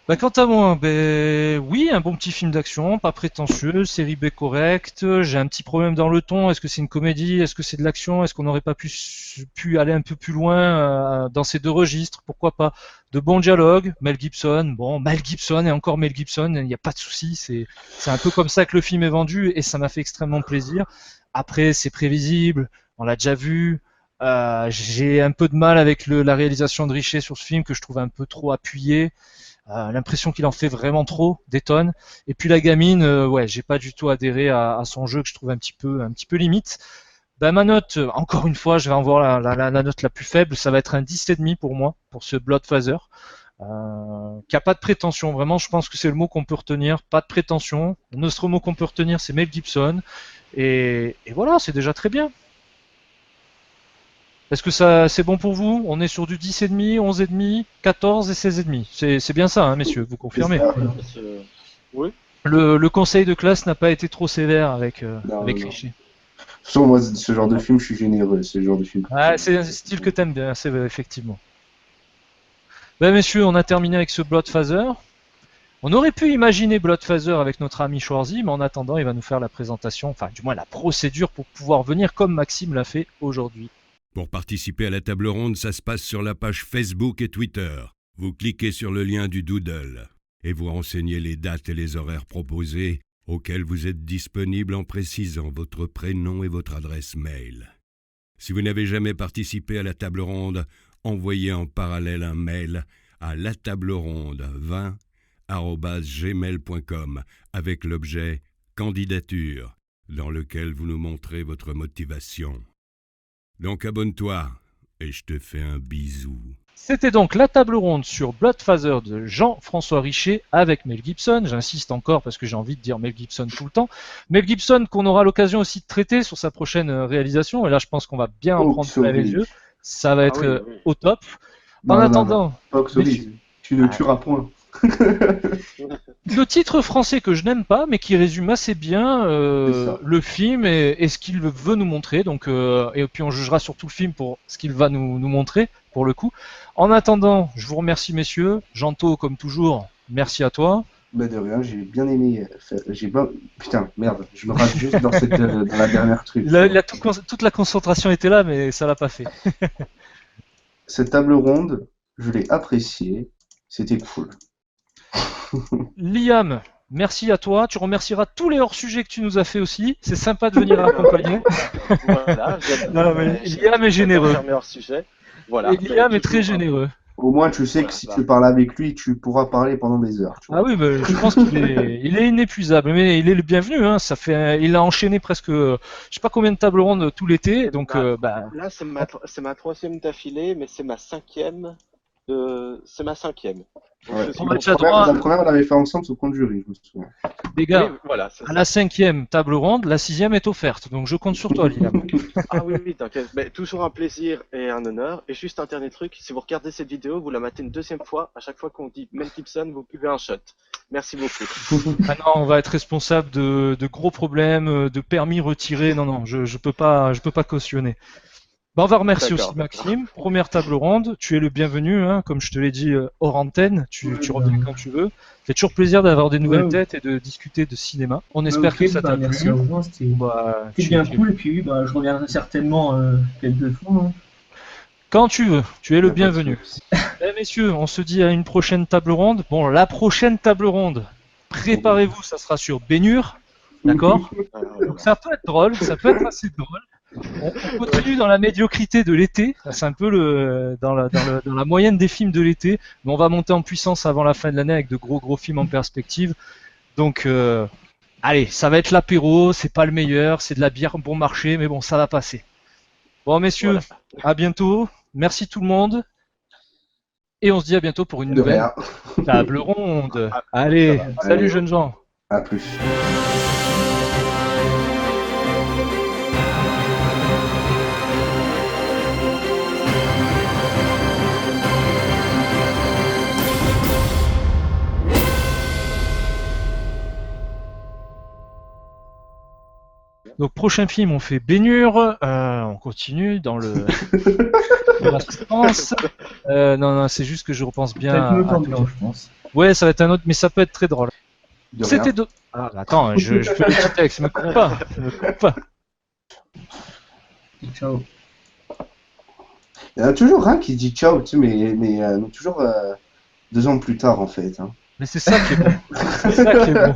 Bah, quant à moi, ben oui, un bon petit film d'action, pas prétentieux, série B correcte. J'ai un petit problème dans le ton. Est-ce que c'est une comédie? Est-ce que c'est de l'action? Est-ce qu'on n'aurait pas pu aller un peu plus loin dans ces deux registres? Pourquoi pas? De bons dialogues. Mel Gibson, bon, Mel Gibson et encore Mel Gibson, il n'y a pas de souci. C'est un peu comme ça que le film est vendu et ça m'a fait extrêmement plaisir. Après, c'est prévisible, on l'a déjà vu. J'ai un peu de mal avec la réalisation de Richer sur ce film que je trouve un peu trop appuyée. L'impression qu'il en fait vraiment trop, des tonnes. Et puis la gamine, ouais, j'ai pas du tout adhéré à son jeu que je trouve un petit peu limite. Ben, ma note, encore une fois, je vais en voir la note la plus faible, ça va être un 10,5 pour moi, pour ce Bloodfather, qui a pas de prétention. Vraiment, je pense que c'est le mot qu'on peut retenir, pas de prétention. Un autre mot qu'on peut retenir, c'est Mel Gibson. Et voilà, c'est déjà très bien. Est-ce que ça c'est bon pour vous? On est sur du 10,5, 11,5, 14 et 16,5. C'est bien ça, hein, messieurs, vous confirmez. C'est ça. voilà. Oui, Le conseil de classe n'a pas été trop sévère avec, Non, avec non. Richer. De toute façon, moi, ce genre de film, je suis généreux. C'est le genre de film. Ah, c'est un style que t'aimes bien, c'est vrai, effectivement. Ben messieurs, on a terminé avec ce Bloodfather. On aurait pu imaginer Bloodfather avec notre ami Schwarzy, mais en attendant, il va nous faire la présentation, enfin du moins la procédure pour pouvoir venir comme Maxime l'a fait aujourd'hui. Pour participer à la table ronde, ça se passe sur la page Facebook et Twitter. Vous cliquez sur le lien du Doodle et vous renseignez les dates et les horaires proposés auxquels vous êtes disponible en précisant votre prénom et votre adresse mail. Si vous n'avez jamais participé à la table ronde, envoyez en parallèle un mail à latableronde20@gmail.com avec l'objet « Candidature » dans lequel vous nous montrez votre motivation. Donc abonne-toi et je te fais un bisou. C'était donc la table ronde sur Bloodfather de Jean-François Richer avec Mel Gibson. J'insiste encore parce que j'ai envie de dire Mel Gibson tout le temps. Mel Gibson qu'on aura l'occasion aussi de traiter sur sa prochaine réalisation. Et là, je pense qu'on va bien en prendre plein les yeux. Ça va être oui. au top. Non, En non, attendant, non. Pas Oxory. Tu ne tueras point. le titre français que je n'aime pas, mais qui résume assez bien C'est ça. le film et ce qu'il veut nous montrer. Donc, et puis on jugera surtout le film pour ce qu'il va nous montrer, pour le coup. En attendant, je vous remercie messieurs. Janto, comme toujours, merci à toi. Bah de rien, j'ai bien aimé faire. J'ai pas. Putain, merde, je me rate juste dans dans la dernière truc. Toute la concentration était là, mais ça l'a pas fait. Cette table ronde, je l'ai appréciée. C'était cool. Liam, merci à toi. Tu remercieras tous les hors-sujets que tu nous as fait aussi. C'est sympa de venir accompagner. Voilà. Non, mais Liam est généreux. Hors sujet. Voilà. Et Liam est très généreux. Au moins, tu sais Voilà, que si bah. tu parles avec lui, tu pourras parler pendant des heures. Tu Ah vois. oui, bah, je pense il est inépuisable, mais il est le bienvenu. Hein. Il a enchaîné presque, je sais pas combien de tables rondes tout l'été, donc Bah, bah, là, c'est ma troisième d'affilée, mais c'est ma cinquième. C'est ma cinquième. Donc Ouais. je suis on va content. déjà droit, La première, on l'avait fait ensemble sous compte jury, je me souviens. les Oui, gars. voilà, c'est À la ça. 5e table ronde, la 6e est offerte, donc je compte sur toi, Liam. Ah oui, oui, t'inquiète. Mais toujours un plaisir et un honneur. Et juste un dernier truc, si vous regardez cette vidéo, vous la matez une deuxième fois. À chaque fois qu'on dit Mel Gibson, vous buvez un shot. Merci beaucoup. Ah non, on va être responsable de gros problèmes, de permis retirés. Non, non, je peux pas cautionner. Bah, on va remercier aussi D'accord. Maxime. Première table ronde, tu es le bienvenu, hein, comme je te l'ai dit hors antenne, tu Ouais, reviens quand tu veux. Fait toujours plaisir d'avoir des nouvelles ouais, têtes et de discuter de cinéma. On ouais, espère que ok, ça bah, t'a merci à plu. vous, hein, Bah, c'était bien cool, et puis oui, bah, je reviendrai certainement quelques fois. Hein. quand tu veux, tu es Y le a pas de bienvenu. souci. Eh messieurs, on se dit à une prochaine table ronde. Bon, la prochaine table ronde, préparez-vous, ça sera sur Bénure, d'accord? Alors, voilà. Donc ça peut être drôle, ça peut être assez drôle. On continue dans la médiocrité de l'été, c'est un peu dans la moyenne des films de l'été, mais on va monter en puissance avant la fin de l'année avec de gros films en perspective. Donc allez, ça va être l'apéro, c'est pas le meilleur, c'est de la bière bon marché, mais bon, ça va passer. Bon messieurs, Voilà. à bientôt, merci tout le monde, et on se dit à bientôt pour une De nouvelle rien. table ronde. Ah, ça Allez, va. salut Allez. jeunes gens. À plus. Donc prochain film, on fait Bénure, on continue dans le dans la suspense. Non, non, c'est juste que je repense bien Ça va être une autre à tout. ambiance, je pense. Ouais, ça va être un autre, mais ça peut être très drôle. De C'était rien. de... Ah, attends, je fais le petit texte, me coupe pas, me coupe pas. Ciao. Il y en a toujours un qui dit ciao, tu sais, mais toujours 2 ans plus tard, en fait. Hein. Mais c'est ça qui est bon. C'est ça qui est bon.